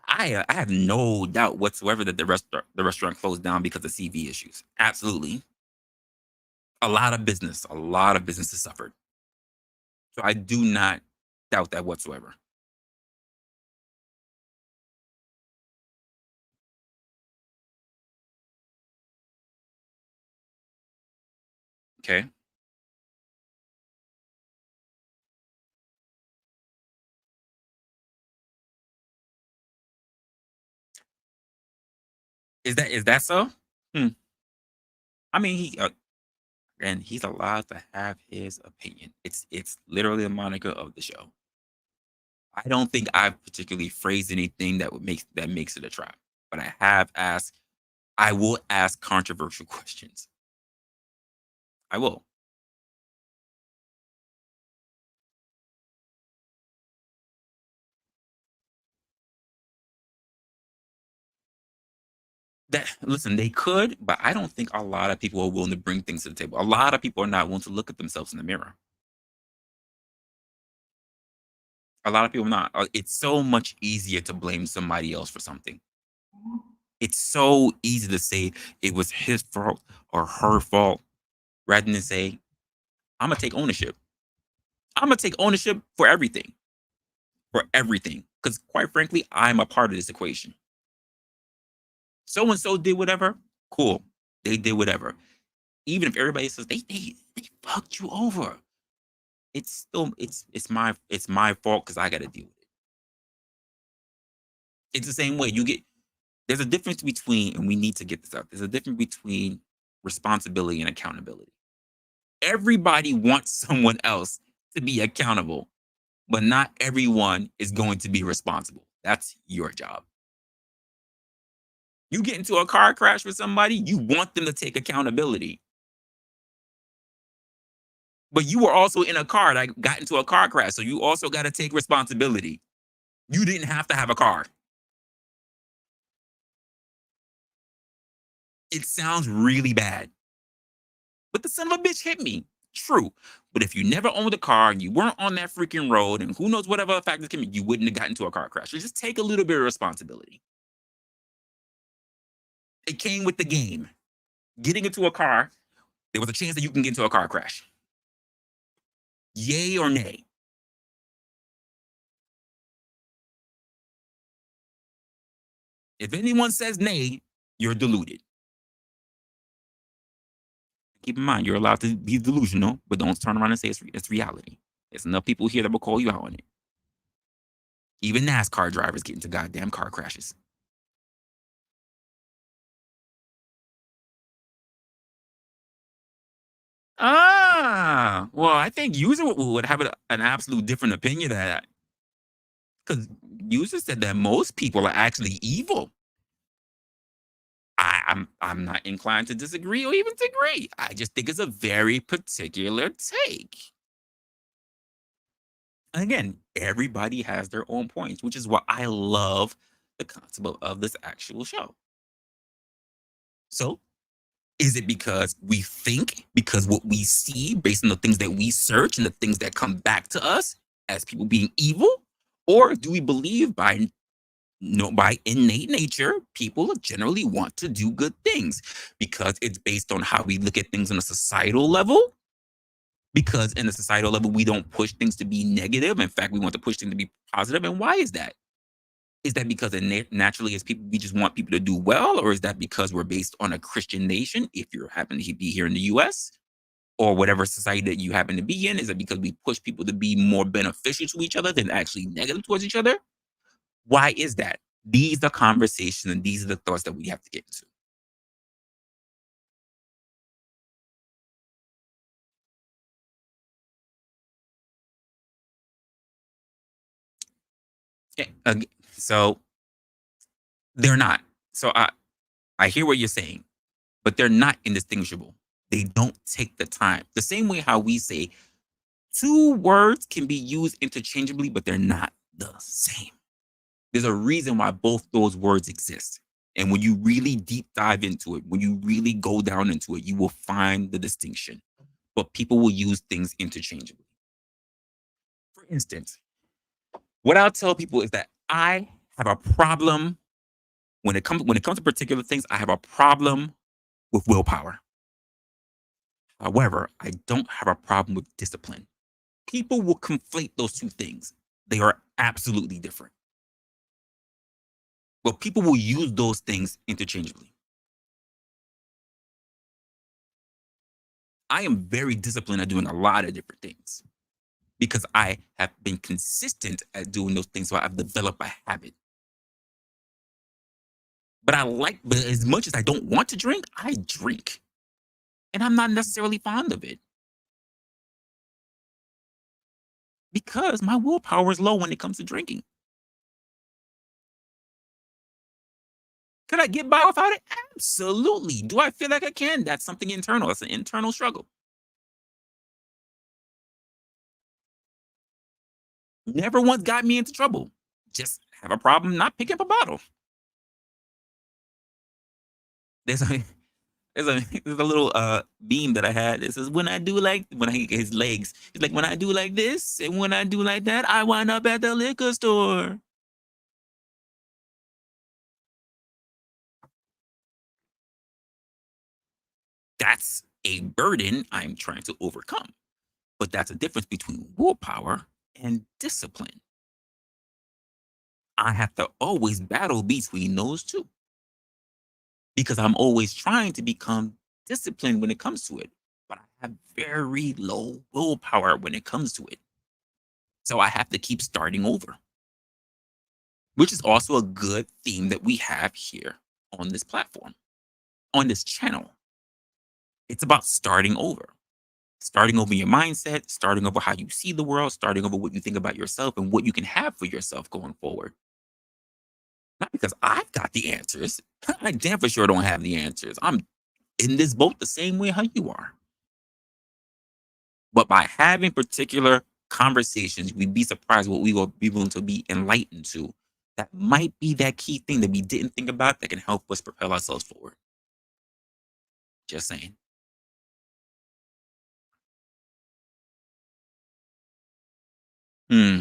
I have no doubt whatsoever that the restaurant closed down because of CV issues. Absolutely. A lot of businesses suffered. So I do not doubt that whatsoever. Okay. Is that so? Hmm. I mean, he's allowed to have his opinion. It's literally a moniker of the show. I don't think I've particularly phrased anything that makes it a trap, but I have asked. I will ask controversial questions. I will. That listen, they could, but I don't think a lot of people are willing to bring things to the table. A lot of people are not willing to look at themselves in the mirror. A lot of people are not. It's so much easier to blame somebody else for something. It's so easy to say it was his fault or her fault rather than say, I'm gonna take ownership. I'm gonna take ownership for everything. For everything. Because quite frankly, I'm a part of this equation. So and so did whatever. Cool. They did whatever. Even if everybody says they fucked you over, it's still it's my fault because I got to deal with it. It's the same way you get. There's a difference between, and we need to get this out. There's a difference between responsibility and accountability. Everybody wants someone else to be accountable, but not everyone is going to be responsible. That's your job. You get into a car crash with somebody, you want them to take accountability. But you were also in a car that got into a car crash, so you also got to take responsibility. You didn't have to have a car. It sounds really bad. But the son of a bitch hit me. True. But if you never owned a car and you weren't on that freaking road, and who knows whatever factors can be, you wouldn't have gotten into a car crash. So just take a little bit of responsibility. It came with the game. Getting into a car, there was a chance that you can get into a car crash. Yay or nay? If anyone says nay, you're deluded. Keep in mind, you're allowed to be delusional, but don't turn around and say it's reality. There's enough people here that will call you out on it. Even NASCAR drivers get into goddamn car crashes. Well, I think user would have an absolute different opinion of that. Because user said that most people are actually evil. I'm not inclined to disagree or even to agree. I just think it's a very particular take. And again, everybody has their own points, which is why I love the concept of this actual show. So, is it because we think, because what we see based on the things that we search and the things that come back to us as people being evil? Or do we believe by innate nature, people generally want to do good things because it's based on how we look at things on a societal level? Because in the societal level, we don't push things to be negative. In fact, we want to push things to be positive. And why is that? Is that because naturally, as people, we just want people to do well? Or is that because we're based on a Christian nation, if you happen to be here in the US, or whatever society that you happen to be in? Is it because we push people to be more beneficial to each other than actually negative towards each other? Why is that? These are conversations and these are the thoughts that we have to get into. Yeah, so they're not. So I hear what you're saying, but they're not indistinguishable. They don't take the time. The same way how we say two words can be used interchangeably, but they're not the same. There's a reason why both those words exist. And when you really deep dive into it, when you really go down into it, you will find the distinction. But people will use things interchangeably. For instance, what I'll tell people is that I have a problem when it comes to particular things. I have a problem with willpower. However, I don't have a problem with discipline. People will conflate those two things. They are absolutely different. But people will use those things interchangeably. I am very disciplined at doing a lot of different things because I have been consistent at doing those things. So I've developed a habit. But as much as I don't want to drink, I drink. And I'm not necessarily fond of it. Because my willpower is low when it comes to drinking. Could I get by without it? Absolutely. Do I feel like I can? That's something internal. That's an internal struggle. Never once got me into trouble. Just have a problem not picking up a bottle. There's a there's a little beam that I had. It says when I his legs. It's like when I do like this and when I do like that, I wind up at the liquor store. That's a burden I'm trying to overcome. But that's a difference between willpower and discipline. I have to always battle between those two because I'm always trying to become disciplined when it comes to it. But I have very low willpower when it comes to it. So I have to keep starting over, which is also a good theme that we have here on this platform, on this channel. It's about starting over your mindset, starting over how you see the world, starting over what you think about yourself and what you can have for yourself going forward. Not because I've got the answers. I damn for sure don't have the answers. I'm in this boat the same way how you are. But by having particular conversations, we'd be surprised what we will be willing to be enlightened to. That might be that key thing that we didn't think about that can help us propel ourselves forward. Just saying. Hmm.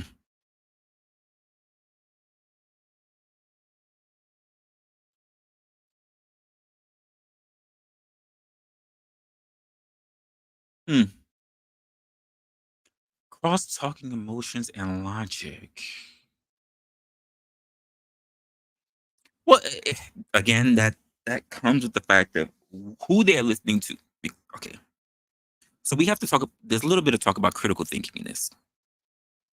Hmm. Cross talking emotions and logic. Well, again, that comes with the fact of who they're listening to. Okay, so we have to talk. There's a little bit of talk about critical thinking in this,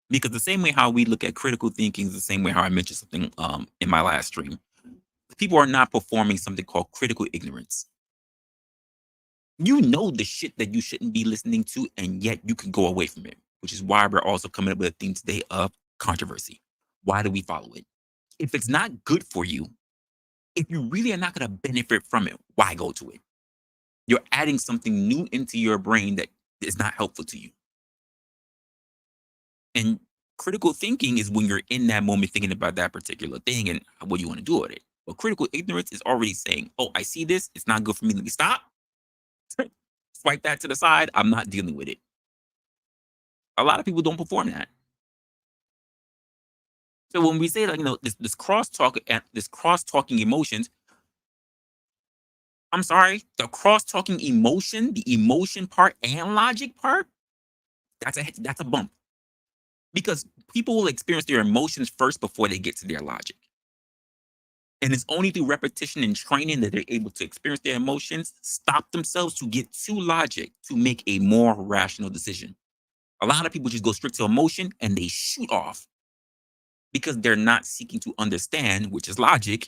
because the same way how we look at critical thinking is the same way how I mentioned something in my last stream. People are not performing something called critical ignorance. You know the shit that you shouldn't be listening to, and yet you can go away from it, which is why we're also coming up with a theme today of controversy. Why do we follow it? If it's not good for you, if you really are not going to benefit from it, why go to it? You're adding something new into your brain that is not helpful to you. And critical thinking is when you're in that moment thinking about that particular thing and what you want to do with it. But critical ignorance is already saying, oh, I see this. It's not good for me. Let me stop. Swipe that to the side. I'm not dealing with it. A lot of people don't perform that. So when we say like, this cross-talk and this cross-talking emotions, I'm sorry, the cross-talking emotion, the emotion part and logic part, that's a bump. Because people will experience their emotions first before they get to their logic. And it's only through repetition and training that they're able to experience their emotions, stop themselves to get to logic to make a more rational decision. A lot of people just go straight to emotion and they shoot off because they're not seeking to understand, which is logic.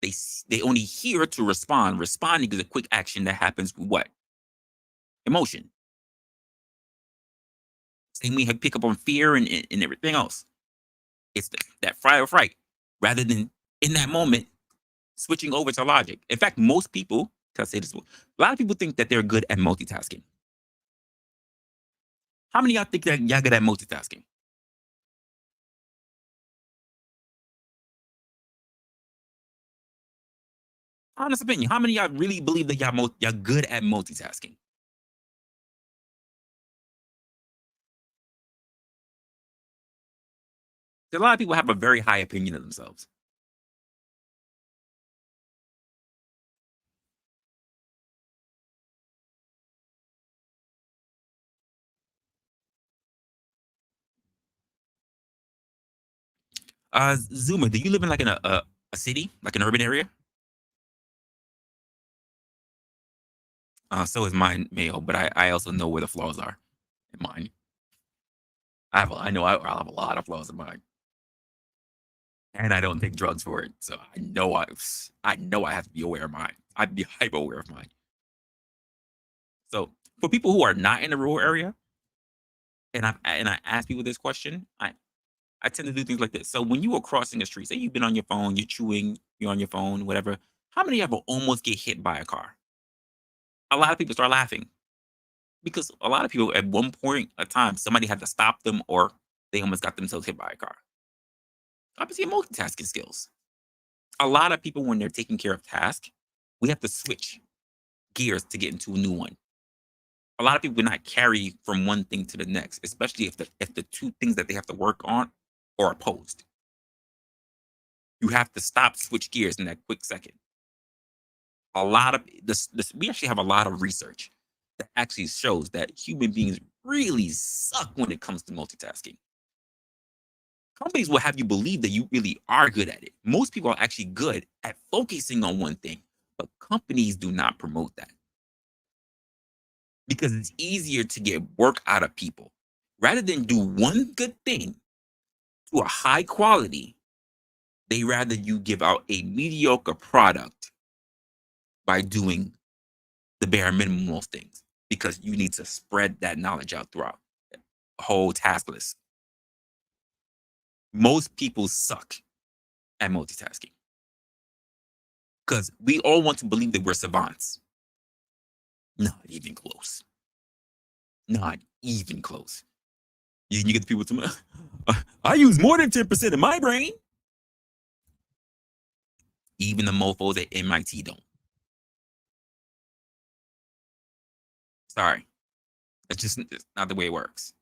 They only hear to respond. Responding is a quick action that happens with what? Emotion. Same way you pick up on fear and everything else. It's that fight or fright rather than in that moment switching over to logic. In fact, most people, can I say this? A lot of people think that they're good at multitasking. How many of y'all think that y'all good at multitasking? Honest opinion. How many of y'all really believe that y'all good at multitasking? A lot of people have a very high opinion of themselves. Zuma, do you live in like in a city, like an urban area? So is mine, Mayo, but I also know where the flaws are in mine. I know I have a lot of flaws in mine, and I don't take drugs for it. So I know I have to be aware of mine. I'd be hyper aware of mine. So for people who are not in a rural area, and I ask people this question, I tend to do things like this. So when you are crossing the street, say you've been on your phone, you're chewing, you're on your phone, whatever. How many of you ever almost get hit by a car? A lot of people start laughing because a lot of people at one point a time somebody had to stop them or they almost got themselves hit by a car. Obviously, multitasking skills. A lot of people when they're taking care of tasks, we have to switch gears to get into a new one. A lot of people not carry from one thing to the next, especially if the two things that they have to work on are opposed. You have to stop, switch gears in that quick second. A lot of this we actually have a lot of research that actually shows that human beings really suck when it comes to multitasking. Companies will have you believe that you really are good at it. Most people are actually good at focusing on one thing, but companies do not promote that because it's easier to get work out of people. Rather than do one good thing to a high quality, they rather you give out a mediocre product by doing the bare minimum of things because you need to spread that knowledge out throughout a whole task list. Most people suck at multitasking. Because we all want to believe that we're savants. Not even close. Not even close. You get the people to I use more than 10% of my brain. Even the mofos at MIT don't. Sorry. It's not the way it works.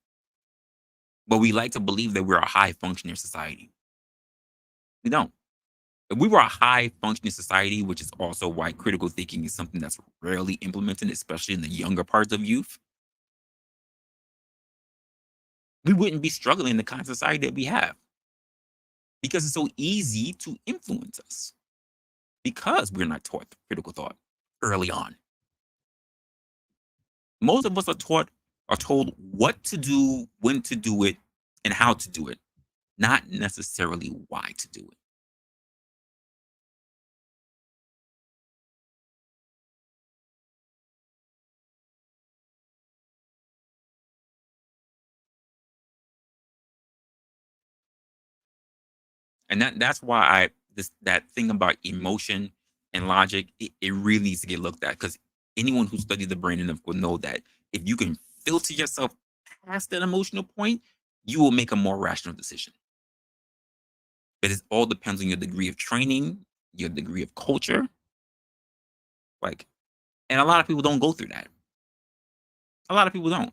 But we like to believe that we're a high functioning society. We don't. If we were a high functioning society, which is also why critical thinking is something that's rarely implemented, especially in the younger parts of youth, we wouldn't be struggling in the kind of society that we have because it's so easy to influence us because we're not taught critical thought early on. Most of us are told what to do, when to do it, and how to do it, not necessarily why to do it. And that's why that thing about emotion and logic, it really needs to get looked at because anyone who studies the brain enough will know that if you can filter yourself past that emotional point, you will make a more rational decision. But it all depends on your degree of training, your degree of culture. Like, and a lot of people don't go through that. A lot of people don't.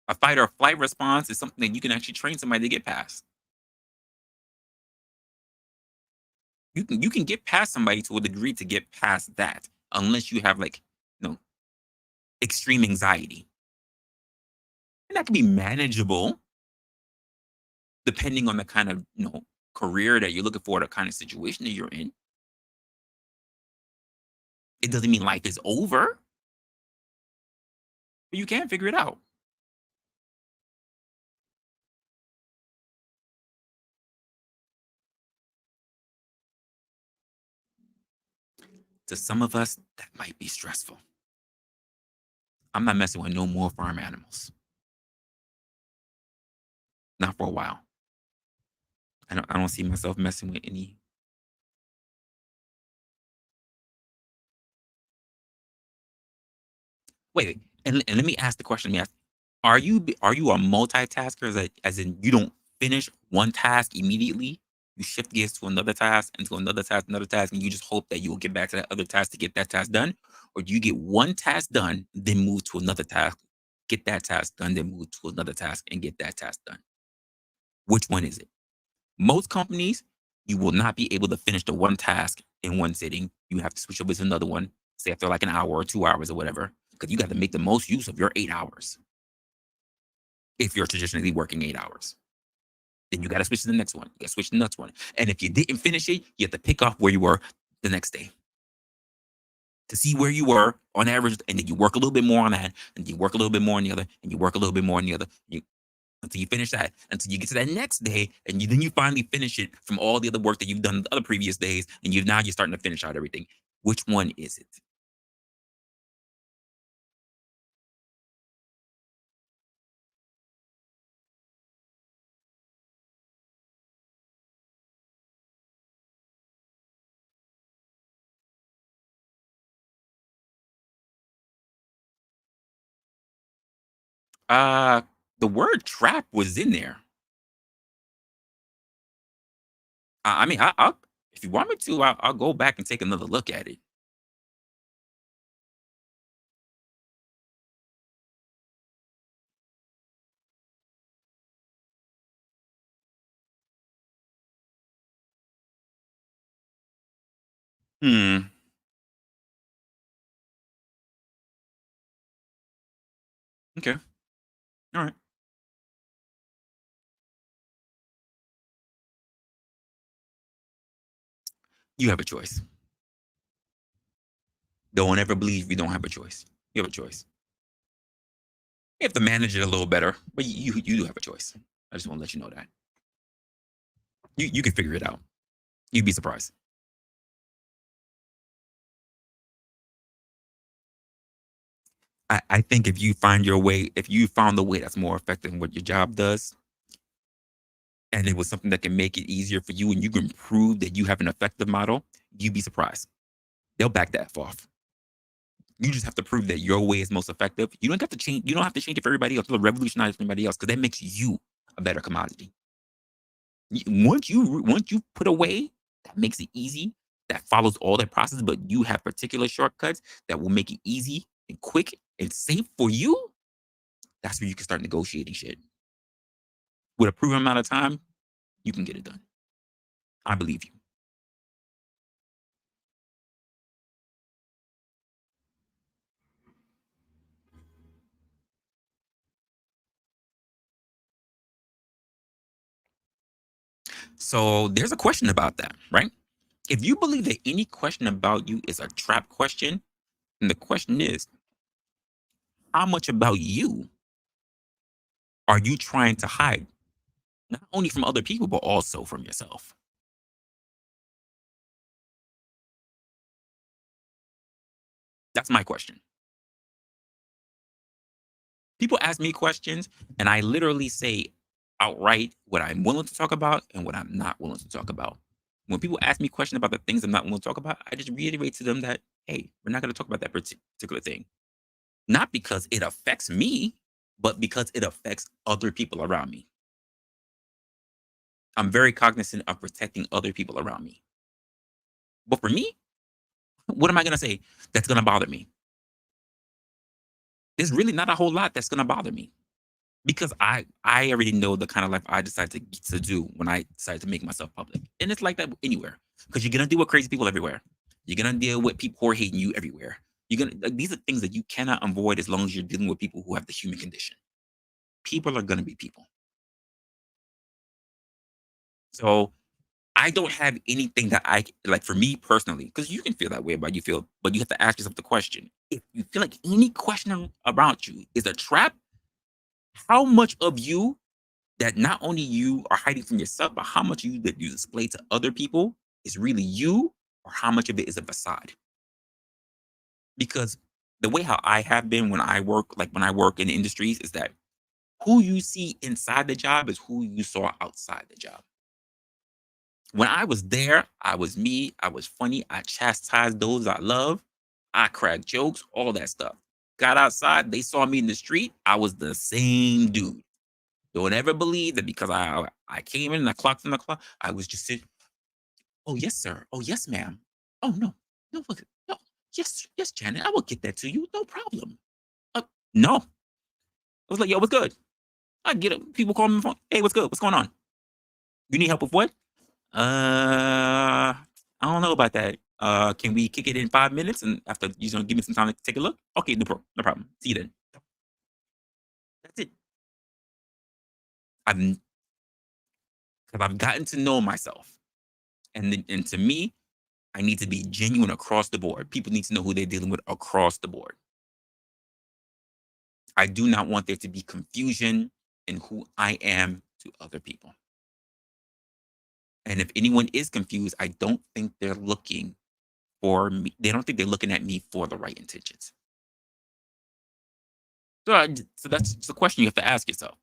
A fight or flight response is something that you can actually train somebody to get past. You can get past somebody to a degree to get past that, unless you have like, extreme anxiety. And that can be manageable depending on the kind of, career that you're looking for, the kind of situation that you're in. It doesn't mean life is over, but you can figure it out. To some of us, that might be stressful. I'm not messing with no more farm animals. Not for a while. I don't see myself messing with any. Wait, and let me ask the question. Let me ask: Are you a multitasker? As in you don't finish one task immediately. You shift gears to another task, and to another task, and you just hope that you will get back to that other task to get that task done, or do you get one task done, then move to another task, get that task done, then move to another task, and get that task done? Which one is it? Most companies, you will not be able to finish the one task in one sitting. You have to switch over to another one, say after like an hour or 2 hours or whatever, because you got to make the most use of your 8 hours. If you're traditionally working 8 hours, then you got to switch to the next one. You got to switch to the next one. And if you didn't finish it, you have to pick off where you were the next day to see where you were on average. And then you work a little bit more on that, and you work a little bit more on the other, and you work a little bit more on the other. Until you finish that, until you get to that next day, and then you finally finish it from all the other work that you've done the other previous days, and you're starting to finish out everything. Which one is it? Uh, the word trap was in there. I mean, I'll if you want me to, I'll go back and take another look at it. Hmm. Okay. All right. You have a choice. Don't ever believe you don't have a choice. You have a choice. You have to manage it a little better, but you do have a choice. I just want to let you know that you can figure it out. You'd be surprised. I think if you find your way, if you found the way that's more effective in what your job does, and it was something that can make it easier for you and you can prove that you have an effective model, you'd be surprised. They'll back that off. You just have to prove that your way is most effective. You don't have to change. You don't have to change it for everybody else. To revolutionize everybody else, because that makes you a better commodity. Once you put away, that makes it easy. That follows all that process, but you have particular shortcuts that will make it easy and quick and safe for you. That's where you can start negotiating shit. With a proven amount of time, you can get it done. I believe you. So there's a question about that, right? If you believe that any question about you is a trap question, then the question is, how much about you are you trying to hide? Not only from other people, but also from yourself. That's my question. People ask me questions, and I literally say outright what I'm willing to talk about and what I'm not willing to talk about. When people ask me questions about the things I'm not willing to talk about, I just reiterate to them that, hey, we're not going to talk about that particular thing. Not because it affects me, but because it affects other people around me. I'm very cognizant of protecting other people around me. But for me, what am I going to say that's going to bother me? There's really not a whole lot that's going to bother me because I already know the kind of life I decide to do when I decide to make myself public. And it's like that anywhere because you're going to deal with crazy people everywhere. You're going to deal with people who are hating you everywhere. You're going to, like, these are things that you cannot avoid as long as you're dealing with people who have the human condition. People are going to be people. So I don't have anything that I like for me personally, because you can feel that way about you feel, but you have to ask yourself the question. If you feel like any question about you is a trap, how much of you that not only you are hiding from yourself, but how much of you that you display to other people is really you, or how much of it is a facade? Because the way how I have been when I work, like when I work in industries, is that who you see inside the job is who you saw outside the job. When I was there, I was me. I was funny. I chastised those I love. I cracked jokes, all that stuff. Got outside, they saw me in the street. I was the same dude. Don't ever believe that because I came in and I clocked in the clock. I was just sitting. Oh yes, sir. Oh yes, ma'am. Oh no, no, no. Yes, yes, Janet. I will get that to you. No problem. No. I was like, yo, what's good? I get it. People call me on the phone. Hey, what's good? What's going on? You need help with what? I don't know about that. Can we kick it in 5 minutes and after give me some time to take a look? Okay, no problem. See you then. That's it. I've because I've gotten to know myself, and to me, I need to be genuine across the board. People need to know who they're dealing with across the board. I do not want there to be confusion in who I am to other people. And if anyone is confused, I don't think they're looking for me. They don't think they're looking at me for the right intentions. So that's the question you have to ask yourself.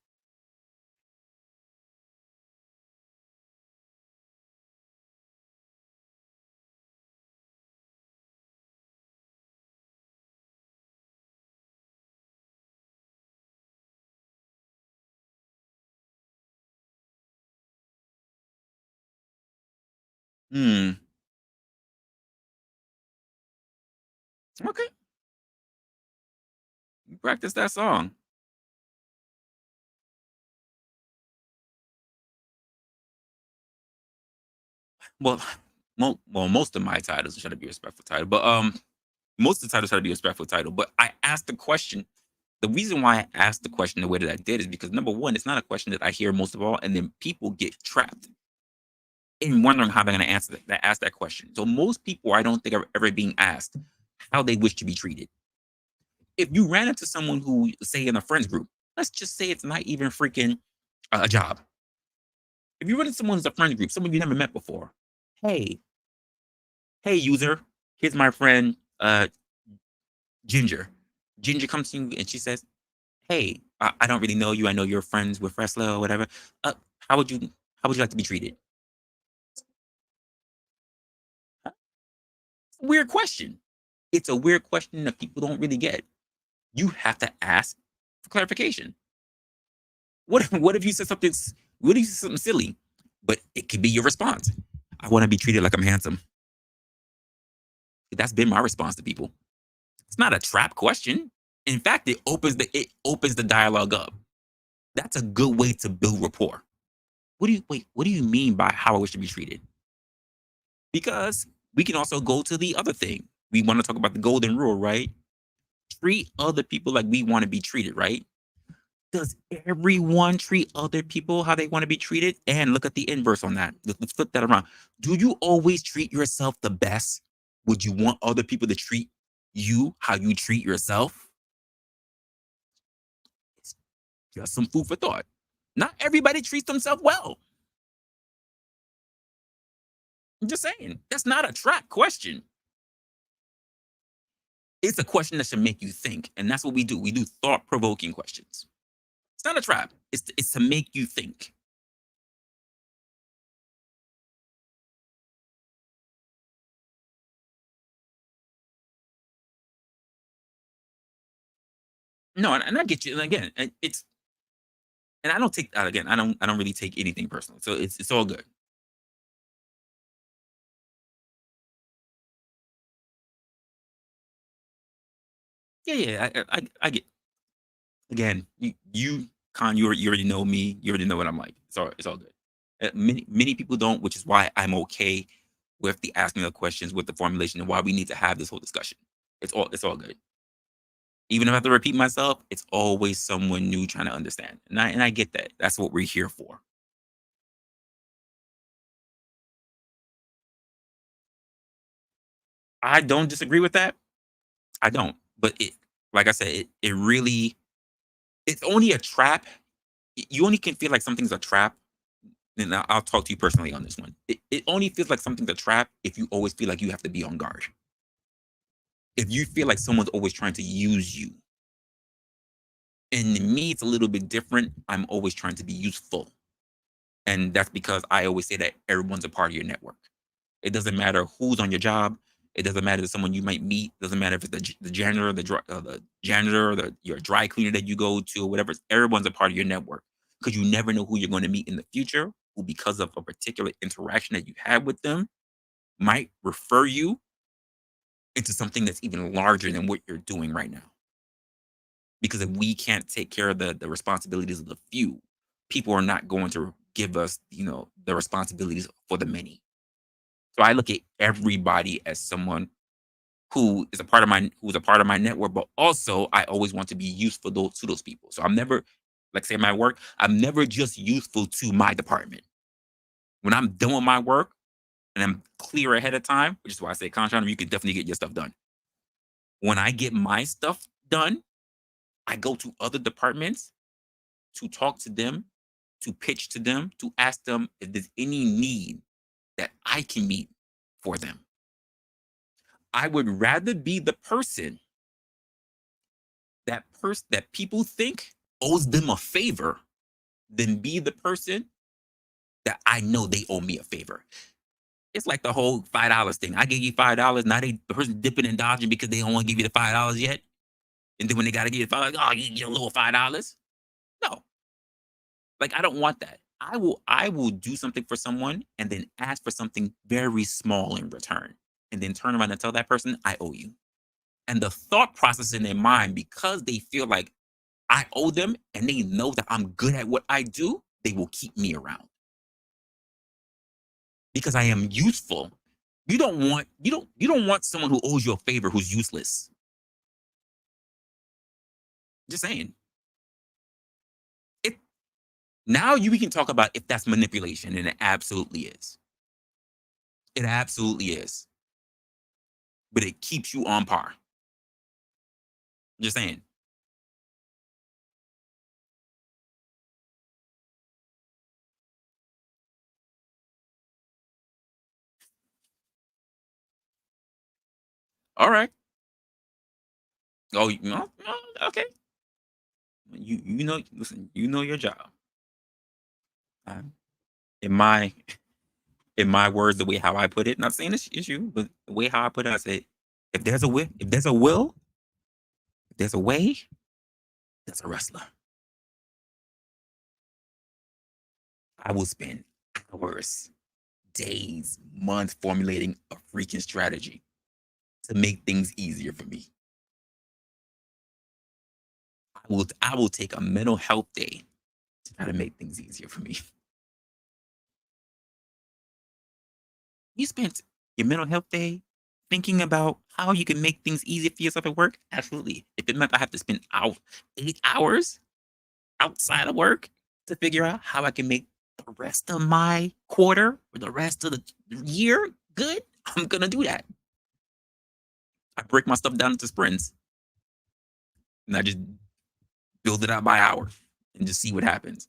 Hmm. Okay. Practice that song. Well, most of my titles try to be a respectful title, but most of the titles try to be a respectful title. But I asked the question. The reason why I asked the question the way that I did is because number one, it's not a question that I hear most of all, and then people get trapped in wondering how they're going to answer that, ask that question. So most people, I don't think, are ever being asked how they wish to be treated. If you ran into someone who, say, in a friends group, let's just say it's not even freaking a job. If you run into someone who's a friend group, someone you never met before, hey, hey, user, here's my friend Ginger. Ginger comes to you and she says, hey, I don't really know you. I know you're friends with Resla or whatever. Uh, how would you How would you like to be treated? Weird question. It's a weird question that people don't really get. You have to ask for clarification. What if you said something? What if you said something silly? But it could be your response. I want to be treated like I'm handsome. That's been my response to people. It's not a trap question. In fact, it opens the dialogue up. That's a good way to build rapport. What do you mean by how I wish to be treated? Because we can also go to the other thing. We want to talk about the golden rule, right? Treat other people like we want to be treated, right? Does everyone treat other people how they want to be treated? And look at the inverse on that. Let's flip that around. Do you always treat yourself the best? Would you want other people to treat you how you treat yourself? It's just some food for thought. Not everybody treats themselves well. I'm just saying, that's not a trap question. It's a question that should make you think. And that's what we do. We do thought provoking questions. It's not a trap, it's to make you think. No, and I get you. And again, it's, and I don't take that again. I don't really take anything personal. So it's all good. Yeah, yeah. I get, again, you already know me. You already know what I'm like. It's all good. Many people don't, which is why I'm okay with the asking of questions, with the formulation, and why we need to have this whole discussion. It's all good. Even if I have to repeat myself, it's always someone new trying to understand. And I get that. That's what we're here for. I don't disagree with that. I don't. But it, like I said, it really, it's only a trap. You only can feel like something's a trap. And I'll talk to you personally on this one. It only feels like something's a trap if you always feel like you have to be on guard. If you feel like someone's always trying to use you. And to me, it's a little bit different. I'm always trying to be useful. And that's because I always say that everyone's a part of your network. It doesn't matter who's on your job. It doesn't matter if it's someone you might meet. It doesn't matter if it's the janitor, the janitor, your dry cleaner that you go to, or whatever. Everyone's a part of your network because you never know who you're going to meet in the future, who because of a particular interaction that you had with them might refer you into something that's even larger than what you're doing right now. Because if we can't take care of the responsibilities of the few, people are not going to give us, the responsibilities for the many. So I look at everybody as someone who's a part of my network, but also I always want to be useful to those people. So I'm never, like say my work, I'm never just useful to my department. When I'm doing my work and I'm clear ahead of time, which is why I say contractor, you can definitely get your stuff done. When I get my stuff done, I go to other departments to talk to them, to pitch to them, to ask them if there's any need that I can meet for them. I would rather be the person that people think owes them a favor than be the person that I know they owe me a favor. It's like the whole $5 thing. I gave you $5. Now the person dipping and dodging because they don't want to give you the $5 yet. And then when they gotta give you $5, oh, you get a little $5. No, like I don't want that. I will do something for someone and then ask for something very small in return. And then turn around and tell that person I owe you. And the thought process in their mind, because they feel like I owe them and they know that I'm good at what I do, they will keep me around because I am useful. You don't want someone who owes you a favor who's useless. Just saying. It now we can talk about if that's manipulation, and it absolutely is. It absolutely is. But it keeps you on par. Just saying. All right. Oh, okay. You know, listen. You know your job. in my in my words, the way how I put it, not saying it's issue, but the way how I put it, I said, if there's a will, if there's a way, there's a wrestler. I will spend hours, days, months formulating a freaking strategy to make things easier for me. I will take a mental health day to try to make things easier for me. You spent your mental health day thinking about how you can make things easier for yourself at work? Absolutely. If it meant I have to spend 8 hours outside of work to figure out how I can make the rest of my quarter or the rest of the year good, I'm gonna do that. I break my stuff down into sprints and I just build it out by hour and just see what happens.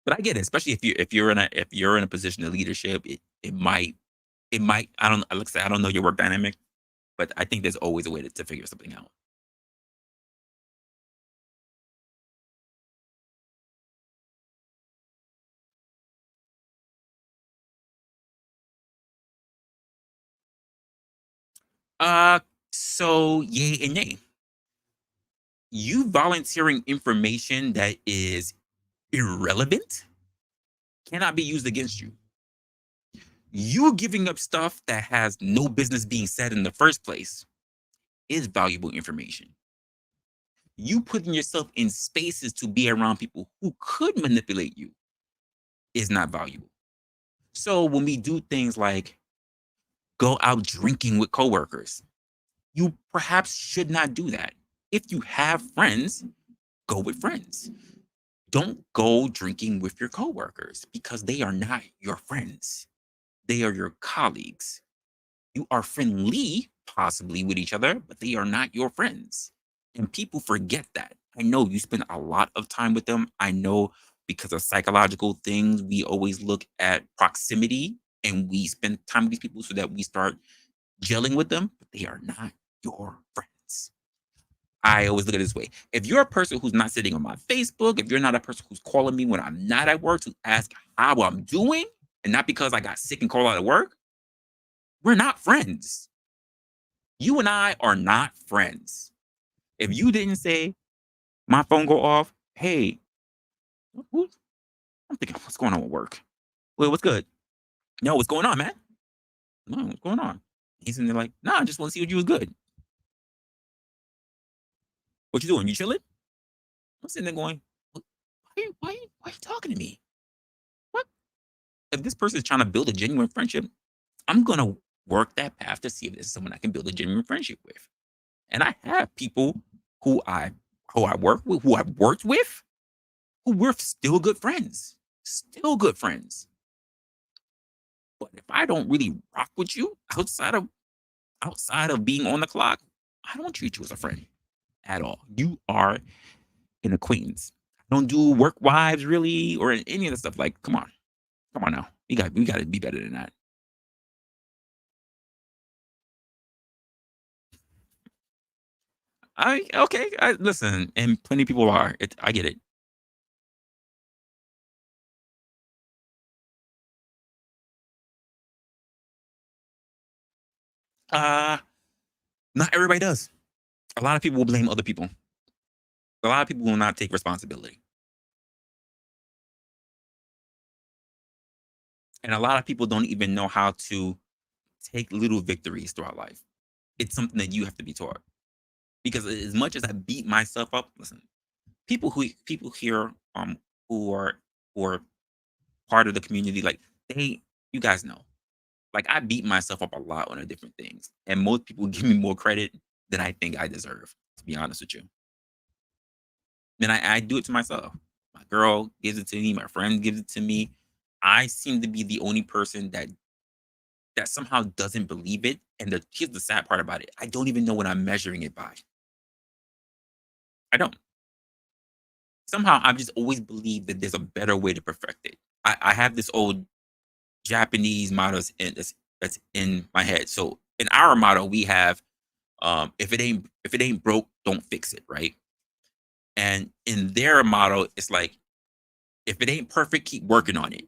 But I get it, especially if you're in a position of leadership, it might I don't like I said, I don't know your work dynamic, but I think there's always a way to figure something out. Uh so yay and nay. You volunteering information that is irrelevant cannot be used against you. You giving up stuff that has no business being said in the first place is valuable information. You putting yourself in spaces to be around people who could manipulate you is not valuable. So when we do things like go out drinking with coworkers, you perhaps should not do that. If you have friends, go with friends. Don't go drinking with your coworkers because they are not your friends. They are your colleagues. You are friendly, possibly with each other, but they are not your friends. And people forget that. I know you spend a lot of time with them. I know because of psychological things, we always look at proximity and we spend time with these people so that we start gelling with them, but they are not your friends. I always look at it this way. If you're a person who's not sitting on my Facebook, if you're not a person who's calling me when I'm not at work to ask how I'm doing, and not because I got sick and called out of work, we're not friends. You and I are not friends. If you didn't say, my phone go off, hey, who, I'm thinking, what's going on with work? Well, what's good? No, what's going on, man? No, what's going on? He's in there like, nah, I just want to see what you was good. What you doing? You chilling? I'm sitting there going, why are you talking to me? What? If this person is trying to build a genuine friendship, I'm gonna work that path to see if this is someone I can build a genuine friendship with. And I have people who I who I work with, who I've worked with, who we're still good friends. Still good friends. But if I don't really rock with you outside of being on the clock, I don't treat you as a friend at all. You are an acquaintance. I don't do work wives really or any of the stuff. Like, come on. Come on now. We gotta be better than that. I okay. I listen, and plenty of people are. I get it. Uh Not everybody does. A lot of people will blame other people. A lot of people will not take responsibility. And a lot of people don't even know how to take little victories throughout life. It's something that you have to be taught. Because as much as I beat myself up, listen, people here who are who are part of the community, like they you guys know. Like I beat myself up a lot on the different things. And most people give me more credit than I think I deserve, to be honest with you. And I do it to myself. My girl gives it to me, my friend gives it to me. I seem to be the only person that somehow doesn't believe it. And here's the sad part about it. I don't even know what I'm measuring it by. I don't. Somehow I've just always believed that there's a better way to perfect it. I have this old Japanese motto that's in my head. So in our motto, we have if it ain't broke, don't fix it, right? And in their motto, it's like If it ain't perfect, keep working on it.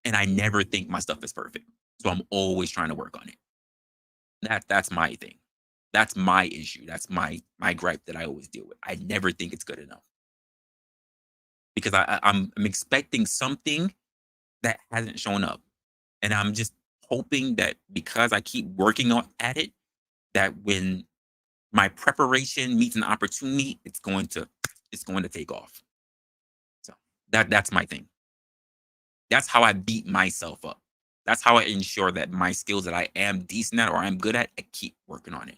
And I never think my stuff is perfect. So I'm always trying to work on it. That's my thing. That's my issue. That's my gripe that I always deal with. I never think it's good enough because I'm expecting something that hasn't shown up, and I'm just hoping that because I keep working on at it, that when my preparation meets an opportunity, it's going to take off. So that's my thing. That's how I beat myself up. That's how I ensure that my skills that I am decent at or I'm good at, I keep working on it.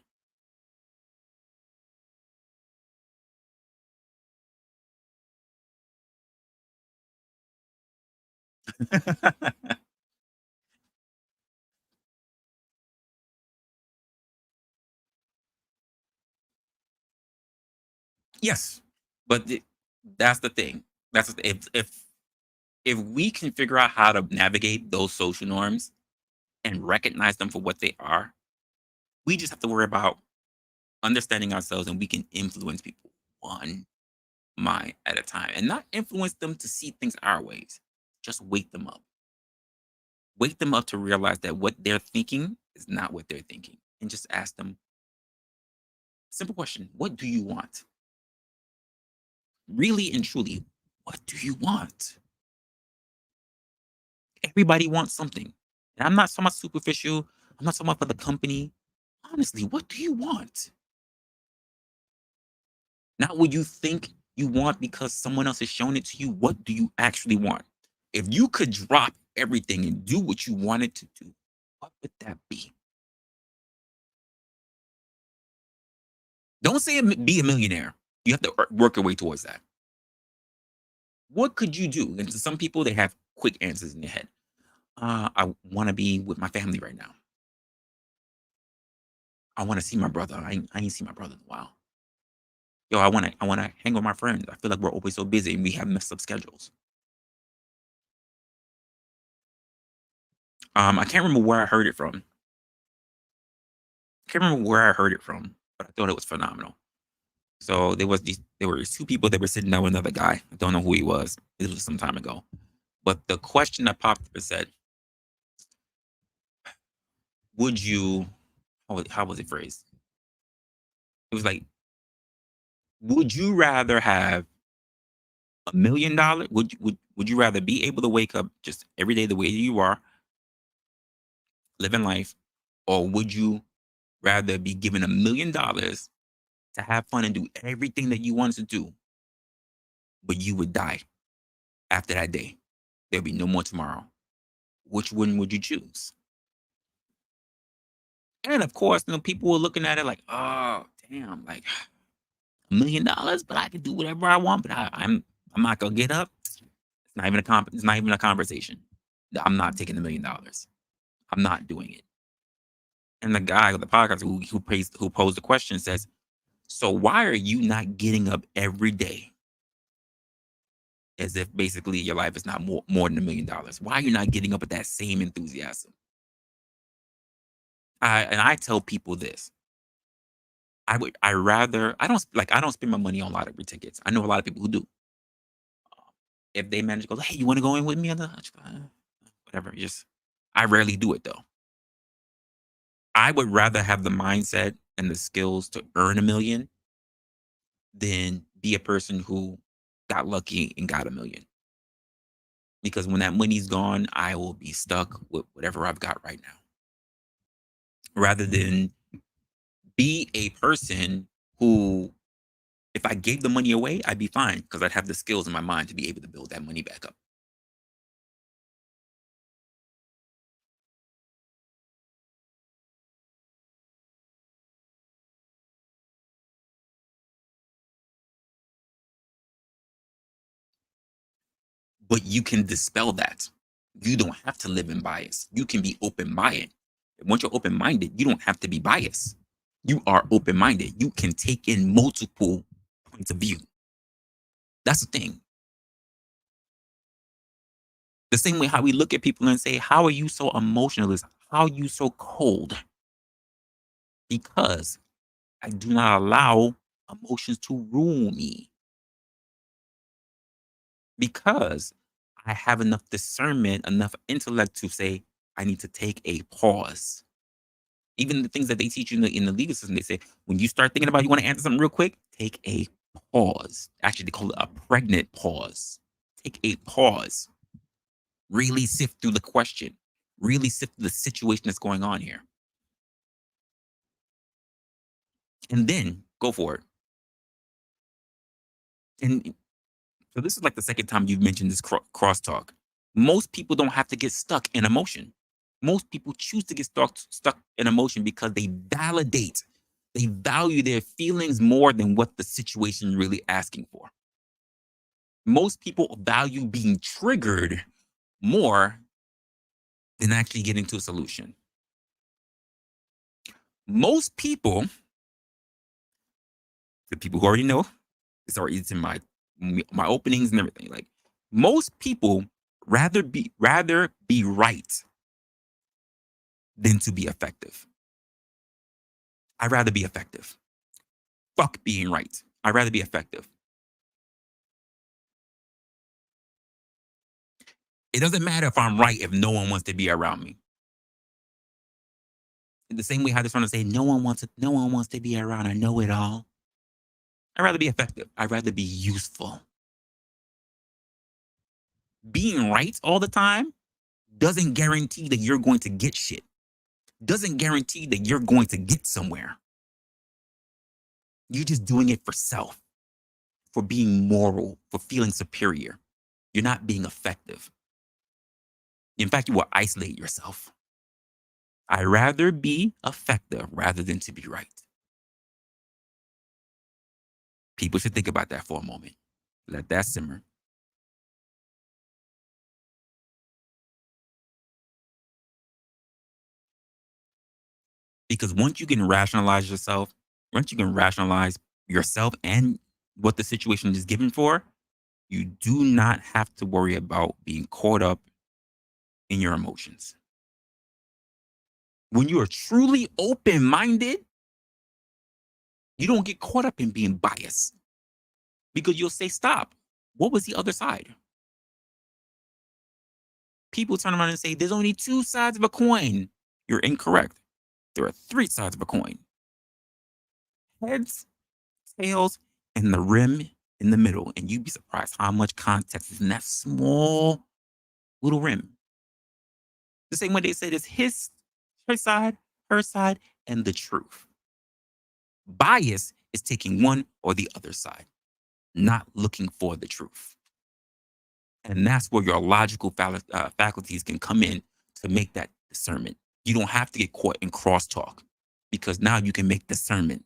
Yes, but that's the thing. If we can figure out how to navigate those social norms and recognize them for what they are, we just have to worry about understanding ourselves, and we can influence people one mind at a time, and not influence them to see things our ways. Just wake them up. Wake them up to realize that what they're thinking is not what they're thinking, and just ask them simple question: What do you want? Really and truly, what do you want? Everybody wants something. And I'm not talking about superficial. I'm not talking about for the company. Honestly, what do you want? Not what you think you want because someone else has shown it to you. What do you actually want? If you could drop everything and do what you wanted to do, what would that be? Don't say be a millionaire. You have to work your way towards that. What could you do? And to some people, they have quick answers in their head. I want to be with my family right now. I want to see my brother. I ain't seen my brother in a while. Yo, I wanna hang with my friends. I feel like we're always so busy and we have messed up schedules. I can't remember where I heard it from. I can't remember where I heard it from, but I thought it was phenomenal. So there were two people that were sitting down with another guy. I don't know who he was. This was some time ago. But the question that popped up said, would you how was it phrased? It was like, would you rather have $1 million? Would you rather be able to wake up just every day the way you are, living life, or would you rather be given $1 million to have fun and do everything that you wanted to do, but you would die after that day? There'll be no more tomorrow. Which one would you choose? And of course, people were looking at it like, oh, damn, like $1 million, but I can do whatever I want, but I'm not gonna get up. It's not even a conversation. I'm not taking $1 million. I'm not doing it. And the guy with the podcast who posed the question says, so why are you not getting up every day as if basically your life is not more than $1 million? Why are you not getting up with that same enthusiasm? I tell people this. I rather I don't spend my money on lottery tickets. I know a lot of people who do. If they manage to go, hey, you want to go in with me on the whatever, just I rarely do it though. I would rather have the mindset and the skills to earn 1 million than be a person who got lucky and got 1 million. Because when that money's gone, I will be stuck with whatever I've got right now. Rather than be a person who, if I gave the money away, I'd be fine because I'd have the skills in my mind to be able to build that money back up. But you can dispel that. You don't have to live in bias. You can be open minded. Once you're open minded, you don't have to be biased. You are open minded. You can take in multiple points of view. That's the thing. The same way how we look at people and say, how are you so emotionalist? How are you so cold? Because I do not allow emotions to rule me. because I have enough discernment, enough intellect to say, I need to take a pause. Even the things that they teach you in the legal system, they say, when you start thinking about you want to answer something real quick, take a pause. Actually, they call it a pregnant pause. Take a pause. Really sift through the question. Really sift through the situation that's going on here. And then go for it. And so this is like the second time you've mentioned this crosstalk. Most people don't have to get stuck in emotion. Most people choose to get stuck in emotion because they value their feelings more than what the situation is really asking for. Most people value being triggered more than actually getting to a solution. Most people, the people who already know, it's in my openings and everything. Like most people rather be right than to be effective. I'd rather be effective. Fuck being right. I'd rather be effective. It doesn't matter if I'm right if no one wants to be around me. In the same way how they're trying to say no one wants to be around. I know it all. I'd rather be effective. I'd rather be useful. Being right all the time doesn't guarantee that you're going to get shit. Doesn't guarantee that you're going to get somewhere. You're just doing it for self, for being moral, for feeling superior. You're not being effective. In fact, you will isolate yourself. I'd rather be effective rather than to be right. People should think about that for a moment. Let that simmer. Because once you can rationalize yourself, once you can rationalize yourself and what the situation is given for, you do not have to worry about being caught up in your emotions. When you are truly open minded, you don't get caught up in being biased because you'll say, stop. What was the other side? People turn around and say, there's only two sides of a coin. You're incorrect. There are three sides of a coin: heads, tails, and the rim in the middle. And you'd be surprised how much context is in that small little rim. The same way they say it's her side, and the truth. Bias is taking one or the other side, not looking for the truth. And that's where your logical faculties can come in to make that discernment. You don't have to get caught in crosstalk because now you can make discernment.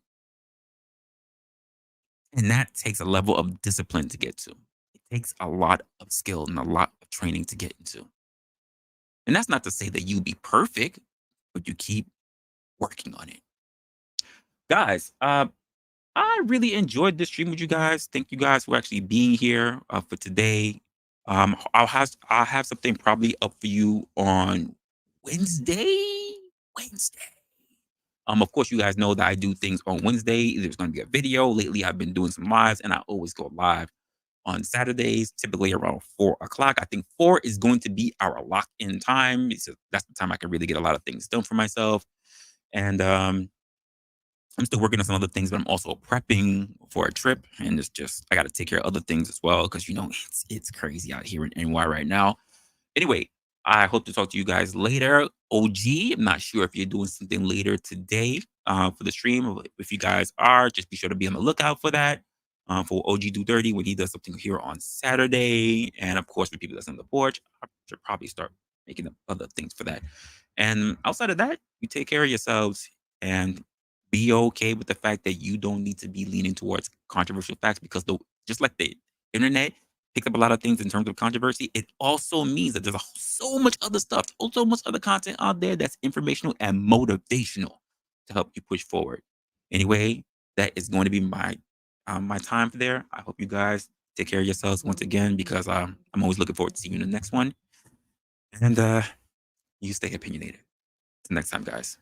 And that takes a level of discipline to get to. It takes a lot of skill and a lot of training to get into. And that's not to say that you be perfect, but you keep working on it. Guys, I really enjoyed this stream with you guys. Thank you guys for actually being here for today. I'll have something probably up for you on Wednesday. Wednesday. Of course, you guys know that I do things on Wednesday. There's going to be a video. Lately, I've been doing some lives, and I always go live on Saturdays, typically around 4 o'clock. I think 4 is going to be our lock-in time. That's the time I can really get a lot of things done for myself. And I'm still working on some other things, but I'm also prepping for a trip, and it's just I got to take care of other things as well because it's crazy out here in NY right now. Anyway, I hope to talk to you guys later. OG, I'm not sure if you're doing something later today for the stream. If you guys are, just be sure to be on the lookout for that. For OG Do Dirty when he does something here on Saturday. And of course, for people that's on the porch, I should probably start making up other things for that. And outside of that, you take care of yourselves and be okay with the fact that you don't need to be leaning towards controversial facts because just like the internet picked up a lot of things in terms of controversy, it also means that there's so much other stuff, so much other content out there that's informational and motivational to help you push forward. Anyway, that is going to be my time for there. I hope you guys take care of yourselves once again because I'm always looking forward to seeing you in the next one. And you stay opinionated. Till next time, guys.